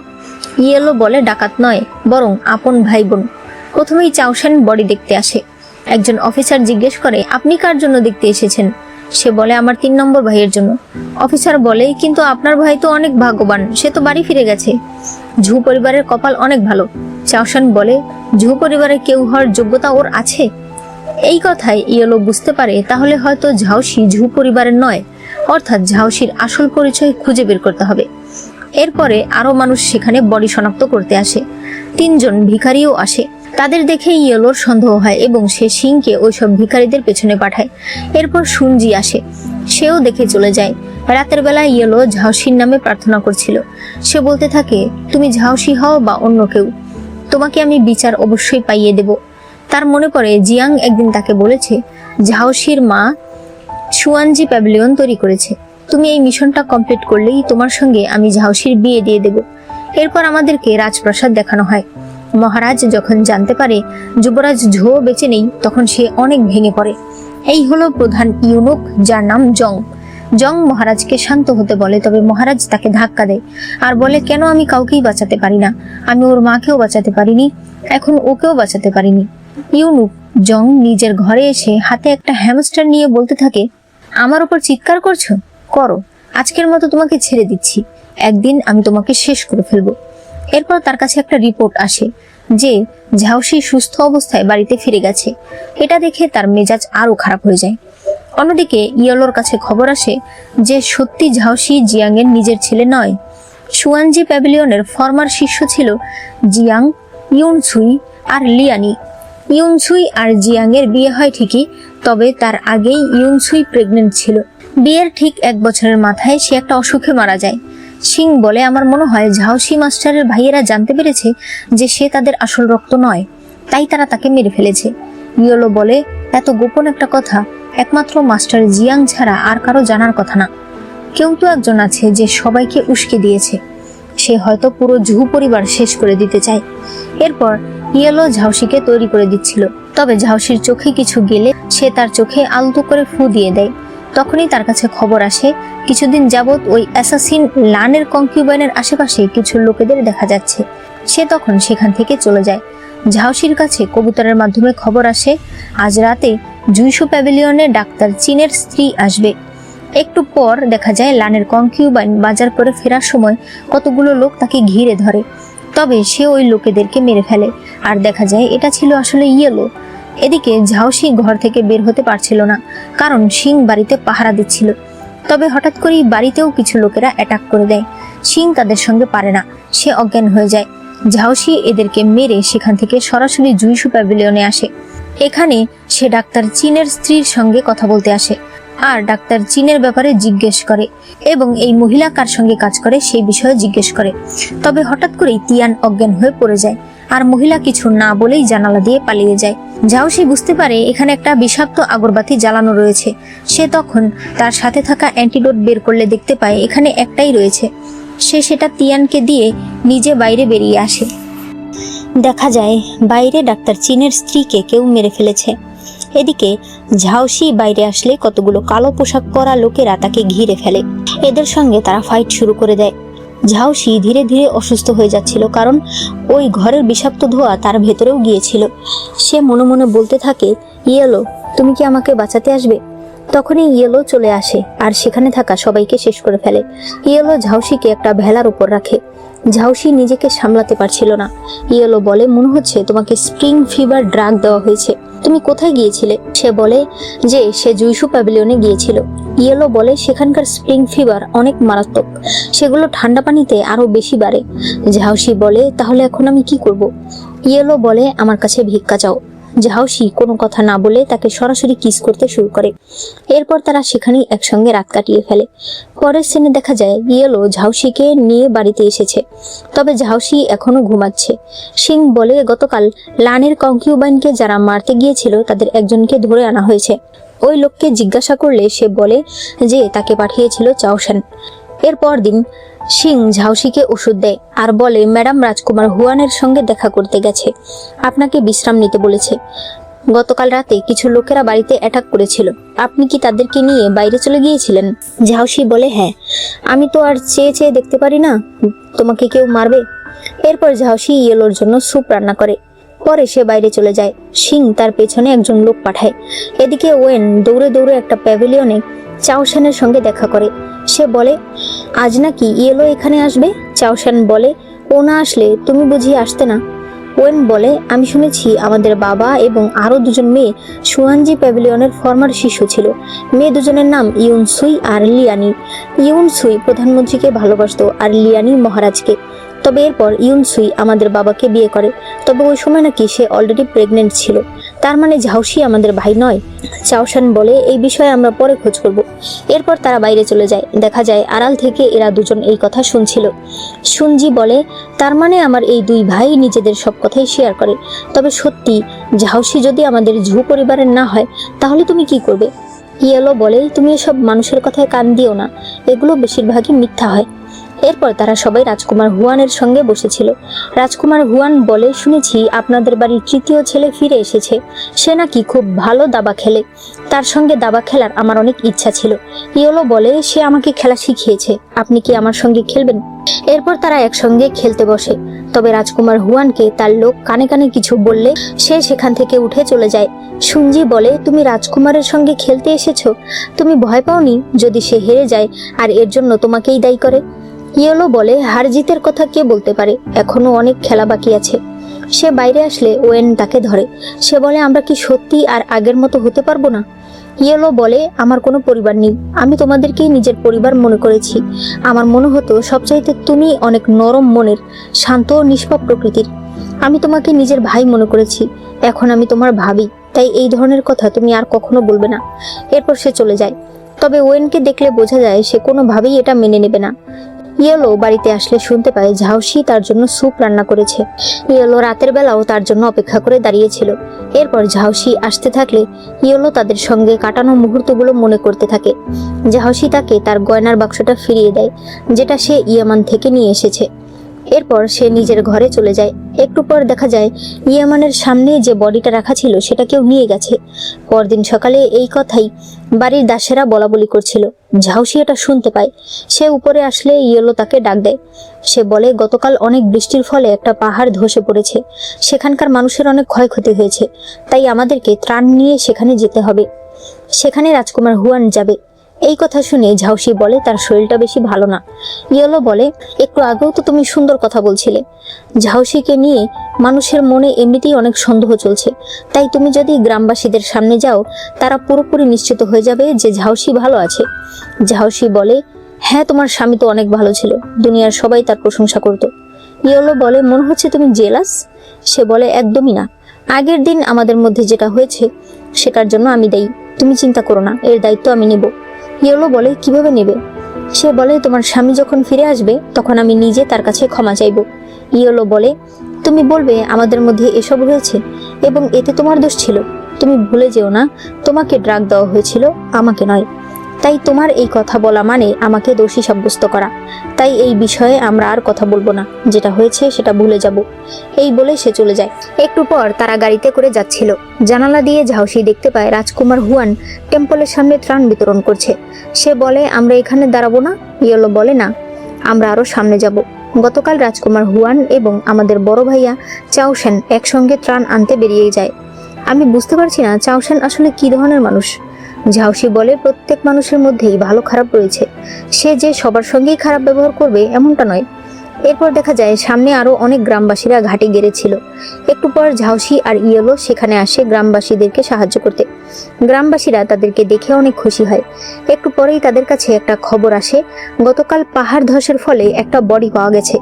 ইয়েলো বলে, ডাকাত নয়, বরং আপন ভাই বোন। প্রথমেই চাওশান বডি দেখতে আসে। একজন অফিসার জিজ্ঞেস করে, আপনি কার জন্য দেখতে এসেছেন? সে বলে, আমার 3 নম্বর ভাইয়ের জন্য। অফিসার বলে, কিন্তু আপনার ভাই তো অনেক ভাগ্যবান, সে তো বাড়ি ফিরে গেছে। ঝু পরিবারের কপাল অনেক ভালো। চাওশান বলে, ঝু পরিবারে কেউ হওয়ার যোগ্যতা ওর আছে? এই কথায় ইয়েলো বুঝতে পারে তাহলে হয়তো ঝাওসি ঝু পরিবারের নয়, অর্থাৎ ঝাওসির আসল পরিচয় খুঁজে বের করতে হবে। এরপরে আরো মানুষ সেখানে বডি শনাক্ত করতে আসে। 3 জন ভিখারিও আসে। তাদের দেখে ইয়েলোর সন্দেহ হয় এবং সে সিংকে ওইসব ভিখারিদের পেছনে পাঠায়। এরপর সুনজি আসে, সেও দেখে চলে যায়। রাতের বেলা ইয়েলো ঝাওসির নামে প্রার্থনা করছিল। সে বলতে থাকে, তুমি ঝাওসি হও বা অন্য কেউ, তোমাকে আমি বিচার অবশ্যই পাইয়ে দেব। তার মনে পড়ে জিয়াং একদিন তাকে বলেছে, ঝাওসির মা সুয়ানজি প্যাভিলিয়ন তৈরি করেছে, তুমি এই মিশনটা কমপ্লিট করলেই তোমার সঙ্গে আমি ঝাওসির বিয়ে দিয়ে দেব। এরপর আমাদেরকে রাজপ্রাসাদ দেখানো হয়। মহারাজ যখন জানতে পারে যুবরাজ ঝো বেঁচে নেই, তখন সে অনেক ভেঙে পড়ে। এই হলো প্রধান ইউনুক, যার নাম জং। জং মহারাজকে শান্ত হতে বলে, তবে মহারাজ তাকে ধাক্কা দেয় আর বলে, কেন আমি কাউকেই বাঁচাতে পারি না? আমি ওর মাকেও বাঁচাতে পারিনি, এখন ওকেও বাঁচাতে পারিনি। ইউনুক জং নিজের ঘরে এসে হাতে একটা হ্যামস্টার নিয়ে বলতে থাকে, আমার উপর চিৎকার করছো? করো, আজকের মতো তোমাকে ছেড়ে দিচ্ছি, একদিন আমি তোমাকে শেষ করে ফেলবো। এরপর তার কাছে একটা রিপোর্ট আসে যে ঝাওসি সুস্থ অবস্থায় বাড়িতে ফিরে গেছে। এটা দেখে তার মেজাজ আরো খারাপ হয়ে যায়। অন্যদিকে ইয়েলোর কাছে খবর আসে যে সত্যি ঝাওসি জিয়াং এর নিজের ছেলে নয়। সুয়ানজি প্যাভিলিয়নের ফরমার শিষ্য ছিল জিয়াং, ইউনসুই আর লিয়ানি। ইউনসুই আর জিয়াং এর বিয়ে হয় ঠিকই, তবে তার আগেই ইউনসুই প্রেগনেন্ট ছিল। বিয়ের ঠিক 1 বছরের মাথায় সে একটা অসুখে মারা যায়। সিং বলে, আমার মনে হয় ঝাওসি মাস্টারের ভাইয়েরা জানতে পেরেছে যে সে তাদের আসল রক্ত নয়, তাই তারা তাকে মেরে ফেলেছে। ইয়েলো বলে, এত গোপন একটা কথা একমাত্র মাস্টার জিয়াং ছাড়া আর কারো জানার কথা না। কেউ তো একজন আছে যে সবাইকে উস্কে দিয়েছে, সে হয়তো পুরো ঝু পরিবার শেষ করে দিতে চায়। এরপর ইয়েলো ঝাওসিকে তৈরি করে দিচ্ছিল, তবে ঝাওসির চোখে কিছু গেলে সে তার চোখে আলতো করে ফু দিয়ে দেয়। তখনই তার কাছে খবর আসে কিছুদিন যাবৎ ওই অ্যাসাসিন লানের কনকিউবাইনের আশেপাশে কিছু লোকেদের দেখা যাচ্ছে। সে তখন সেখান থেকে চলে যায়। ঝাওসির কাছে কবুতরের মাধ্যমে খবর আসে আজ রাতে জুইশু প্যাভিলিয়নে ডাক্তার চিনের স্ত্রী আসবে। একটু পর দেখা যায় লানের কনকিউবাইন বাজার করে ফেরার সময় কতগুলো লোক তাকে ঘিরে ধরে, তবে সে ওই লোকেদেরকে মেরে ফেলে আর দেখা যায় এটা ছিল আসলে ইয়েলো। এদিকে ঝাওসি ঘর থেকে বের হতে পারছিল না, কারণ সিং বাড়িতে পাহারা দিচ্ছিল। তবে হঠাৎ করেই বাড়িতেও কিছু লোকেরা অ্যাটাক করে দেয়। সিং তাদের সঙ্গে পারে না, সে অজ্ঞান হয়ে যায়। ঝাওসি এদেরকে মেরে সেখান থেকে সরাসরি জুইশু প্যাভিলিয়নে আসে। এখানে সে ডাক্তার চিনের স্ত্রীর সঙ্গে কথা বলতে আসে আর ডাক্তার চিনের ব্যাপারে জিজ্ঞেস করে এবং এই মহিলা কার সঙ্গে কাজ করে সেই বিষয়ে জিজ্ঞেস করে। তবে হঠাৎ করেই তিয়ান অজ্ঞান হয়ে পড়ে যায় আর মহিলা কিছু না বলেই জানালা দিয়ে পালিয়ে যায়। ঝাওসি বুঝতে পারে এখানে একটা বিষাক্ত আগরবাতি জ্বালানো রয়েছে। সে তখন তার সাথে থাকা অ্যান্টিডোট বের করলে দেখতে পায় এখানে একটাই রয়েছে। সে সেটা তিয়ানকে দিয়ে নিজে বাইরে বেরিয়ে আসে। দেখা যায় বাইরে ডাক্তার চিনের স্ত্রীকে কেউ মেরে ফেলেছে। এদিকে ঝাউসি বাইরে আসলে কতগুলো কালো পোশাক পরা লোকেরা তাকে ঘিরে ফেলে। এদের সঙ্গে তারা ফাইট শুরু করে দেয়। ঝাউসি ধীরে ধীরে অসুস্থ হয়ে যাচ্ছিল, কারণ ওই ঘরের বিষাক্ত ধোঁয়া তার ভেতরেও গিয়েছিল। সে মনে মনে বলতে থাকে, ইয়েলো, তুমি কি আমাকে বাঁচাতে আসবে? তখনই ইয়েলো চলে আসে আর সেখানে থাকা সবাইকে শেষ করে ফেলে। ইয়েলো ঝাউসিকে একটা ভেলার উপর রাখে। ঝাউসি নিজেকে সামলাতে পারছিল না। ইয়েলো বলে, মনে হচ্ছে তোমাকে স্প্রিং ফিভার ড্রাগ দেওয়া হয়েছে। তুমি কোথায় গিয়েছিলে? সে বলে যে সে জুইসু প্যাভিলিয়নে গিয়েছিল। ইয়েলো বলে, সেখানকার স্প্রিং ফিভার অনেক মারাত্মক, সেগুলো ঠান্ডা পানিতে আরো বেশি বাড়ে। ঝাউসি বলে, তাহলে এখন আমি কি করব? ইয়েলো বলে, আমার কাছে ভিক্ষা চাও। ঝাউসি কোনো কথা না বলে তাকে সরাসরি কিস করতে শুরু করে। এরপর তারা সেখানেই একসঙ্গে রাত কাটিয়ে ফেলে। পরের সিনে দেখা যায় ইয়েলো ঝাউসিকে নিয়ে বাড়িতে এসেছে, তবে ঝাউসি এখনো ঘুমাচ্ছে। সিং বলে, গতকাল লানের কনকিউবাইনকে যারা মারতে গিয়েছিল তাদের একজনকে ধরে আনা হয়েছে। ওই লোককে জিজ্ঞাসা করলে সে বলে যে তাকে পাঠিয়েছিল চাওশান। এরপর দিন সিং ঝাউসিকে ওষুধ দেয় আর বলে, ম্যাডাম রাজকুমার হুয়ানের সঙ্গে দেখা করতে গেছে, আপনাকে বিশ্রাম নিতে বলেছে। গতকাল রাতে কিছু লোকেরা বাড়িতে অ্যাটাক করেছিল, আপনি কি তাদেরকে নিয়ে বাইরে চলে গিয়েছিলেন? ঝাউসি বলে, হ্যাঁ, আমি তো আর চেয়ে চেয়ে দেখতে পারি না তোমাকে কেউ মারবে। এরপর ঝাউসি ইয়েলোর জন্য স্যুপ রান্না করে। পরে সে বাইরে চলে যায়। সিং তার পেছনে একজন লোক পাঠায়। এদিকে ওয়েন দৌড়ে দৌড়ে একটা প্যাভিলিয়নে চাওশানের সঙ্গে দেখা করে। সে বলে, আজ নাকি ইয়েলো এখানে আসবে। চাওশান বলে, ও না আসলে তুমি বুঝিয়ে আসতে না? ওয়েন বলে, আমি শুনেছি আমাদের বাবা এবং আরো দুজন মেয়ে সুয়ানজি প্যাভিলিয়নের ফর্মার শিশু ছিল। মেয়ে দুজনের নাম ইউনসুই আর লিয়ানি। ইউনসুই প্রধানমন্ত্রীকে ভালোবাসতো আর লিয়ানি মহারাজকে। তবে এরপর ইউনসুই আমাদের বাবাকে বিয়ে করে, তবে ওই সময় নাকি সে অলরেডি প্রেগনেন্ট ছিল। তার মানে ঝাউসি আমাদের ভাই নয়। চাওশান বলে, এই বিষয়ে আমরা পরে খোঁজ করব। এরপর তারা বাইরে চলে যায়। দেখা যায় আড়াল থেকে এরা দুজন এই কথা শুনছিল। সুনজি বলে, তার মানে আমার এই দুই ভাই নিজেদের সব কথাই শেয়ার করে। তবে সত্যি ঝাউসি যদি আমাদের ঝু পরিবারের না হয় তাহলে তুমি কি করবে? ইয়েলো বলে, তুমি এসব মানুষের কথায় কান দিও না, এগুলো বেশিরভাগই মিথ্যা হয়। এরপর তারা সবাই রাজকুমার হুয়ানের সঙ্গে বসেছিল। রাজকুমার হুয়ান বলে, শুনেছি আপনাদের বাড়ির তৃতীয় ছেলে ফিরে এসেছে। সে নাকি খুব ভালো দাবা খেলে। তার সঙ্গে দাবা খেলার আমার অনেক ইচ্ছা ছিল। ইয়েলো বলে, সে আমাকে খেলা শিখিয়েছে, আপনি কি আমার সঙ্গে খেলবেন? এরপর তারা একসঙ্গে খেলতে বসে। তবে রাজকুমার হুয়ানকে তার লোক কানে কানে কিছু বললে সে সেখান থেকে উঠে চলে যায়। সুনজি বলে, তুমি রাজকুমারের সঙ্গে খেলতে এসেছো, তুমি ভয় পাওনি যদি সে হেরে যায় আর এর জন্য তোমাকেই দায়ী করে? ইয়েলো বলে, হার জিতের কথা কে বলতে পারে, এখনো অনেক খেলা বাকি আছে। সে বাইরে আসলে ওয়েন তাকে ধরে। সে বলে, আমরা কি সত্যি আর আগের মতো হতে পারবো না? ইয়েলো বলে, আমার কোনো পরিবার নেই, আমি তোমাদেরকেই নিজের পরিবার মনে করেছি। আমার মনে হতো সবচাইতে তুমি অনেক নরম মনের, শান্ত ও নিষ্পাপ প্রকৃতির। আমি তোমাকে নিজের ভাই মনে করেছি, এখন আমি তোমার ভাবি, তাই এই ধরনের কথা তুমি আর কখনো বলবে না। এরপর সে চলে যায়। তবে ওয়েনকে দেখলে বোঝা যায় সে কোনোভাবেই এটা মেনে নেবে না। ইয়েলো বাড়িতে আসলে শুনতে পায় ঝাউসি তার জন্য স্যুপ রান্না করেছে। ইয়েলো রাতের বেলাও তার জন্য অপেক্ষা করে দাঁড়িয়েছিল। এরপর ঝাউসি আসতে থাকলে ইয়েলো তাদের সঙ্গে কাটানো মুহূর্তগুলো মনে করতে থাকে। ঝাউসি তাকে তার গয়নার বাক্সটা ফিরিয়ে দেয়, যেটা সে ইয়ামান থেকে নিয়ে এসেছে। এরপর সে নিজের ঘরে চলে যায়। একটু পর দেখা যায় ইয়ামানের সামনে যে বডিটা রাখা ছিল সেটা কেউ নিয়ে গেছে। পরদিন সকালে এই কথাই বাড়ির দাসেরা বলাবলি করছিল। ঝাউসি এটা শুনতে পায়। সে উপরে আসলে ইয়েলো তাকে ডাক দেয়। সে বলে, গতকাল অনেক বৃষ্টির ফলে একটা পাহাড় ধসে পড়েছে, সেখানকার মানুষের অনেক ক্ষয়ক্ষতি হয়েছে, তাই আমাদেরকে ত্রাণ নিয়ে সেখানে যেতে হবে। সেখানে রাজকুমার হুয়ান যাবে। এই কথা শুনে ঝাউসি বলে, তার শরীরটা বেশি ভালো না। ইয়েলো বলে, একটু আগেও তো তুমি সুন্দর কথা বলছিলে। ঝাউসিকে নিয়ে মানুষের মনে এমনিতেই অনেক সন্দেহ চলছে, তাই তুমি যদি গ্রামবাসীদের সামনে যাও তারা পুরোপুরি নিশ্চিত হয়ে যাবে যে ঝাউসি ভালো আছে। ঝাউসি বলে, হ্যাঁ, তোমার স্বামী তো অনেক ভালো ছিল, দুনিয়ার সবাই তার প্রশংসা করত। ইয়েলো বলে, মনে হচ্ছে তুমি জেলাস। সে বলে, একদমই না, আগের দিন আমাদের মধ্যে যেটা হয়েছে সেটার জন্য আমি দায়ী, তুমি চিন্তা করো না, এর দায়িত্ব আমি নেব। ইয়েলো বলে, কিভাবে নেবে? সে বলে, তোমার স্বামী যখন ফিরে আসবে তখন আমি নিজে তার কাছে ক্ষমা চাইব। ইয়েলো বলে, তুমি বলবে আমাদের মধ্যে এসব হয়েছে এবং এতে তোমার দোষ ছিল। তুমি ভুলে যেও না, তোমাকে ড্রাগ দেওয়া হয়েছিল, আমাকে নয়। তাই তোমার এই কথা বলা মানে আমাকে দোষী সাব্যস্ত করা। তাই এই বিষয়ে আমরা আর কথা বলবো না, যেটা হয়েছে সেটা ভুলে যাব। এই বলে সে চলে যায়। একটু পর তারা গাড়িতে করে যাচ্ছিল। জানালা দিয়ে ঝাউসি দেখতে পায় রাজকুমার হুয়ান টেম্পলের সামনে ত্রাণ বিতরণ করছে। সে বলে, আমরা এখানে দাঁড়াবো না? ইয়েলো বলে, না, আমরা আরো সামনে যাব। গতকাল রাজকুমার হুয়ান এবং আমাদের বড় ভাইয়া চাওশেন একসঙ্গে ত্রাণ আনতে বেরিয়ে যায়। আমি বুঝতে পারছি না চাওশেন আসলে কি ধরনের মানুষ। ঝাউসি বলে, প্রত্যেক মানুষের মধ্যেই ভালো খারাপ রয়েছে, সে যে সবার সঙ্গেই খারাপ ব্যবহার করবে এমনটা নয়। এরপর দেখা যায় সামনে আরো অনেক গ্রামবাসীরা ঘাটে গেড়েছিল। একটু পর ঝাউসি আর ইয়েলো সেখানে আসে গ্রামবাসীদেরকে সাহায্য করতে। গ্রামবাসীরা তাদেরকে দেখে অনেক খুশি হয়। একটু পরেই তাদের কাছে একটা খবর আসে, গতকাল পাহাড় ধসের ফলে একটা বডি পাওয়া গেছে।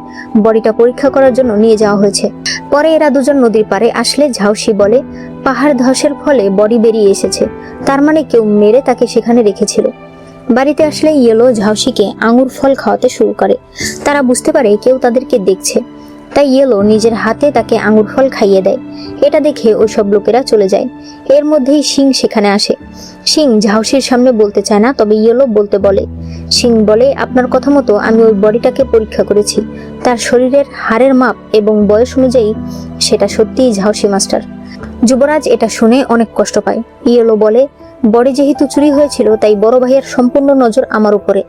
বডিটা পরীক্ষা করার জন্য নিয়ে যাওয়া হয়েছে। পরে এরা দুজন নদীর পাড়ে আসলে ঝাউসি বলে, পাহাড় ধসের ফলে বডি বেরিয়ে এসেছে, তার মানে কেউ মেরে তাকে সেখানে রেখেছিল। বাড়িতে আসলে ইয়েলো ঝাউসিকে আঙুর ফল খাওয়াতে শুরু করে। তারা বুঝতে পারে কেউ তাদেরকে দেখছে, তাই ইয়েলো নিজের হাতে তাকে আঙুর ফল খাইয়ে দেয়। এটা দেখে ওইসব লোকেরা চলে যায়। এর মধ্যেই সিং সেখানে আসে। সিং ঝাউসির সামনে বলতে চায় না, তবে ইয়েলো বলতে বলে। সিং বলে, আপনার কথা মতো আমি ওই বডিটাকে পরীক্ষা করেছি। তার শরীরের হাড়ের মাপ এবং বয়স অনুযায়ী সেটা সত্যিই ঝাউসি মাস্টার। যুবরাজ এটা শুনে অনেক কষ্ট পায়। ইয়েলো বলে, বডি যেহেতু চুরি হয়েছিল তাই বড় ভাইয়ের সম্পূর্ণ নজর আমার উপরে,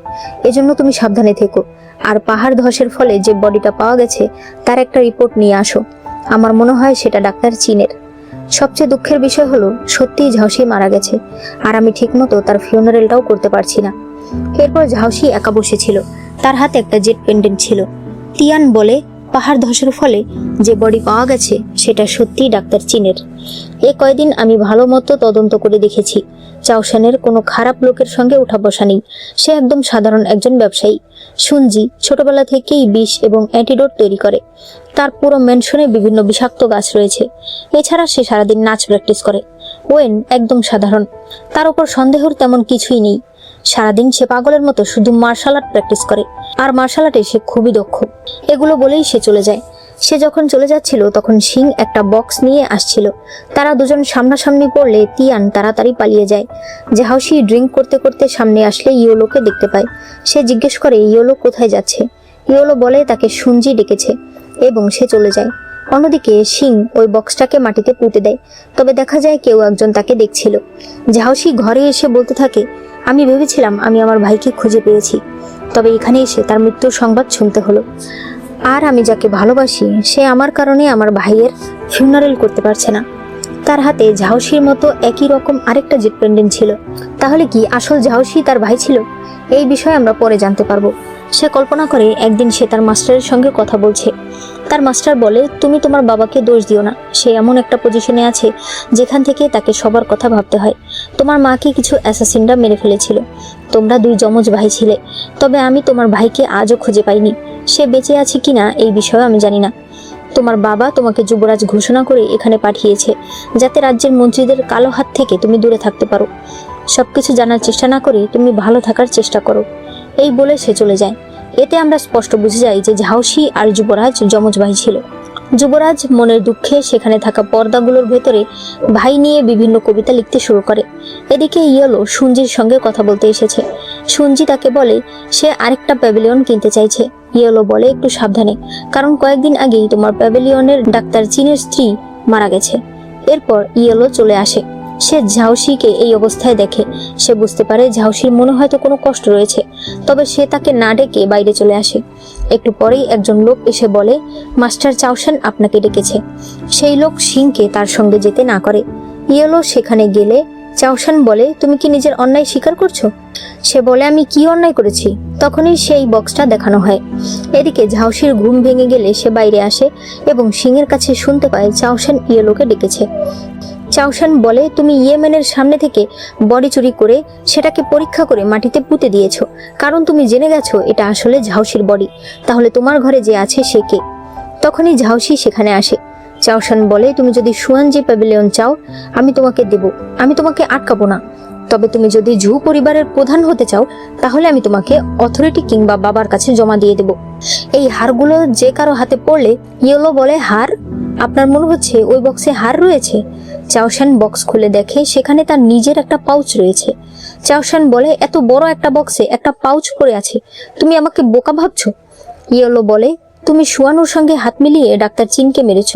এজন্য তুমি সাবধানে থেকো। আর পাহাড় ধসের ফলে যে বডিটা পাওয়া গেছে তার একটা রিপোর্ট নিয়ে আসো। আমার মনে হয় সেটা ডাক্তার চিনের। সবচেয়ে দুঃখের বিষয় হলো সত্যিই ঝাউসি মারা গেছে, আর আমি ঠিকমতো তার ফিউনারেলটাও করতে পারছি না। এরপর ঝাউসি একা বসেছিল, তার হাতে একটা জেট পেন্ডেন্ট ছিল। তিয়ান বলে, পাহাড় ধসের ফলে যে বডি পাওয়া গেছে সেটা সত্যিই ডাক্তার চিনের। এ কয়দিন আমি ভালো মতো তদন্ত করে দেখেছি, চাওশেনের কোনো খারাপ লোকের সঙ্গে উঠা বসা নেই। সে একদম সাধারণ একজন ব্যবসায়ী। শুনজি ছোটবেলা থেকেই বিষ এবং অ্যান্টিডোট তৈরি করে। তার পুরো ম্যানশনে বিভিন্ন বিষাক্ত গাছ রয়েছে। এছাড়া সে সারাদিন নাচ প্র্যাকটিস করে। ওয়েন একদম সাধারণ, তার উপর সন্দেহের তেমন কিছুই নেই। সারাদিন সে পাগলের মতো শুধু মার্শাল আর্ট প্র্যাকটিস করে, আর মার্শাল আর্টে সে খুবই দক্ষ। এগুলো বলেই সে চলে যায়। সে যখন চলে যাচ্ছিল তখন সিং একটা বক্স নিয়ে আসছিল। তারা দুজন সামনাসামনি পড়লে তিয়ান তাড়াতাড়ি পালিয়ে যায়। ঝাউসি ড্রিঙ্ক করতে করতে সামনে আসলে ইয়োলোকে দেখতে পায়। সে জিজ্ঞেস করে ইয়োলো কোথায় যাচ্ছে। ইয়োলো বলে তাকে শুনজি ডেকেছে এবং সে চলে যায়। অন্যদিকে সিং ওই বক্সটাকে মাটিতে পুঁতে দেয়, তবে দেখা যায় কেউ একজন তাকে দেখছিল। ঝাউসি ঘরে এসে বলতে থাকে, আমি ভেবেছিলাম আমি আমার ভাইকে খুঁজে পেয়েছি, তবে এখানে এসে তার মৃত্যুর সংবাদ শুনতে হলো। আর আমি যাকে ভালোবাসি সে আমার কারণে আমার ভাইয়ের ফিউনারেল করতে পারছে না। তার হাতে ঝাউসির মতো একই রকম আরেকটা জেট পেন্ডেন্ট ছিল। তাহলে কি আসল ঝাউসি তার ভাই ছিল? এই বিষয়ে আমরা পরে জানতে পারবো। সে কল্পনা করে একদিন সে তার মাস্টারের সঙ্গে কথা বলছে। তার মাস্টার বলে, তুমি তোমার বাবাকে দোষ দিও না, সে এমন একটা পজিশনে আছে যেখান থেকে তাকে সবার কথা ভাবতে হয়। তোমার মাকে কিছু অ্যাসাসিনরা মেরে ফেলেছিল। তোমরা দুই যমজ ভাই ছিলে, তবে আমি তোমার ভাইকে আজও খুঁজে পাইনি। সে বেঁচে আছে কিনা এই বিষয়ে আমি জানি না। তোমার বাবা তোমাকে যুবরাজ ঘোষণা করে এখানে পাঠিয়েছে, যাতে রাজ্যের মন্ত্রীদের কালো হাত থেকে তুমি দূরে থাকতে পারো। সবকিছু জানার চেষ্টা না করে তুমি ভালো থাকার চেষ্টা করো। এই বলে সে চলে যায়। এতে আমরা স্পষ্ট বুঝে যাই যে ঝাউসি আর যুবরাজ যমজ ভাই ছিল। যুবরাজ মনের দুঃখে সেখানে থাকা পর্দাগুলোর ভেতরে ভাই নিয়ে বিভিন্ন কবিতা লিখতে শুরু করে। এদিকে ইয়েলো শুনজির সঙ্গে কথা বলতে এসেছে। শুনজি তাকে বলে সে আরেকটা প্যাভিলিয়ন কিনতে চাইছে। ইয়েলো বলে, একটু সাবধানে, কারণ কয়েকদিন আগেই তোমার প্যাভিলিয়নের ডাক্তার চিনের স্ত্রী মারা গেছে। এরপর ইয়েলো চলে আসে। সে ঝাউসিকে এই অবস্থায় দেখে। সে বুঝতে পারে ঝাউসির মনে হয়তো কোনো কষ্ট রয়েছে, তবে সে তাকে না ডেকে বাইরে চলে আসে। একটু পরেই একজন লোক এসে বলে, মাস্টার চাওশেন আপনাকে ডেকেছে। সেই লোক সিংকে তার সঙ্গে যেতে না করে। ইয়েলো সেখানে গেলে চাওশেন বলে, তুমি কি নিজের অন্যায় স্বীকার করছো? সে বলে, আমি কি অন্যায় করেছি? তখনই সেই বক্সটা দেখানো হয়। এদিকে ঝাউসির ঘুম ভেঙে গেলে সে বাইরে আসে এবং সিংয়ের কাছে শুনতে পায় চাওশেন ইয়েলোকে ডেকেছে। চাওশেন বলে, তুমি ইয়েমেনের সামনে থেকে বডি চুরি করে সেটাকে পরীক্ষা করে মাটিতে পুঁতে দিয়েছো, কারণ তুমি জেনে গেছো এটা আসলে ঝাউসির বডি। তাহলে তোমার ঘরে যে আছে সে কে? তখনই ঝাউসি সেখানে আসে। চাওশেন বলে, তুমি যদি সুয়ানজি প্যাভিলিয়ন চাও আমি তোমাকে দেব, আমি তোমাকে আটকাবো না। তবে তুমি যদি ঝু পরিবারের প্রধান হতে চাও তাহলে আমি তোমাকে অথরিটি কিংবা বাবার কাছে জমা দিয়ে দেব। এই হারগুলো যে কারো হাতে পড়লে, ইয়েলো বলে, হার? আপনার মনে হচ্ছে ওই বক্সে হার রয়েছে? চাওশান বক্স খুলে দেখে সেখানে তার নিজের একটা পাউচ রয়েছে। চাওশান বলে, এত বড় একটা বক্সে একটা পাউচ পড়ে আছে, তুমি আমাকে বোকা ভাবছো? ইয়েলো বলে, তুমি সুয়ানুর সঙ্গে হাত মিলিয়ে ডাক্তার চিনকে মেরেছ।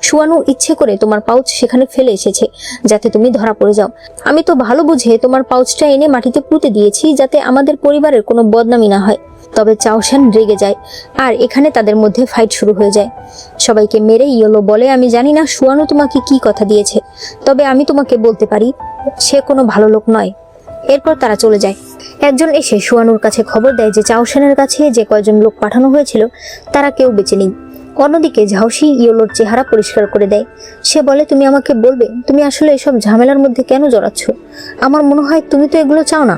সুয়ানু ইচ্ছে করে তোমার পাউচ সেখানে ফেলে এসেছে যাতে তুমি ধরা পড়ে যাও। আমি তো ভালো বুঝে তোমার পাউচটা এনে মাটিতে পুঁতে দিয়েছি যাতে আমাদের পরিবারের কোনো বদনামি না হয়। তবে চাওশান রেগে যায় আর এখানে তাদের মধ্যে ফাইট শুরু হয়ে যায়। সবাইকে মেরে ইয়েলো বলে, আমি জানি না সুয়ানু তোমাকে কি কথা দিয়েছে, তবে আমি তোমাকে বলতে পারি সে কোনো ভালো লোক নয়। এরপর তারা চলে যায়। একজন এসে সুয়ানুর কাছে খবর দেয় যে চাওশানের কাছে যে কয়জন লোক পাঠানো হয়েছিল তারা কেউ বেঁচে নেই। অন্যদিকে ঝাউসি ইয়েলোর চেহারা পরিষ্কার করে দেয়। সে বলে, তুমি আমাকে বলবে তুমি আসলে এসব ঝামেলার মধ্যে কেন জড়াচ্ছ? আমার মনে হয় তুমি তো এগুলো চাও না।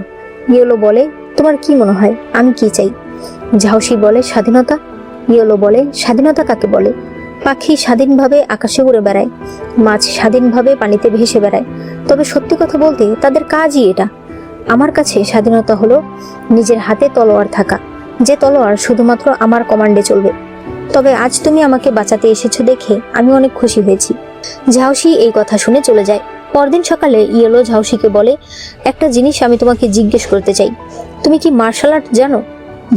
ইয়েলো বলে, তোমার কি মনে হয় আমি কি চাই? ঝাউসি বলে, স্বাধীনতা। ইয়েলো বলে, স্বাধীনতা কাকে বলে? পাখি স্বাধীনভাবে আকাশে উড়ে বেড়ায়, মাছ স্বাধীনভাবে পানিতে ভেসে বেড়ায়, তবে সত্যি কথা বলতে তাদের কাজই এটা। আমার কাছে স্বাধীনতা হলো নিজের হাতে তলোয়ার থাকা, যে তলোয়ার শুধুমাত্র আমার কমান্ডে চলবে। তবে আজ তুমি আমাকে বাঁচাতে এসেছো দেখে আমি অনেক খুশি হয়েছি। ঝাউসি এই কথা শুনে চলে যায়। পরদিন সকালে ইয়েলো ঝাউসিকে বলে, একটা জিনিস আমি তোমাকে জিজ্ঞেস করতে চাই, তুমি কি মার্শাল আর্ট জানো?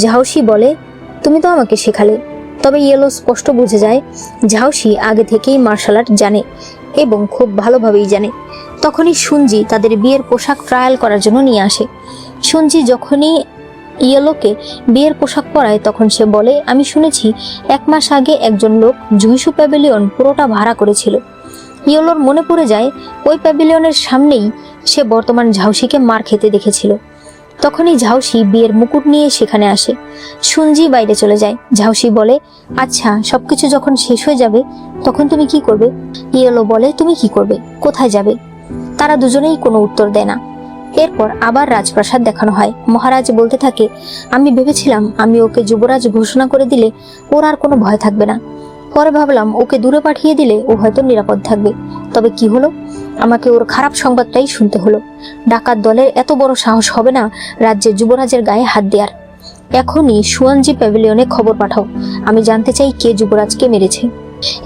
ঝাউসি বলে, তুমি তো আমাকে শেখালে। তবে ইয়েলো স্পষ্ট বুঝে যায় ঝাউসি আগে থেকেই মার্শাল আর্ট জানে এবং খুব ভালোভাবেই জানে। তখনই সুনজি তাদের বিয়ের পোশাক ট্রায়াল করার জন্য নিয়ে আসে। সুনজি যখনই ইয়েলোকে বিয়ের পোশাক পরায় তখন সে বলে, আমি শুনেছি 1 মাস আগে একজন লোক জুইসু প্যাভিলিয়ন পুরোটা ভাড়া করেছিল। ইয়েলোর মনে পড়ে যায় ওই প্যাভিলিয়নের সামনেই সে বর্তমান ঝাউসিকে মার খেতে দেখেছিল। তখনই ঝাউসি বিয়ের মুকুট নিয়ে সেখানে আসে। সুনজি বাইরে চলে যায়। ঝাউসি বলে, আচ্ছা সবকিছু যখন শেষ হয়ে যাবে তখন তুমি কি করবে? ইয়েলো বলে, তুমি কি করবে, কোথায় যাবে? তারা দুজনেই কোনো উত্তর দেয় না। এরপর আবার রাজপ্রাসাদ দেখানো হয়। মহারাজ বলতে থাকে, আমি ভেবেছিলাম আমি ওকে যুবরাজ ঘোষণা করে দিলে ওর আর কোনো ভয় থাকবে না। পরে ভাবলাম ওকে দূরে পাঠিয়ে দিলে ও হয়তো নিরাপদ থাকবে। তবে কি হলো, আমাকে ওর খারাপ সংবাদটাই শুনতে হলো। ডাকাত দলের এত বড় সাহস হবে না রাজ্যের যুবরাজের গায়ে হাত দেওয়ার। এখনই সুয়ানজি প্যাভিলিয়নে খবর পাঠাও, আমি জানতে চাই কে যুবরাজকে মেরেছে।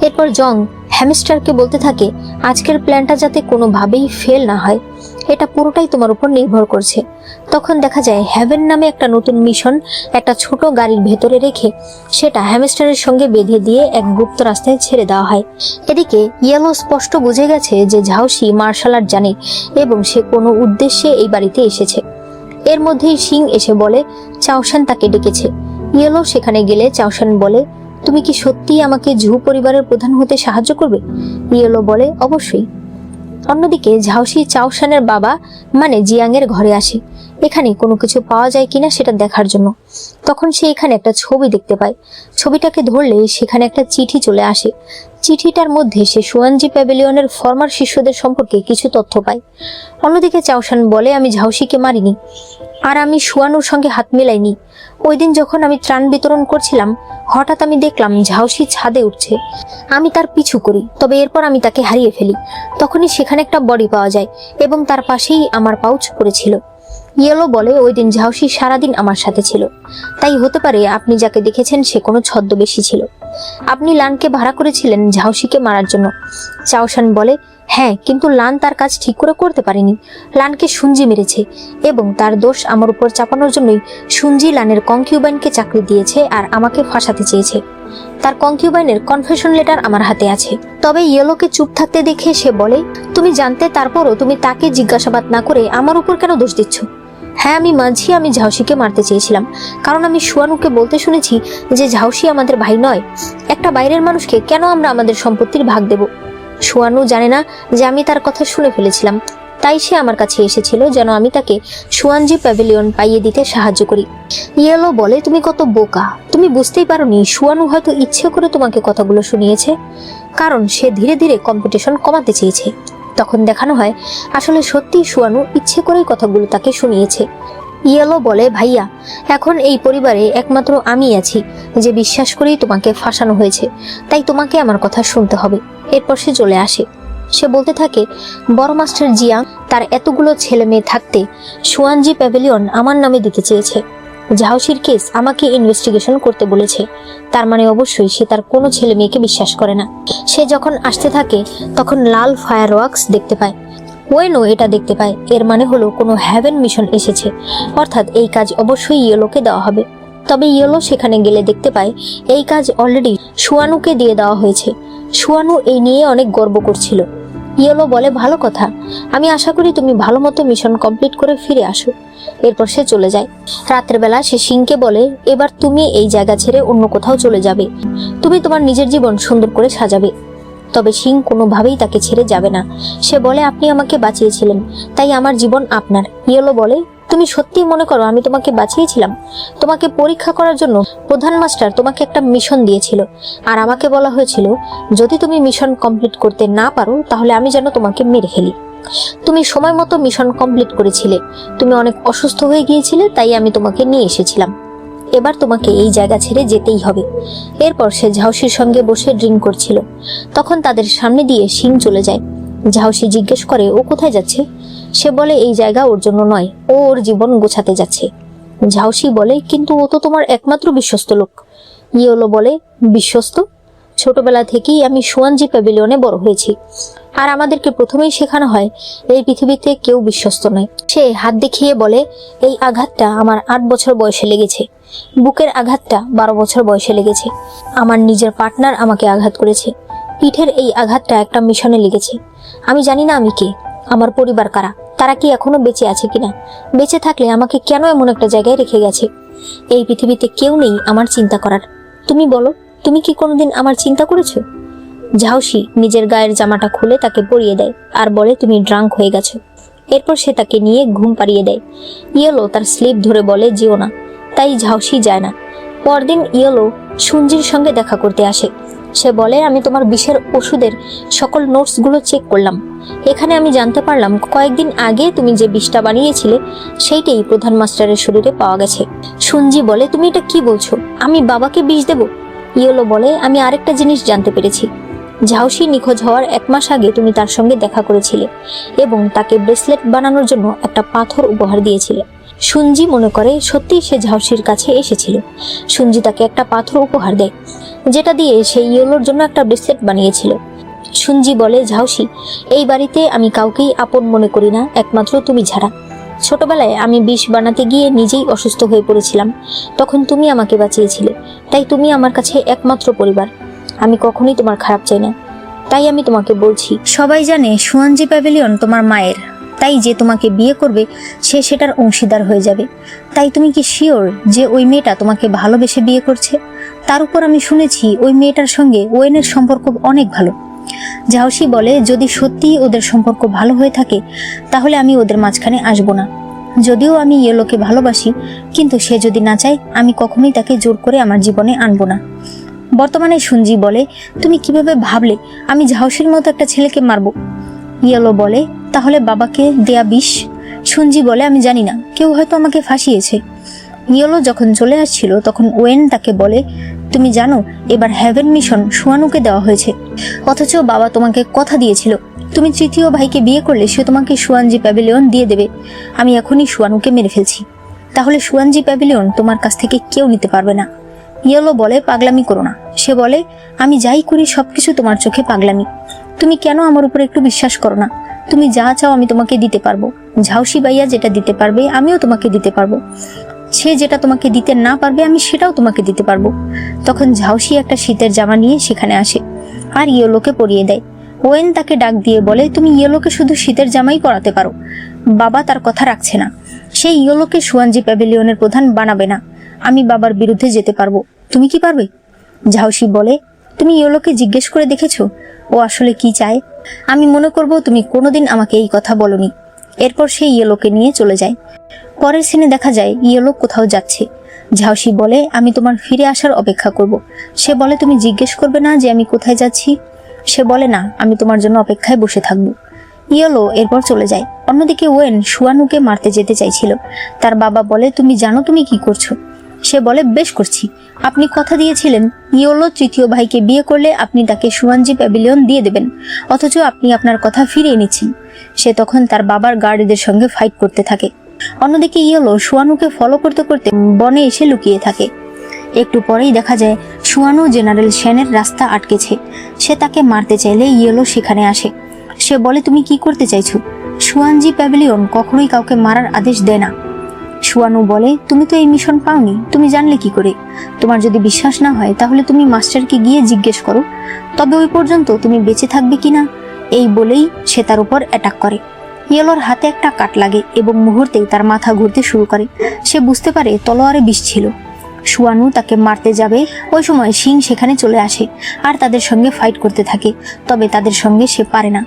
এরপর জং হ্যামস্টারকে বলতে থাকে, আজকের প্ল্যানটা যাতে কোনোভাবেই ফেল না হয়, এটা পুরোটাই তোমার উপর নির্ভর করছে। তখন দেখা যায় হ্যাভেন নামে একটা নতুন মিশন একটা ছোট গাড়ির ভেতরে রেখে সেটা হ্যামস্টারের সঙ্গে বেঁধে দিয়ে এক গুপ্ত রাস্তায় ছেড়ে দেওয়া হয়। এদিকে ইয়েলো স্পষ্ট বুঝে গেছে যে ঝাউসি মার্শাল আর্ট জানে এবং সে কোনো উদ্দেশ্যে এই বাড়িতে এসেছে। এর মধ্যেই সিং এসে বলে চাওশান তাকে ডেকেছে। ইয়েলো সেখানে গেলে চাওশান বলে, তুমি কি সত্যিই আমাকে ঝু পরিবারের প্রধান হতে সাহায্য করবে? ইয়েলো বলে, অবশ্যই। অন্যদিকে ঝাউসি চাওশানের বাবা মানে জিয়াং এর ঘরে আসে এখানে কোনো কিছু পাওয়া যায় কিনা সেটা দেখার জন্য। তখন সে এখানে একটা ছবি দেখতে পায়। ছবিটাকে ধরলে সেখানে একটা চিঠি চলে আসে। চিঠিটার মধ্যে সে সুয়ানজি প্যাভিলিয়নের ফরমার শিষ্যদের সম্পর্কে কিছু তথ্য পায়। অন্যদিকে চাওশান বলে, আমি ঝাউসিকে মারিনি আর আমি সুয়ানুর সঙ্গে হাত মেলাইনি। ওই দিন যখন আমি ত্রাণ বিতরণ করছিলাম হঠাৎ আমি দেখলাম ঝাউসি ছাদে উঠছে। আমি তার পিছু করি, তবে এরপর আমি তাকে হারিয়ে ফেলি। তখনই সেখানে একটা বডি পাওয়া যায় এবং তার পাশেই আমার পাউচ পড়েছিল। ইয়েলো বলে, ওই দিন ঝাউসি সারাদিন আমার সাথে ছিল, তাই হতে পারে আপনি যাকে দেখেছেন সে কোনো ছদ্মবেশী ছিল। আপনি লানকে ভাড়া করেছিলেন ঝাউসিকে মারার জন্য। চাওশান বলে, হ্যাঁ, কিন্তু লান তার কাজ ঠিক করে করতে পারেনি। লানকে সুনজি মেরেছে এবং তার দোষ আমার উপর চাপানোর জন্যই সুনজি লানের কনকিউবাইনকে চাকরি দিয়েছে আর আমাকে ফাঁসাতে চেয়েছে। তার কনকিউবাইনের কনফেশন লেটার আমার হাতে আছে। তবে ইয়েলোকে চুপ থাকতে দেখে সে বলে, তুমি জানতে তারপরও তুমি তাকে জিজ্ঞাসাবাদ না করে আমার উপর কেন দোষ দিচ্ছ? হ্যাঁ, আমি মানছি আমি ঝাউসিকে মারতে চেয়েছিলাম, কারণ আমি সুয়ানুকে বলতে শুনেছি যে ঝাউসি আমাদের ভাই নয়। একটা বাইরের মানুষকে কেন আমরা আমাদের সম্পত্তির ভাগ দেব? সুয়ানু জানে না যে আমি তার কথা শুনে ফেলেছিলাম, তাই সে আমার কাছে এসেছিল যেন আমি তাকে সুয়ানজি প্যাভিলিয়ন পাইয়ে দিতে সাহায্য করি। ইয়েলো বলে, তুমি কত বোকা, তুমি বুঝতেই পারোনি সুয়ানু হয়তো ইচ্ছে করে তোমাকে কথাগুলো শুনিয়েছে, কারণ সে ধীরে ধীরে কম্পিটিশন কমাতে চেয়েছে। তখন দেখানো হয় আসলে সত্যিই সুয়ানু ইচ্ছে করেই কথাগুলো তাকে শুনিয়েছে। ইয়েলো বলে, ভাইয়া, এখন এই পরিবারে একমাত্র আমি আছি যে বিশ্বাস করেই তোমাকে ফাঁসানো হয়েছে, তাই তোমাকে আমার কথা শুনতে হবে। এরপর সে চলে আসে। সে বলতে থাকে, বড় মাস্টার জিয়াং তার এতগুলো ছেলে মেয়ে থাকতে সুয়ানজি প্যাভিলিয়ন আমার নামে দিতে চেয়েছে। ঝাউসির কেস আমাকে ইনভেস্টিগেশন করতে বলেছে। তার মানে অবশ্যই সে তার কোনো ছেলে মেয়েকে বিশ্বাস করে না। সে যখন আসতে থাকে তখন লাল ফায়ার ওয়ার্কস দেখতে পায়। ওয়েনও এটা দেখতে পায়। এর মানে হলো কোনো হ্যাভেন মিশন এসেছে, অর্থাৎ এই কাজ অবশ্যই ইয়েলোকে দেওয়া হবে। তবে ইয়েলো সেখানে গেলে দেখতে পায় এই কাজ অলরেডি সুয়ানুকে দিয়ে দেওয়া হয়েছে। সুয়ানু এই নিয়ে অনেক গর্ব করছিল। ইয়েলো বলে, ভালো কথা, আমি আশা করি তুমি ভালো মতো মিশন কমপ্লিট করে ফিরে আসো। এরপর সে চলে যায়। রাতের বেলা সে সিংকে বলে, এবার তুমি এই জায়গা ছেড়ে অন্য কোথাও চলে যাবে, তুমি তোমার নিজের জীবন সুন্দর করে সাজাবে। তবে সিং কোনোভাবেই তাকে ছেড়ে যাবে না। সে বলে, আপনি আমাকে বাঁচিয়েছিলেন, তাই আমার জীবন আপনার। ইয়েলো বলে, তুমি সত্যিই মনে করো আমি তোমাকে বাঁচিয়েছিলাম? তোমাকে পরীক্ষা করার জন্য প্রধান মাস্টার তোমাকে একটা মিশন দিয়েছিল, আর আমাকে বলা হয়েছিল যদি তুমি মিশন কমপ্লিট করতে না পারো তাহলে আমি যেন তোমাকে মেরে ফেলি। তুমি সময় মতো মিশন কমপ্লিট করেছিলে। তুমি অনেক অসুস্থ হয়ে গিয়েছিলে, তাই আমি তোমাকে নিয়ে এসেছিলাম। এবার তোমাকে এই জায়গা ছেড়ে যেতেই হবে। এরপর সে ঝাউসির সঙ্গে বসে ড্রিঙ্ক করছিল। তখন তাদের সামনে দিয়ে সিং চলে যায়। ঝাউসি জিজ্ঞেস করে, ও কোথায় যাচ্ছে? সে বলে, এই জায়গা ওর জন্য নয়, ও ওর জীবন গোছাতে যাচ্ছে। ঝাউসি বলে, কিন্তু ও তো তোমার একমাত্র বিশ্বস্ত লোক। ইয়েলো বলে, বিশ্বস্ত? ছোটবেলা থেকেই আমি সুয়ানজি প্যাভিলিয়নে বড় হয়েছি, আর আমাদেরকে প্রথমেই শেখানো হয় এই পৃথিবীতে কেউ বিশ্বস্ত নয়। সে হাত দেখিয়ে বলে, এই আঘাতটা আমার 8 বছর বয়সে লেগেছে, বুকের আঘাতটা 12 বছর বয়সে লেগেছে, আমার নিজের পার্টনার আমাকে আঘাত করেছে, পিঠের এই আঘাতটা একটা মিশনে লেগেছে। আমি জানি না আমি কে, আমার পরিবার কারা, তারা কি এখনো বেঁচে আছে কিনা, বেঁচে থাকলে আমাকে কেন এমন একটা জায়গায় রেখে গেছে। এই পৃথিবীতে কেউ নেই আমার চিন্তা করার। তুমি বলো, তুমি কি কোনোদিন আমার চিন্তা করেছো? ঝাউসি নিজের গায়ের জামাটা খুলে তাকে পরিয়ে দেয় আর বলে, তুমি ড্রাঙ্ক হয়ে গেছো। এরপর সে তাকে নিয়ে ঘুম পাড়িয়ে দেয়। ইয়েলো তার স্লিপ ধরে বলে, যেও না। তাই ঝাউসি যায় না। পরদিন ইয়েলো সুঞ্জির সঙ্গে দেখা করতে আসে। সে বলে, আমি তোমার বিষের ওষুধের সকল নোটসগুলো চেক করলাম। এখানে আমি জানতে পারলাম কয়েকদিন আগে তুমি যে বিষটা বানিয়েছিলে সেইটাই প্রধান মাস্টারের শরীরে পাওয়া গেছে। সুঞ্জি বলে, তুমি এটা কি বলছো? আমি বাবাকে বিষ দেব? ইয়েলো বলে, আমি আরেকটা জিনিস জানতে পেরেছি। ঝাউসি নিখোঁজ হওয়ার 1 মাস আগে তুমি তার সঙ্গে দেখা করেছিলে এবং তাকে ব্রেসলেট বানানোর জন্য একটা পাথর উপহার দিয়েছিলে। সুঞ্জি মনে করে সত্যিই সে ঝাউসির কাছে এসেছিল। সুঞ্জি তাকে একটা পাথর উপহার দেয়, যেটা দিয়ে সে ইয়েলোর জন্য একটা ব্রেসলেট বানিয়েছিল। সুঞ্জি বলে, ঝাউসি, এই বাড়িতে আমি কাউকেই আপন মনে করি না, একমাত্র তুমি ছাড়া। ছোটবেলায় আমি বিষ বানাতে গিয়ে নিজেই অসুস্থ হয়ে পড়েছিলাম, তখন তুমি আমাকে বাঁচিয়েছিলে, তাই তুমি আমার কাছে একমাত্র পরিবার। আমি কখনোই তোমার খারাপ চাই না, তাই আমি তোমাকে বলছি। সবাই জানে সুয়ানজি প্যাভিলিয়ন তোমার মায়ের, তাই যে তোমাকে বিয়ে করবে সে সেটার অংশীদার হয়ে যাবে। তাই তুমি কি শিওর যে ওই মেয়েটা তোমাকে ভালোবেসে বিয়ে করছে? তার উপর আমি শুনেছি ওই মেয়েটার সঙ্গে ওয়েনের সম্পর্ক অনেক ভালো। ঝাউসি বলে, যদি সত্যিই ওদের সম্পর্ক ভালো হয়ে থাকে তাহলে আমি ওদের মাঝখানে আসবো না। যদিও আমি ইয়েলোকে ভালোবাসি, কিন্তু সে যদি না চায় আমি কখনোই তাকে জোর করে আমার জীবনে আনবো না। বর্তমানে সুঞ্জি বলে, তুমি কিভাবে ভাবলে আমি ঝাউসির মতো একটা ছেলেকে মারবো? ইয়েলো বলে, তাহলে বাবাকে দেয়া বিষ? সুঞ্জি বলে, আমি জানি না, কেউ হয়তো আমাকে ফাঁসিয়েছে। ইয়েলো যখন চলে আসছিল তখন ওয়েন তাকে বলে, তুমি জানো এবার হ্যাভেন মিশন সুয়ানুকে দেওয়া হয়েছে, অথচ বাবা তোমাকে কথা দিয়েছিল তুমি 3য় ভাইকে বিয়ে করলে সে তোমাকে সুয়ানজি প্যাভিলিয়ন দিয়ে দেবে। আমি এখনই সুয়ানুকে মেরে ফেলছি, তাহলে সুয়ানজি প্যাভিলিয়ন তোমার কাছ থেকে কেউ নিতে পারবে না। ইয়েলো বলে, পাগলামি করো না। সে বলে, আমি যাই করি সবকিছু তোমার চোখে পাগলামি। তুমি কেন আমার উপর একটু বিশ্বাস করো না? তুমি যা চাও আমি তোমাকে দিতে পারবো। ঝাউসি বাইয়া যেটা দিতে পারবে আমিও তোমাকে দিতে পারবো, সে যেটা তোমাকে দিতে না পারবে আমি সেটাও তোমাকে দিতে পারবো। তখন ঝাউসি একটা শীতের জামা নিয়ে সেখানে আসে আর ইয়েলোকে পরিয়ে দেয়। ওয়েন তাকে ডাক দিয়ে বলে, তুমি ইয়েলোকে শুধু শীতের জামাই পরাতে পারো, বাবা তার কথা রাখছে না। সেই ইয়েলোকে সুয়ানজি প্যাভিলিয়নের প্রধান বানাবে না। আমি বাবার বিরুদ্ধে যেতে পারবো, তুমি কি পারবে? ঝাউসি বলে, তুমি ইয়েলোকে জিজ্ঞেস করে দেখেছো ও আসলে কি চায়? আমি মনে করব তুমি কোনোদিন আমাকে এই কথা বলনি। এরপর সে ইয়েলোকে নিয়ে চলে যায়। পরের সিনে দেখা যায় ইয়েলো কোথাও যাচ্ছে। ঝাউসি বলে, আমি তোমার ফিরে আসার অপেক্ষা করব। সে বলে, তুমি জিজ্ঞেস করবে না যে আমি কোথায় যাচ্ছি? সে বলে, না, আমি তোমার জন্য অপেক্ষায় বসে থাকবো। ইয়েলো এরপর চলে যায়। অন্যদিকে ওয়েন সুয়ানুকে মারতে যেতে চাইছিল। তার বাবা বলে, তুমি জানো তুমি কি করছো? সে বলে, বেশ করছি। আপনি কথা দিয়েছিলেন ইয়েলো 3য় ভাইকে বিয়ে করলে আপনি তাকে সুয়ানজি প্যাভিলিয়ন দিয়ে দেবেন, অথচ আপনি আপনার কথা ফিরিয়ে নিচ্ছেন। সে তখন তার বাবার গার্ডদের সঙ্গে ফাইট করতে থাকে। অন্যদিকে ইয়েলো সুয়ানুকে ফলো করতে করতে বনে এসে লুকিয়ে থাকে। একটু পরেই দেখা যায় সুয়ানু জেনারেল সেনের রাস্তা আটকেছে। সে তাকে মারতে চাইলে ইয়েলো সেখানে আসে। সে বলে, তুমি কি করতে চাইছো? সুয়ানজি প্যাভিলিয়ন কখনোই কাউকে মারার আদেশ দেয় না। সুয়ানু বলে, তুমি তো এই মিশন পাওনি, তুমি জানলে কি করে? তোমার যদি বিশ্বাস না হয় তাহলে তুমি মাস্টারকে গিয়ে জিজ্ঞেস করো, তবে ওই পর্যন্ত তুমি বেঁচে থাকবে কিনা। এই বলেই সে তার উপর অ্যাটাক করে। ইয়েলোর হাতে একটা কাট লাগে এবং মুহূর্তেই তার মাথা ঘুরতে শুরু করে। সে বুঝতে পারে তলোয়ারে বিষ ছিল। সুয়ানু তাকে মারতে যাবে, ওই সময় সিং সেখানে চলে আসে আর তাদের সঙ্গে ফাইট করতে থাকে। তবে তাদের সঙ্গে সে পারে না।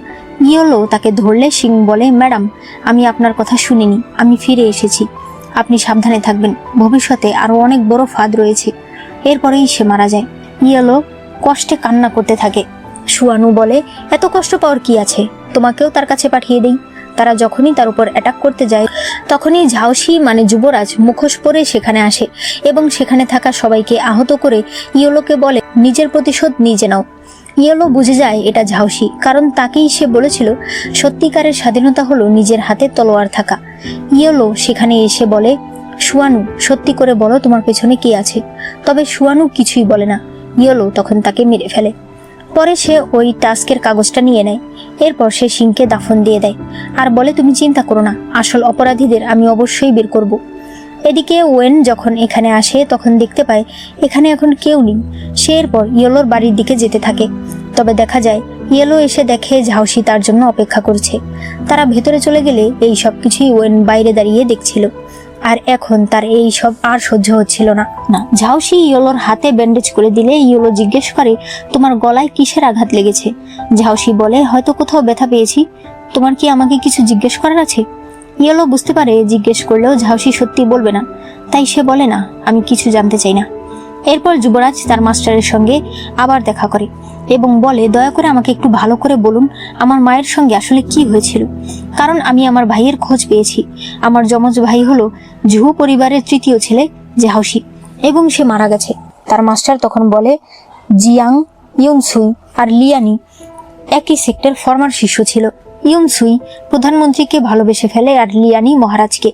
ইয়েলো তাকে ধরলে সিং বলে, ম্যাডাম, আমি আপনার কথা শুনিনি, আমি ফিরে এসেছি, আপনি সাবধানে থাকবেন, ভবিষ্যতে আরো অনেক বড় ফাঁদ রয়েছে। এরপরেই সে মারা যায়। ইয়েলো কষ্টে কান্না করতে থাকে। সুয়ানু বলে, এত কষ্ট পাওয়ার কি আছে, তোমাকেও তার কাছে পাঠিয়ে দেই। তারা যখনই তার উপর অ্যাটাক করতে যায় তখনই ঝাওসি মানে যুবরাজ মুখোশ পরে সেখানে আসে এবং সেখানে থাকা সবাইকে আহত করে ইয়েলোকে বলে, নিজের প্রতিশোধ নিজে নাও। ইয়েলো বুঝে যায় এটা ঝাওসি, কারণ তাকেই সে বলেছিল সত্যিকারের স্বাধীনতা হলো নিজের হাতে তলোয়ার থাকা। ইয়েলো সেখানে এসে বলে, সুয়ানু, সত্যি করে বলো তোমার পেছনে কে আছে। তবে সুয়ানু কিছুই বলে না। ইয়েলো তখন তাকে মেরে ফেলে। পরে সে ওই টাস্কের কাগজটা নিয়ে নেয়। এরপর সে সিংকে দাফন দিয়ে দেয় আর বলে, তুমি চিন্তা করো না, আসল অপরাধীদের আমি অবশ্যই বের করব। এদিকে ওয়েন যখন এখানে আসে তখন দেখতে পায় এখানে এখন কেউ নেই। সে এরপর ইয়েলোর বাড়ির দিকে যেতে থাকে। তবে দেখা যায় ইয়েলো এসে দেখে ঝাওসি তার জন্য অপেক্ষা করছে। তারা ভেতরে চলে গেলে এই সব কিছুই ওয়েন বাইরে দাঁড়িয়ে দেখছিল। আর এখন তার এই সব আর সহ্য হচ্ছিল না। ঝাওসি ইয়েলোর হাতে ব্যান্ডেজ করে দিলে ইয়েলো জিজ্ঞেস করে, তোমার গলায় কিসের আঘাত লেগেছে? ঝাওসি বলে, হয়তো কোথাও ব্যথা পেয়েছি, তোমার কি আমাকে কিছু জিজ্ঞেস করার আছে? ইয়েলো বুঝতে পারে জিজ্ঞেস করলেও ঝাওসি সত্যি বলবে না, তাই সে বলে, না, আমি কিছু জানতে চাই না। এরপর যুবরাজ তার মাস্টারের সঙ্গে আবার দেখা করে এবং বলে, দয়া করে আমাকে একটু ভালো করে বলুন আমার মায়ের সঙ্গে আসলে কি হয়েছিল, কারণ আমি আমার ভাইয়ের খোঁজ পেয়েছি। আমার যমজ ভাই হলো জুহু পরিবারের তৃতীয় ছেলে ঝাওসি এবং সে মারা গেছে। তার মাস্টার তখন বলে, জিয়াং ইয়ংসুই আর লিয়ানি একই সেক্টর ফর্মার শিষ্য ছিল। ইয়ংসুই প্রধানমন্ত্রীকে ভালোবেসে ফেলে আর লিয়ানি মহারাজকে।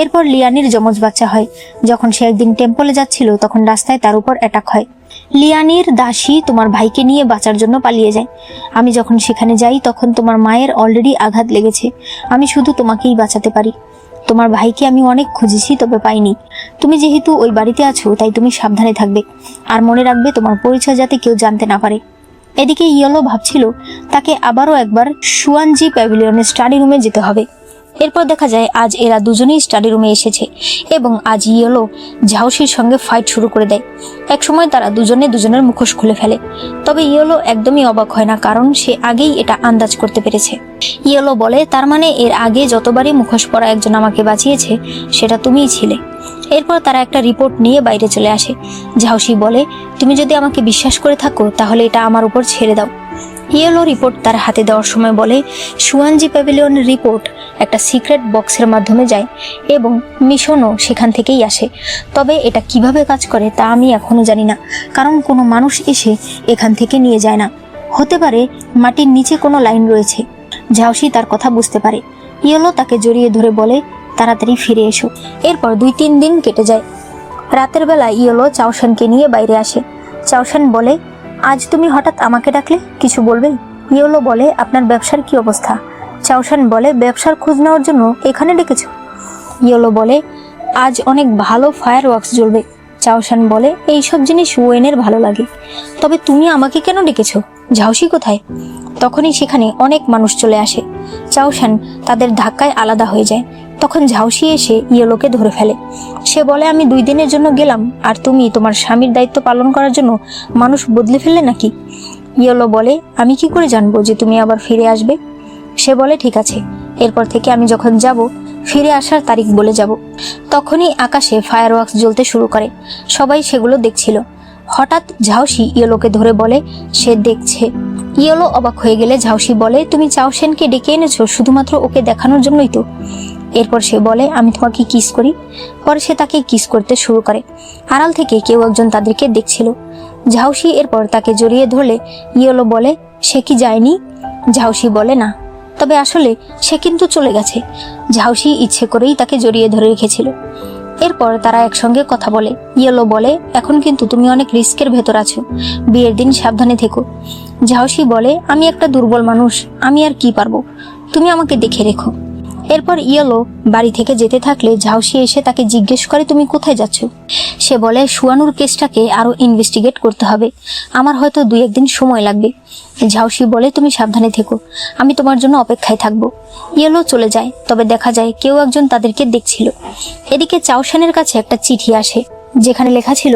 এরপর লিয়ানির যমজ বাচ্চা হয়। যখন সে একদিন টেম্পলে যাচ্ছিল তখন রাস্তায় তার উপর অ্যাটাক হয়। লিয়ানির দাসী তোমার ভাইকে নিয়ে বাঁচার জন্য পালিয়ে যায়। আমি যখন সেখানে যাই তখন তোমার মায়ের অলরেডি আঘাত লেগেছে। আমি শুধু তোমাকেই বাঁচাতে পারি। তোমার ভাইকে আমি অনেক খুঁজেছি, তবে পাইনি। তুমি যেহেতু ওই বাড়িতে আছো তাই তুমি সাবধানে থাকবে আর মনে রাখবে তোমার পরিচয় যাতে কেউ জানতে না পারে। এদিকে ইয়েলো ভাবছিল তাকে আবারও একবার সুয়ানজি প্যাভিলিয়নের স্টাডি রুমে যেতে হবে। এরপর দেখা যায় আজ এরা দুজনেই স্টাডি রুমে এসেছে এবং আজ ইয়েলো ঝাওসির সঙ্গে ফাইট শুরু করে দেয়। একসময় তারা দুজনে দুজনের মুখোশ খুলে ফেলে। তবে ইয়েলো একদমই অবাক হয় না, কারণ সে আগেই এটা আন্দাজ করতে পেরেছে। ইয়েলো বলে, তার মানে এর আগে যতবারই মুখোশ পরা একজন আমাকে বাঁচিয়েছে সেটা তুমিই ছিলে। এরপর তারা একটা রিপোর্ট নিয়ে বাইরে চলে আসে। ঝাওসি বলে, তুমি যদি আমাকে বিশ্বাস করে থাকো তাহলে এটা আমার উপর ছেড়ে দাও। ইয়েলো রিপোর্ট তার হাতে দেওয়ার সময় বলে, সুয়ানজি প্যাভিলিয়নের রিপোর্ট একটা সিক্রেট বক্সের মাধ্যমে যায় এবং মিশনও সেখান থেকেই আসে। তবে এটা কিভাবে কাজ করে তা আমি এখনো জানি না, কারণ কোনো মানুষ এসে এখান থেকে নিয়ে যায় না। হতে পারে মাটির নিচে কোনো লাইন রয়েছে। ঝাওসি তার কথা বুঝতে পারে। ইয়েলো তাকে জড়িয়ে ধরে বলে, তাড়াতাড়ি ফিরে এসো। এরপর 2-3 দিন কেটে যায়। রাতের বেলা ইয়েলো চাওশানকে নিয়ে বাইরে আসে। চাওশান বলে, আজ তুমি হঠাৎ আমাকে ডাকলে, কিছু বলবে? ইয়েলো বলে, আপনার ব্যবসার কি অবস্থা? চাওশান বলে, ব্যবসার খোঁজ নেওয়ার জন্য এখানে ডেকেছো? ইয়েলো বলে, আজ অনেক ভালো ফায়ার ওয়ার্কস জ্বলবে। চাওশান বলে, এইসব জিনিস ওয়েনের ভালো লাগে। তবে তুমি আমাকে কেন ডেকেছো? ঝাওসি কোথায়? তখনই সেখানে অনেক মানুষ চলে আসে। চাওশান তাদের ধাক্কায় আলাদা হয়ে যায়। তখন ঝাওসি এসে ইয়েলোকে ধরে ফেলে। সে বলে, আমি 2 দিনের জন্য গেলাম আর তুমি তোমার স্বামীর দায়িত্ব পালন করার জন্য মানুষ বদলে ফেললে নাকি? ইয়েলো বলে, আমি কি করে জানবো যে তুমি আবার ফিরে আসবে? সে বলে, ঠিক আছে, এরপর থেকে আমি যখন যাব ফিরে আসার তারিখ বলে যাব। তখনই আকাশে ফায়ার ওয়ার্কস জ্বলতে শুরু করে। সবাই সেগুলো দেখছিল। হঠাৎ ঝাওসি ইয়েলোকে ধরে বলে সে দেখছে। ইয়েলো অবাক হয়ে গেলে ঝাওসি বলে, তুমি চাওশেনকে ডেকে এনেছো শুধুমাত্র ওকে দেখানোর জন্যই তো? এরপর সে বলে, আমি তোমাকে কিস করি। পরে সে তাকে কিস করতে শুরু করে। আড়াল থেকে কেউ একজন তাদেরকে দেখছিল। ঝাওসি এরপর তাকে জড়িয়ে ধরলে ইয়েলো বলে, সে কি যায়নি? ঝাওসি বলে, না, তবে আসলে সে কিন্তু চলে গেছে। ঝাউসি ইচ্ছে করেই তাকে জড়িয়ে ধরে রেখেছিল। এরপর তারা একসঙ্গে কথা বলে। ইয়েলো বলে, এখন কিন্তু তুমি অনেক রিস্কের ভেতর আছো, বিয়ের দিন সাবধানে থেকো। ঝাউসি বলে, আমি একটা দুর্বল মানুষ, আমি আর কি পারবো, তুমি আমাকে দেখে রেখো। এরপর ইয়েলো বাড়ি থেকে যেতে থাকলে ঝাউসি এসে তাকে জিজ্ঞেস করে, তুমি কোথায় যাচ্ছ? সে বলে, সুয়ানুর কেসটাকে আরো ইনভেস্টিগেট করতে হবে, আমার হয়তো 2-1 দিন সময় লাগবে। ঝাউসি বলে, তুমি সাবধানে থেকো, আমি তোমার জন্য অপেক্ষায় থাকবো। ইয়েলো চলে যায়, তবে দেখা যায় কেউ একজন তাদেরকে দেখছিল। এদিকে চাওশানের কাছে একটা চিঠি আসে, যেখানে লেখা ছিল,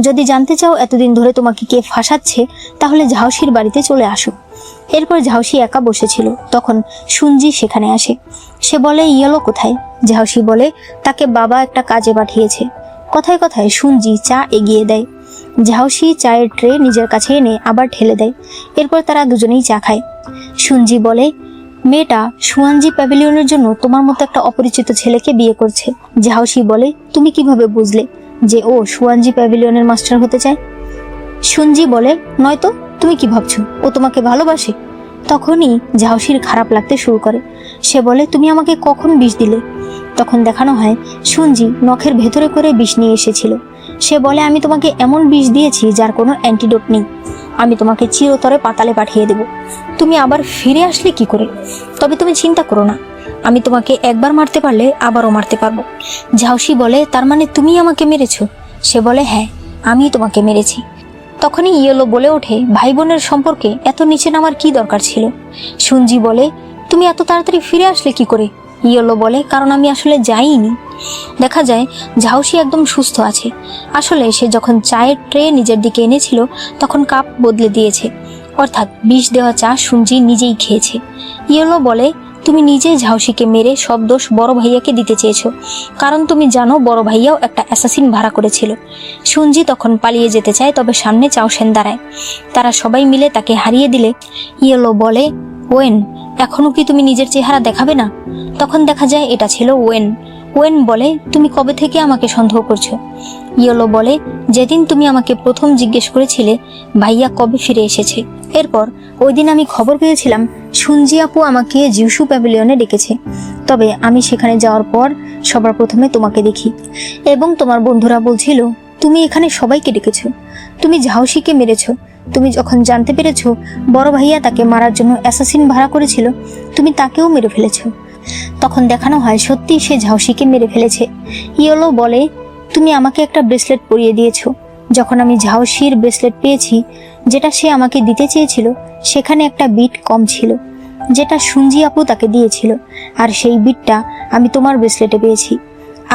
যদি জানতে চাও এতদিন ধরে তোমাকে কে ফাঁসাচ্ছে, তাহলে ঝাউসির বাড়িতে চলে আসো। এরপর ঝাউসি একা বসেছিল, তখন সুনজি সেখানে আসে। সে বলে, ইয়েলো কোথায়? ঝাউসি বলে, তাকে বাবা একটা কাজে পাঠিয়েছে। কথায় কথায় সুনজি চা এগিয়ে দেয়। ঝাউসি চায়ের ট্রে নিজের কাছে এনে আবার ঠেলে দেয়। এরপর তারা দুজনেই চা খায়। সুনজি বলে, মেয়েটা সুয়ানজি প্যাভিলিয়নের জন্য তোমার মতো একটা অপরিচিত ছেলেকে বিয়ে করছে। ঝাউসি বলে, তুমি কিভাবে বুঝলে যে ও সুয়ানজি প্যাভিলিয়নের মাস্টার হতে চায়? সুনজি বলে, নয়তো তুমি কি ভাবছো ও তোমাকে ভালোবাসে? তখনই ঝাউসির খারাপ লাগতে শুরু করে। সে বলে, তুমি আমাকে কখন বিষ দিলে? তখন দেখানো হয় সুনজি নখের ভেতরে করে বিষ নিয়ে এসেছিল। সে বলে, আমি তোমাকে এমন বিষ দিয়েছি যার কোনো অ্যান্টিডোট নেই, আমি তোমাকে চিরতরে পাতালে পাঠিয়ে দেব। তুমি আবার ফিরে আসলে কি করে? তবে তুমি চিন্তা করো না, আমি তোমাকে একবার মারতে পারলে আবারও মারতে পারবো। ঝাউসি বলে, তার মানে তুমি আমাকে মেরেছো? সে বলে, হ্যাঁ, আমি তোমাকে মেরেছি। তখনই ইয়েলো বলে ওঠে, ভাই বোনের সম্পর্কে এত নিচে নামার কি দরকার ছিল? সুনজি বলে, তুমি এত তাড়াতাড়ি ফিরে আসলে কি করে? ইয়েলো বলে, কারণ আমি আসলে যাইনি। দেখা যায় ঝাউসি একদম সুস্থ আছে। আসলে সে যখন চায়ের ট্রে নিজের দিকে এনেছিল তখন কাপ বদলে দিয়েছে, অর্থাৎ বিষ দেওয়া চা সুনজি নিজেই খেয়েছে। ইয়েলো বলে, তুমি নিজে ঝাউসিকে মেরে সব দোষ বড় ভাইয়াকে দিতে চেয়েছো, কারণ তুমি জানো বড় ভাইয়াও একটা অ্যাসাসিন ভাড়া করেছিল। সুনজি তখন পালিয়ে যেতে চায়, তবে সামনে চাওশেন দাঁড়ায়। তারা সবাই মিলে তাকে হারিয়ে দিলে ইয়েলো বলে, ওয়েন, এখনো কি তুমি নিজের চেহারা দেখাবে না? তখন দেখা যায় এটা ছিল ওয়েন। ওয়েন বলে, তুমি কবে থেকে আমাকে সন্দেহ করছো? ইয়েলো বলে, যেদিন তুমি আমাকে প্রথম জিজ্ঞেস করেছিলে ভাইয়া কবে ফিরে এসেছে। এরপর ওই দিন আমি খবর পেয়েছিলাম সুনজি আপু আমাকে জিউসু প্যাভিলিয়নে ডেকেছে। তবে আমি সেখানে যাওয়ার পর সবার প্রথমে তোমাকে দেখি, এবং তোমার বন্ধুরা বলছিল তুমি এখানে সবাইকে ডেকেছো, তুমি ঝাউসিকে মেরেছো। তুমি যখন জানতে পেরেছো বড় ভাইয়া তাকে মারার জন্য অ্যাসাসিন ভাড়া করেছিল, তুমি তাকেও মেরে ফেলেছো। তখন দেখানো হয় সত্যি সে ঝাউসিকে মেরে ফেলেছে। ইয়েলো বলে, তুমি আমাকে একটা ব্রেসলেট পরিয়ে দিয়েছো। যখন আমি ঝাউসির ব্রেসলেট পেয়েছি, যেটা সে আমাকে দিতে চেয়েছিল, সেখানে একটা বিট কম ছিল, যেটা সুনজি আপু তাকে দিয়েছিল, আর সেই বিটটা আমি তোমার ব্রেসলেটে পেয়েছি।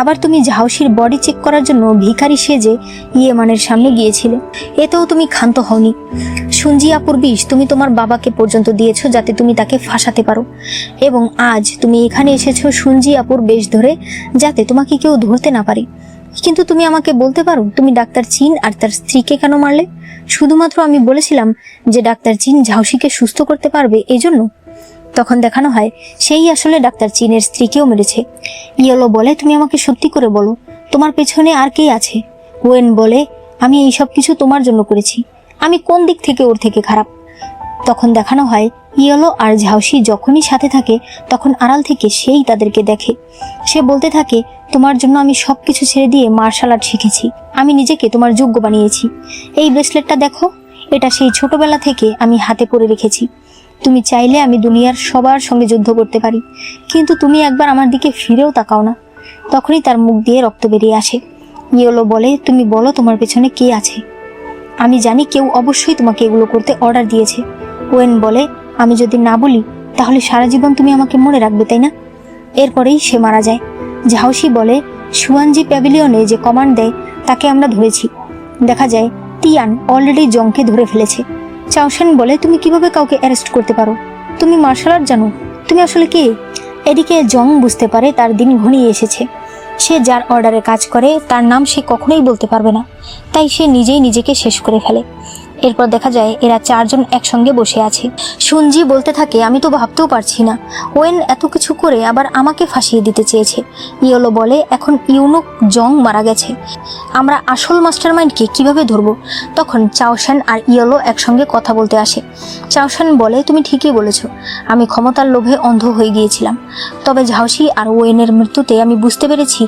আবার তুমি ঝাউসির বডি চেক করার জন্য ভিখারি সেজে ইয়েমানের সামনে গিয়েছিলে, এতেও তুমি ক্ষান্ত হওনি। সুনজি আপুর বিষ তুমি তোমার বাবাকে পর্যন্ত দিয়েছো যাতে তুমি তাকে ফাঁসাতে পারো, এবং আজ তুমি এখানে এসেছো সুনজি আপুর বেশ ধরে যাতে তোমাকে কেউ ধরতে না পারে। কিন্তু তুমি আমাকে বলতে পারো তুমি ডাক্তার চিন আর তার স্ত্রীকে কেন মারলে? শুধুমাত্র আমি বলেছিলাম যে ডাক্তার চিন ঝাউসিকে সুস্থ করতে পারবে এজন্য। তখন দেখানো হয় সেই আসলে ডাক্তার চিনের স্ত্রীকেও মেরেছে। ইয়েলো বলে, তুমি আমাকে সত্যি করে বলো তোমার পেছনে আর কে আছে? ওয়েন বলে, আমি এই সব কিছু তোমার জন্য করেছি, আমি কোন দিক থেকে ওর থেকে খারাপ? তখন দেখানো হয় ইয়েলো আর ঝাউসি যখনই সাথে থাকে তখন আড়াল থেকে সেই তাদেরকে দেখে। সে বলতে থাকে, তোমার জন্য আমি সবকিছু ছেড়ে দিয়ে মার্শাল আর্ট শিখেছি, আমি নিজেকে তোমার যোগ্য বানিয়েছি। এই ব্রেসলেটটা দেখো, এটা সেই ছোটবেলা থেকে আমি হাতে পরে রেখেছি। তুমি চাইলে আমি দুনিয়ার সবার সঙ্গে যুদ্ধ করতে পারি, কিন্তু তুমি একবার আমার দিকে ফিরেও তাকাও না। তখনই তার মুখ দিয়ে রক্ত বেরিয়ে আসে। ইয়েলো বলে, তুমি বলো তোমার পেছনে কে আছে? আমি জানি কেউ অবশ্যই তোমাকে এগুলো করতে অর্ডার দিয়েছে। ওয়েন বলে, আমি যদি না বলি তাহলে সারা জীবন তুমি আমাকে মনে রাখবে, তাই না? এরপরেই সে মারা যায়। ঝাউসি বলে, সুয়ানজি প্যাভিলিয়নে যে কমান্ড দেয় তাকে আমরা ধরেছি। দেখা যায় তিয়ান অলরেডি জংকে ধরে ফেলেছে। চাওশেন বলে, তুমি কিভাবে কাউকে অ্যারেস্ট করতে পারো? তুমি মার্শাল আর্ট জানো? তুমি আসলে কে? এদিকে জং বুঝতে পারে তার দিন ঘনিয়ে এসেছে। সে যার অর্ডারে কাজ করে তার নাম সে কখনোই বলতে পারবে না, তাই সে নিজেই নিজেকে শেষ করে ফেলে। এরপর দেখা যায় এরা চারজন একসঙ্গে বসে আছে। সুনজি বলতে থাকে, আমি তো ভাবতেও পারছি না ওয়েন এত কিছু করে আবার আমাকে ফাঁসিয়ে দিতে চেয়েছে। ইয়েলো বলে, এখন ইউনুক জং মারা গেছে, আমরা আসল মাস্টারমাইন্ডকে কিভাবে ধরবো? তখন চাওশান আর ইয়েলো একসঙ্গে কথা বলতে আসে। চাওশান বলে, তুমি ঠিকই বলেছ, আমি ক্ষমতার লোভে অন্ধ হয়ে গিয়েছিলাম। তবে ঝাউসি আর ওয়েনের মৃত্যুতে আমি বুঝতে পেরেছি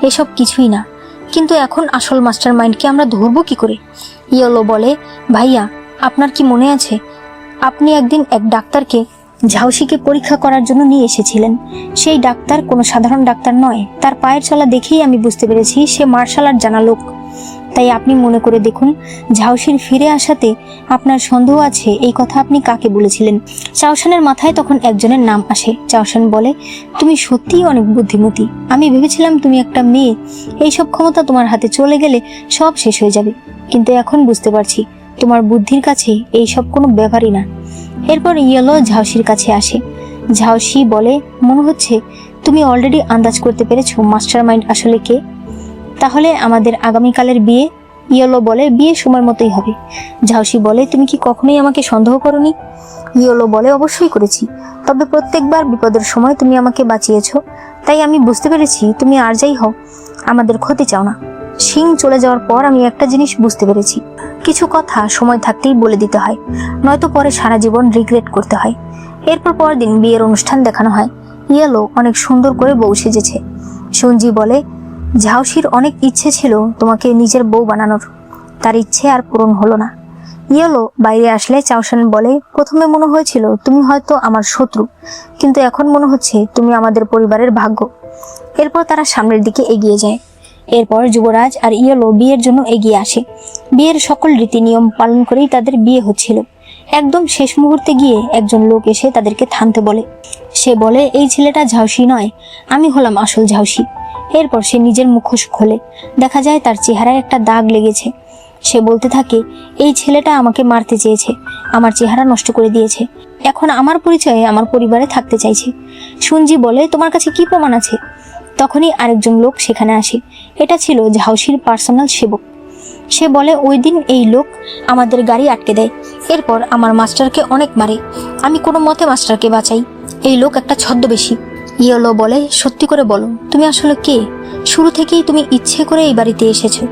এসব কিছুই না। কিন্তু এখন আসল মাস্টারমাইন্ডকে আমরা ধরবো কি করে? ইয়েলো বলে, ভাইয়া, আপনার কি মনে আছে আপনি একদিন এক ডাক্তারকে ঝাউসিকে পরীক্ষা করার জন্য নিয়ে এসেছিলেন? সেই ডাক্তার কোনো সাধারণ ডাক্তার নয়। তার পায়ের চলা দেখেই আমি বুঝতে পেরেছি সে মার্শাল আর্ট জানা লোক। তাই আপনি মনে করে দেখুন, ঝাউসির ফিরে আসাতে আপনার সন্দেহ আছে এই কথা আপনি কাকে বলেছিলেন? চাওশানের মাথায় তখন একজনের নাম আসে। চাওশান বলে, তুমি সত্যিই অনেক বুদ্ধিমতী। আমি ভেবেছিলাম তুমি একটা মেয়ে, এইসব ক্ষমতা তোমার হাতে চলে গেলে সব শেষ হয়ে যাবে, কিন্তু এখন বুঝতে পারছি তোমার বুদ্ধির কাছে এইসব কোনো ব্যাপারই না। এরপর ইয়েলো ঝাউসির কাছে আসে। ঝাউসি বলে, মনে হচ্ছে তুমি অলরেডি আন্দাজ করতে পেরেছো মাস্টারমাইন্ড আসলে কে। তাহলে আমাদের আগামীকালের বিয়ে? ইয়েলো বলে, বিয়ে সময় মতোই হবে। ঝাউসি বলে, তুমি কি কখনোই আমাকে সন্দেহ করোনি? ইয়েলো বলে, অবশ্যই করেছি, তবে প্রত্যেকবার বিপদের সময় তুমি আমাকে বাঁচিয়েছো। তাই আমি বুঝতে পেরেছি তুমি আর যাই হও আমাদের ক্ষতি চাও না। শিং চলে যাওয়ার পর আমি একটা জিনিস বুঝতে পেরেছি, কিছু কথা সময় থাকতেই বলে দিতে হয়, নয়তো পরে সারা জীবন রিগ্রেট করতে হয়। এরপর পরের দিন বিয়ের অনুষ্ঠান দেখানো হয়। ইয়েলো অনেক সুন্দর করে বউ সেজেছে। সুনজি বলে, ঝাউসির অনেক ইচ্ছে ছিল তোমাকে নিজের বউ বানানোর, তার ইচ্ছে আর পূরণ হলো না। ইয়েলো বাইরে আসলে চাওশান বলে, প্রথমে মনে হয়েছিল তুমি হয়তো আমার শত্রু, কিন্তু এখন মনে হচ্ছে তুমি আমাদের পরিবারের ভাগ্য। এরপর তারা সামনের দিকে এগিয়ে যায়। এরপর যুবরাজ আর ইয়েলো বিয়ের জন্য এগিয়ে আসে। বিয়ের সকল রীতি নিয়ম পালন করেই তাদের বিয়ে হচ্ছিল। একদম শেষ মুহূর্তে গিয়ে একজন লোক এসে তাদেরকে থামতে বলে। সে বলে, এই ছেলেটা ঝাউসি নয়, আমি হলাম আসল ঝাউসি। এরপর সে নিজের মুখোশ খোলে। দেখা যায় তার চেহারায় একটা দাগ লেগেছে। সে বলতে থাকে, এই ছেলেটা আমাকে মারতে চেয়েছে, আমার চেহারা নষ্ট করে দিয়েছে, এখন আমার পরিচয়ে আমার পরিবারে থাকতে চাইছে। সুনজি বলে, তোমার কাছে কি প্রমাণ আছে? তখনই আরেকজন লোক সেখানে আসে। এটা ছিল ঝাউসির পার্সোনাল সেবক। সে বলে, ওই দিন এই লোক আমাদের গাড়ি আটকে দেয়, এরপর আমার মাস্টারকে অনেক মারে, আমি কোনো মতে মাস্টারকে বাঁচাই। এই লোক একটা ছদ্মবেশী। ইয়েলো বলে, সত্যি করে বলো তুমি আসলে কে? শুরু থেকেই তুমি ইচ্ছে করে এই বাড়িতে এসেছো।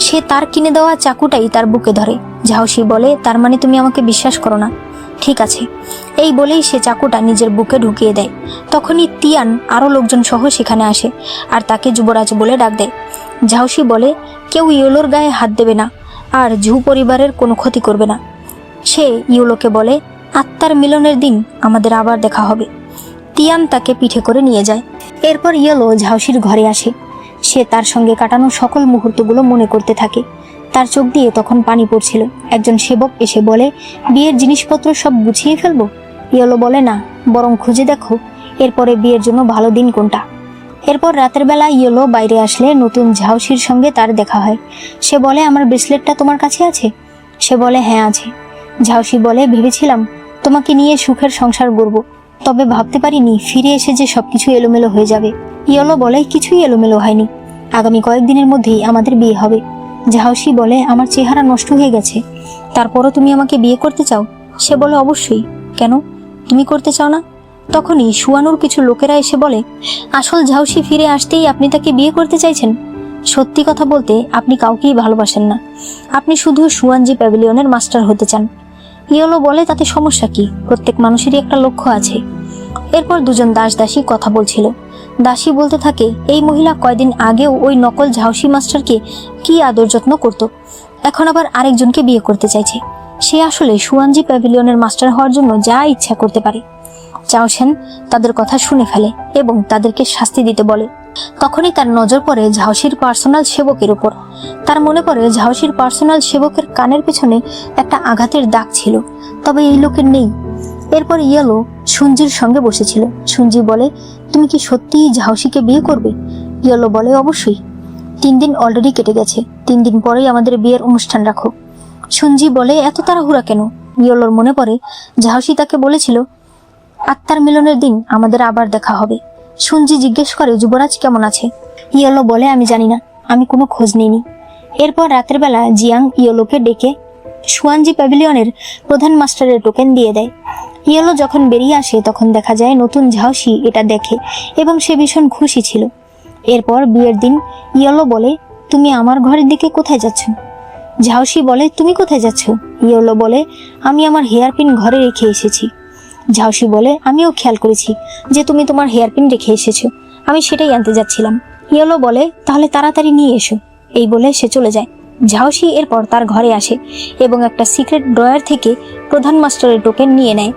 সে তার কিনে দেওয়া চাকুটাই তার বুকে ধরে। ঝাউসি বলে, তার মানে তুমি আমাকে বিশ্বাস করো না? ঠিক আছে। এই বলেই সে চাকুটা নিজের বুকে ঢুকিয়ে দেয়। তখনই তিয়ান আরও লোকজন সহ সেখানে আসে আর তাকে যুবরাজ বলে ডাক দেয়। ঝাউসি বলে, কেউ ইয়েলোর গায়ে হাত দেবে না আর ঝু পরিবারের কোনো ক্ষতি করবে না। সে ইয়েলোকে বলে, আত্মার মিলনের দিন আমাদের আবার দেখা হবে। তিয়ান তাকে পিঠে করে নিয়ে যায়। এরপর ইয়েলো ঝাউসির ঘরে আসে। সে তার সঙ্গে কাটানো সকল মুহূর্তগুলো মনে করতে থাকে। তার চোখ দিয়ে তখন পানি পড়ছিল। একজন সেবক এসে বলে, বিয়ের জিনিসপত্র সব গুছিয়ে ফেলবো? ইয়েলো বলে, না, বরং খুঁজে দেখো এরপরে বিয়ের জন্য ভালো দিন কোনটা। এরপর রাতের বেলা ইয়েলো বাইরে আসলে নতুন ঝাউসির সঙ্গে তার দেখা হয়। সে বলে, আমার ব্রেসলেটটা তোমার কাছে আছে? সে বলে, হ্যাঁ আছে। ঝাউসি বলে, ভেবেছিলাম তোমাকে নিয়ে সুখের সংসার গড়ব, তবে ভাবতে পারিনি ফিরে এসে যে সবকিছু এলোমেলো হয়ে যাবে। ইয়েলো বলে, কিছুই এলোমেলো হয়নি, আগামী কয়েকদিনের মধ্যেই আমাদের বিয়ে হবে। ঝাউসি বলে, আমার চেহারা নষ্ট হয়ে গেছে, তারপরও তুমি আমাকে বিয়ে করতে চাও? সে বলে, অবশ্যই, কেন তুমি করতে চাও না? তখনই সুয়ানুর কিছু লোকেরা এসে বলে, আসল ঝাউসি ফিরে আসতেই আপনি তাকে বিয়ে করতে চাইছেন? সত্যি কথা বলতে আপনি কাউকেই ভালোবাসেন না, আপনি শুধু সুয়ানজি প্যাভিলিয়নের মাস্টার হতে চান। ইয়েলো বলে, তাতে সমস্যা কি? প্রত্যেক মানুষেরই একটা লক্ষ্য আছে। এরপর দুজন দাসী কথা বলছিল। দাসী বলতে থাকে, এই মহিলা কয়দিন আগেও ওই নকল ঝাউসি মাস্টারকে কি আদর যত্ন করত, এখন আবার আরেকজনকে বিয়ে করতে চাইছে। সে আসলে সুয়ানজি প্যাভিলিয়নের মাস্টার হওয়ার জন্য যা ইচ্ছা করতে পারে। চাওশান তাদের কথা শুনে ফেলে এবং তাদেরকে শাস্তি দিতে বলে। তখনই তার নজর পড়ে ঝাউসির পার্সোনাল সেবকের উপর। তার মনে পড়ে ঝাউসির পার্সোনাল সেবকের কানের পেছনে একটা আঘাতের দাগ ছিল, তবে এই লোকের নেই। এরপর ইয়েলো সুনজির সঙ্গে বসেছিল। সুনজি বলে, তুমি কি সত্যিই ঝাউসিকে বিয়ে করবে? ইয়েলো বলে, অবশ্যই। 3 দিন অলরেডি কেটে গেছে, 3 দিন পরেই আমাদের বিয়ের অনুষ্ঠান রাখো। সুনজি বলে, এত তাড়াহুড়া কেন? ইয়েলোর মনে পড়ে ঝাউসি তাকে বলেছিল আত্মার মিলনের দিন আমাদের আবার দেখা হবে। সুনজি জিজ্ঞেস করে, যুবরাজ কেমন আছে? ইয়েলো বলে, আমি জানি না, আমি কোনো খোঁজ নিইনি। এরপর রাতের বেলা জিয়াং ইয়েলোকে ডেকে সুয়ানজি প্যাভিলিয়নের প্রধান মাস্টারের টোকেন দিয়ে দেয়। ইয়েলো যখন বেরিয়ে আসে তখন দেখা যায় নতুন ঝাউসি এটা দেখে এবং সে ভীষণ খুশি ছিল। এরপর বিয়ের দিন ইয়েলো বলে, তুমি আমার ঘরের দিকে কোথায় যাচ্ছ? ঝাউসি বলে, তুমি কোথায় যাচ্ছ? ইয়েলো বলে, আমি আমার হেয়ারপিন ঘরে রেখে এসেছি। ঝাউসি বলে, আমিও খেয়াল করেছি যে তুমি তোমার হেয়ারপিন রেখে এসেছো, আমি সেটাই আনতে যাচ্ছিলাম। ইয়েলো বলে, তাহলে তাড়াতাড়ি নিয়ে এসো। এই বলে সে চলে যায়। ঝাউসি এরপর তার ঘরে আসে এবং একটা সিক্রেট ড্রয়ার থেকে প্রধান মাস্টারের টোকেন নিয়ে নেয়।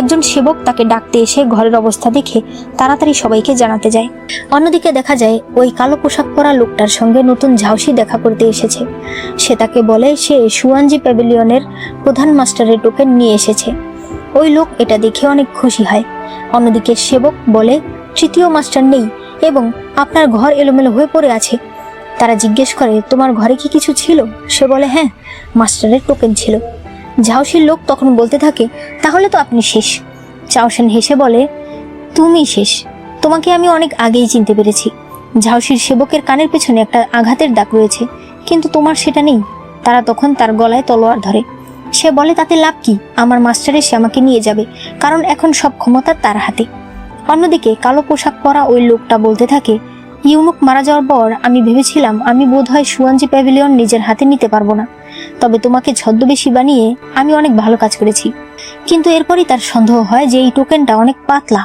একজন সেবক তাকে ডাকতে এসে ঘরের অবস্থা দেখে তাড়াতাড়ি সবাইকে জানাতে যায়। অন্যদিকে দেখা যায় ওই কালো পোশাক পরা লোকটার সঙ্গে নতুন ঝাউসি দেখা করতে এসেছে। সে তাকে বলে সে সুয়ানজি প্যাভিলিয়নের প্রধান মাস্টারের টোকেন নিয়ে এসেছে। ওই লোক এটা দেখে অনেক খুশি হয়। অন্যদিকে সেবক বলে, তৃতীয় মাস্টার নেই এবং আপনার ঘর এলোমেলো হয়ে পড়ে আছে। তারা জিজ্ঞেস করে, তোমার ঘরে কি কিছু ছিল? সে বলে, হ্যাঁ, মাস্টারের টোকেন ছিল। ঝাউসির লোক তখন বলতে থাকে, তাহলে তো আপনি শেষ। চাওসেন হেসে বলে, তুমি শেষ, তোমাকে আমি অনেক আগেই চিনতে পেরেছি। ঝাউসির সেবকের কানের পেছনে একটা আঘাতের দাগ রয়েছে, কিন্তু তোমার সেটা নেই। তারা তখন তার গলায় তলোয়ার ধরে। সে বলে, তাতে লাভ কি? আমার মাস্টার এসে আমাকে নিয়ে যাবে, কারণ এখন সব ক্ষমতা তার হাতে। অন্যদিকে কালো পোশাক পরা ওই লোকটা বলতে থাকে, ইউনুক মারা যাওয়ার পর আমি ভেবেছিলাম আমি বোধহয় সুয়ানজি প্যাভিলিয়ন নিজের হাতে নিতে পারবো না, তবে তোমাকে ছদ্মবেশী বানিয়ে আমি অনেক ভালো কাজ করেছি। কিন্তু এরপরই তার সন্দেহ হয় যে এই টোকেনটা অনেক পাতলা।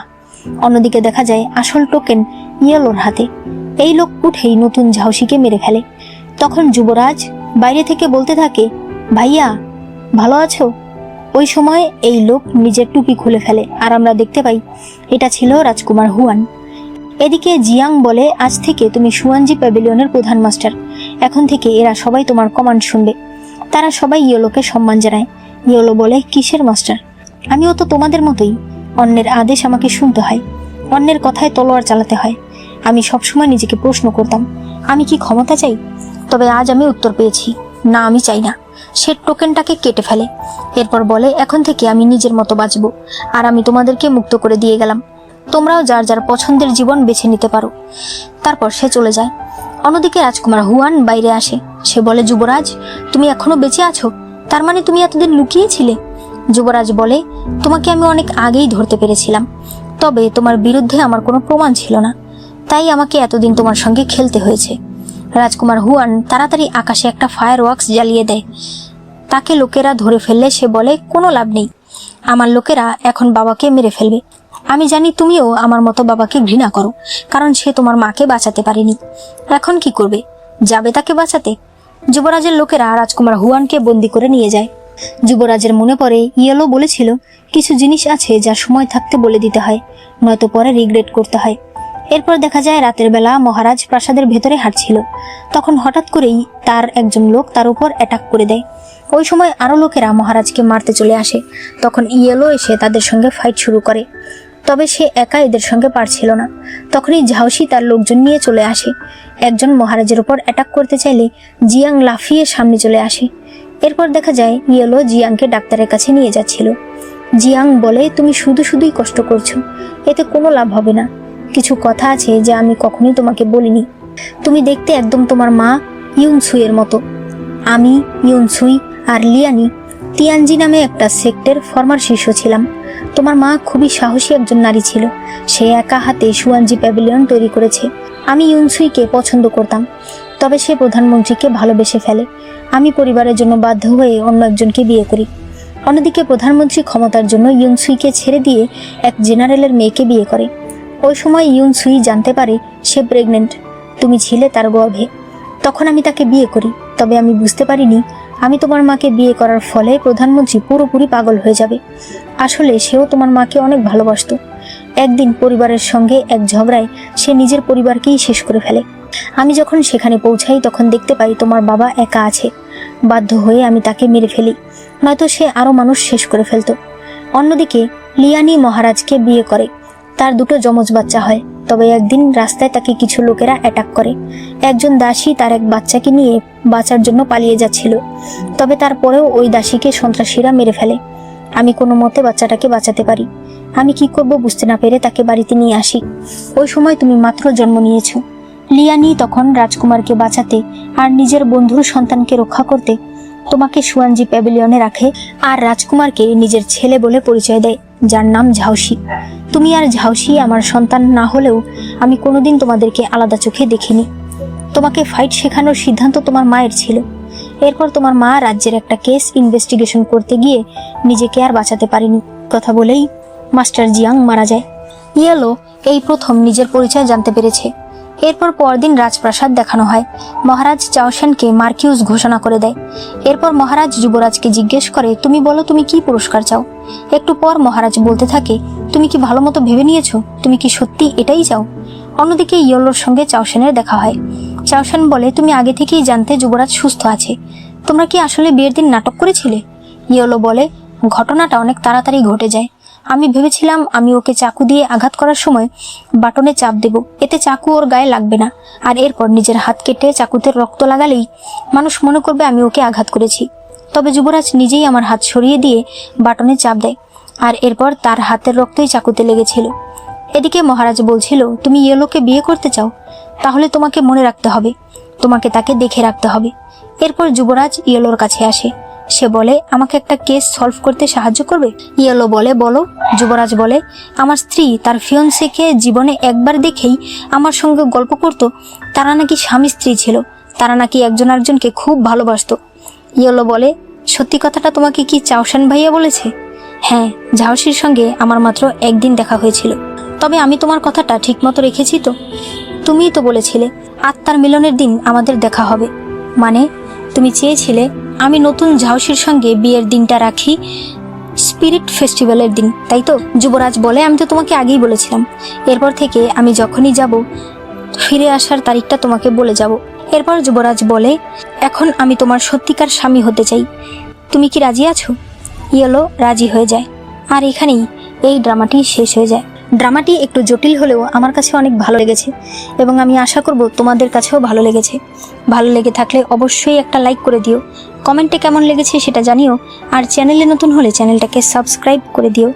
অন্যদিকে দেখা যায় আসল টোকেন ইয়েলোর হাতে। এই লোক উঠেই নতুন ঝাউসিকে মেরে ফেলে। তখন যুবরাজ বাইরে থেকে বলতে থাকে, ভাইয়া ভালো আছো? ওই সময় এই লোক নিজের টুপি খুলে ফেলে আর আমরা দেখতে পাই এটা ছিল রাজকুমার হুয়ান। এদিকে জিয়াং বলে, আজ থেকে তুমি সুয়ানজি প্যাভিলিয়নের প্রধান মাস্টার। এখন থেকে এরা সবাই তোমার কমান্ড শুনবে। তারা সবাই ইয়েলোকে সম্মান জানায়। ইয়েলো বলে, কিসের মাস্টার? আমিও তো তোমাদের মতোই। অন্যের আদেশ আমাকে শুনতে হয়, অন্যের কথায় তলোয়ার চালাতে হয়। আমি সবসময় নিজেকে প্রশ্ন করতাম, আমি কি ক্ষমতা চাই? তবে আজ আমি উত্তর পেয়েছি, না, আমি চাই না। সে টোকেনটাকে কেটে ফেলে। এরপর বলে, এখন থেকে আমি নিজের মতো বাঁচবো, আর আমি তোমাদেরকে মুক্ত করে দিয়ে গেলাম। তোমরাও যার যার পছন্দের জীবন বেছে নিতে পারো। তারপর সে চলে যায়। অন্যদিকে রাজকুমার হুয়ান বাইরে আসে। সে বলে, যুবরাজ তুমি এখনো বেঁচে আছো? তার মানে তুমি এতদিন লুকিয়েছিলে? যুবরাজ বলে, তোমাকে আমি অনেক আগেই ধরতে পেরেছিলাম, তবে তোমার বিরুদ্ধে আমার কোনো প্রমাণ ছিল না, তাই আমাকে এতদিন তোমার সঙ্গে খেলতে হয়েছে। রাজকুমার হুয়ান তাড়াতাড়ি আকাশে একটা ফায়ার ওয়ার্কস জ্বালিয়ে দেয়। তাকে লোকেরা ধরে ফেললে সে বলে, কোনো লাভ নেই, আমার লোকেরা এখন বাবাকে মেরে ফেলবে। আমি জানি তুমিও আমার মতো বাবাকে ঘৃণা করো, কারণ সে তোমার মাকে বাঁচাতে পারেনি। এখন কি করবে? যাবে তাকে বাঁচাতে? যুবরাজের লোকেরা রাজকুমার হুয়ানকে বন্দি করে নিয়ে যায়। যুবরাজের মনে পড়ে ইয়েলো বলেছিল, কিছু জিনিস আছে যা সময় থাকতে বলে দিতে হয়, নয়তো পরে রিগ্রেট করতে হয়। এরপর দেখা যায় রাতের বেলা মহারাজ প্রাসাদের ভেতরে হাঁটছিল। তখন হঠাৎ করেই তার একজন লোক তার উপর অ্যাটাক করে দেয়। ওই সময় আরো লোকেরা মহারাজকে মারতে চলে আসে। তখন ইয়েলো এসে তাদের সঙ্গে ফাইট শুরু করে, তবে সে একা এদের সঙ্গে পারছিল না। তখনই ঝাউসি তার লোকজন নিয়ে চলে আসে। একজন মহারাজের উপর অ্যাটাক করতে চাইলে জিয়াং লাফিয়ে সামনে চলে আসে। এরপর দেখা যায় ইয়েলো জিয়াংকে ডাক্তারের কাছে নিয়ে যাচ্ছিল। জিয়াং বলে, তুমি শুধুই কষ্ট করছো, এতে কোনো লাভ হবে না। কিছু কথা আছে যা আমি কখনোই তোমাকে বলিনি। তুমি দেখতে একদম তোমার মা ইউনসুইয়ের মতো। আমি, ইউনসুই আর লিয়ানি তিয়ানজি নামে একটা সেক্টের ফর্মার শিষ্য ছিলাম। তোমার মা খুবই সাহসী একজন নারী ছিল। সে একা হাতে সুয়ানজি প্যাভিলিয়ন তৈরি করেছে। আমি ইউনসুইকে পছন্দ করতাম, তবে সে প্রধানমন্ত্রীকে ভালোবেসে ফেলে। আমি পরিবারের জন্য বাধ্য হয়ে অন্য একজনকে বিয়ে করি। অন্যদিকে প্রধানমন্ত্রী ক্ষমতার জন্য ইউনসুইকে ছেড়ে দিয়ে এক জেনারেলের মেয়েকে বিয়ে করে। ওই সময় ইউনসুই জানতে পারে সে প্রেগনেন্ট। তুমি ছিলে তার গর্ভে। তখন আমি তাকে বিয়ে করি, তবে আমি বুঝতে পারিনি আমি তোমার মাকে বিয়ে করার ফলে প্রধানমন্ত্রী পুরোপুরি পাগল হয়ে যাবে। আসলে সেও তোমার মাকে অনেক ভালোবাসত। একদিন পরিবারের সঙ্গে এক ঝগড়ায় সে নিজের পরিবারকেই শেষ করে ফেলে। আমি যখন সেখানে পৌঁছাই তখন দেখতে পাই তোমার বাবা একা আছে। বাধ্য হয়ে আমি তাকে মেরে ফেলি, নয়তো সে আরো মানুষ শেষ করে ফেলতো। অন্যদিকে লিয়ানি মহারাজকে বিয়ে করে। তার দুটো যমজ বাচ্চা হয়। তবে একদিন রাস্তায় তাকে কিছু লোকেরা অ্যাটাক করে। একজন দাসী তার এক বাচ্চাকে নিয়ে বাঁচার জন্য পালিয়ে যাচ্ছিল, তবে তারপরেও ওই দাসীকে সন্ত্রাসীরা মেরে ফেলে। আমি কোনো মতে বাচ্চাটাকে বাঁচাতে পারি। আমি কি করব বুঝতে না পেরে তাকে বাড়িতে নিয়ে আসি। ওই সময় তুমি মাত্র জন্ম নিয়েছো। লিয়ানি তখন রাজকুমারকে বাঁচাতে আর নিজের বন্ধুর সন্তানকে রক্ষা করতে তোমাকে সুয়ানজি প্যাভিলিয়নে রাখে আর রাজকুমারকে নিজের ছেলে বলে পরিচয় দেয়, যার নাম ঝাউসি। তুমি আর ঝাউসি আমার সন্তান না হলেও আমি কোনোদিন তোমাদেরকে আলাদা চোখে দেখিনি। তোমাকে ফাইট শেখানোর সিদ্ধান্ত তোমার মায়ের ছিল। এরপর তোমার মা রাজ্যের একটা কেস ইনভেস্টিগেশন করতে গিয়ে নিজেকে আর বাঁচাতে পারেনি। কথা বলেই মাস্টার জিয়াং মারা যায়। ইয়েলো এই প্রথম নিজের পরিচয় জানতে পেরেছে। এরপর পরদিন রাজপ্রাসাদ দেখানো হয়। মহারাজ চাওশেনকে মার্কিউস ঘোষণা করে দেয়। এরপর মহারাজ যুবরাজকে জিজ্ঞেস করে, তুমি বলো তুমি কি পুরস্কার চাও? একটু পর মহারাজ বলতে থাকে, তুমি কি ভালো মতো ভেবে নিয়েছো? তুমি কি সত্যি এটাই চাও? অন্যদিকে ইয়েলোর সঙ্গে চাওশেনের দেখা হয়। চাওশেন বলে, তুমি আগে থেকেই জানতে যুবরাজ সুস্থ আছে। তোমরা কি আসলে বিয়ের দিন নাটক করেছিলে? ইয়েলো বলে, ঘটনাটা অনেক তাড়াতাড়ি ঘটে যায়। আমি ভেবেছিলাম আমি ওকে চাকু দিয়ে আঘাত করার সময় বাটনে চাপ দেব, এতে চাকু ওর গায়ে লাগবে না, আর এরপর নিজের হাত কেটে চাকুতে রক্ত লাগালেই মানুষ মনে করবে আমি ওকে আঘাত করেছি। তবে যুবরাজ নিজেই আমার হাত সরিয়ে দিয়ে বাটনে চাপ দেয়, আর এরপর তার হাতের রক্তই চাকুতে লেগেছিল। এদিকে মহারাজ বলছিল, তুমি ইয়েলোকে বিয়ে করতে চাও? তাহলে তোমাকে মনে রাখতে হবে, তোমাকে তাকে দেখে রাখতে হবে। এরপর যুবরাজ ইয়েলোর কাছে আসে। সে বলে, আমাকে একটা কেস সলভ করতে সাহায্য করবে? ইয়েলো বলে, বলো। যুবরাজ বলে, আমার স্ত্রী তার ফিয়ন্সেকে জীবনে একবার দেখেই আমার সঙ্গে গল্প করত। তারা নাকি স্বামী স্ত্রী ছিল, তারা নাকি একজন আরেকজনকে খুব ভালোবাসতো। ইয়েলো বলে, সত্যি কথাটা তোমাকে কি চাওশেন ভাইয়া বলেছে? হ্যাঁ, ঝাউসির সঙ্গে আমার মাত্র একদিন দেখা হয়েছিল। তবে আমি তোমার কথাটা ঠিক মতো রেখেছি তো? তুমিই তো বলেছিলে আত্মার মিলনের দিন আমাদের দেখা হবে। মানে তুমি চেয়েছিলে আমি নতুন ঝাউসির সঙ্গে বিয়ের দিনটা রাখি স্পিরিট ফেস্টিভ্যালের দিন, তাই তো? যুবরাজ বলে, আমি তো তোমাকে আগেই বলেছিলাম। এরপর থেকে আমি যখনই যাব ফিরে আসার তারিখটা তোমাকে বলে যাব। এরপর যুবরাজ বলে, এখন আমি তোমার সত্যিকার স্বামী হতে চাই, তুমি কি রাজি আছো? ইয়েলো রাজি হয়ে যায়। আর এখানেই এই ড্রামাটি শেষ হয়ে যায়। ড্রামাটি একটু জটিল হলেও আমার কাছে অনেক ভালো লেগেছে এবং আমি আশা করব তোমাদের কাছেও ভালো লেগেছে। ভালো লেগে থাকলে অবশ্যই একটা লাইক করে দিও, কমেন্টে কেমন লেগেছে সেটা জানিও, আর চ্যানেলে নতুন হলে চ্যানেলটাকে সাবস্ক্রাইব করে দিও।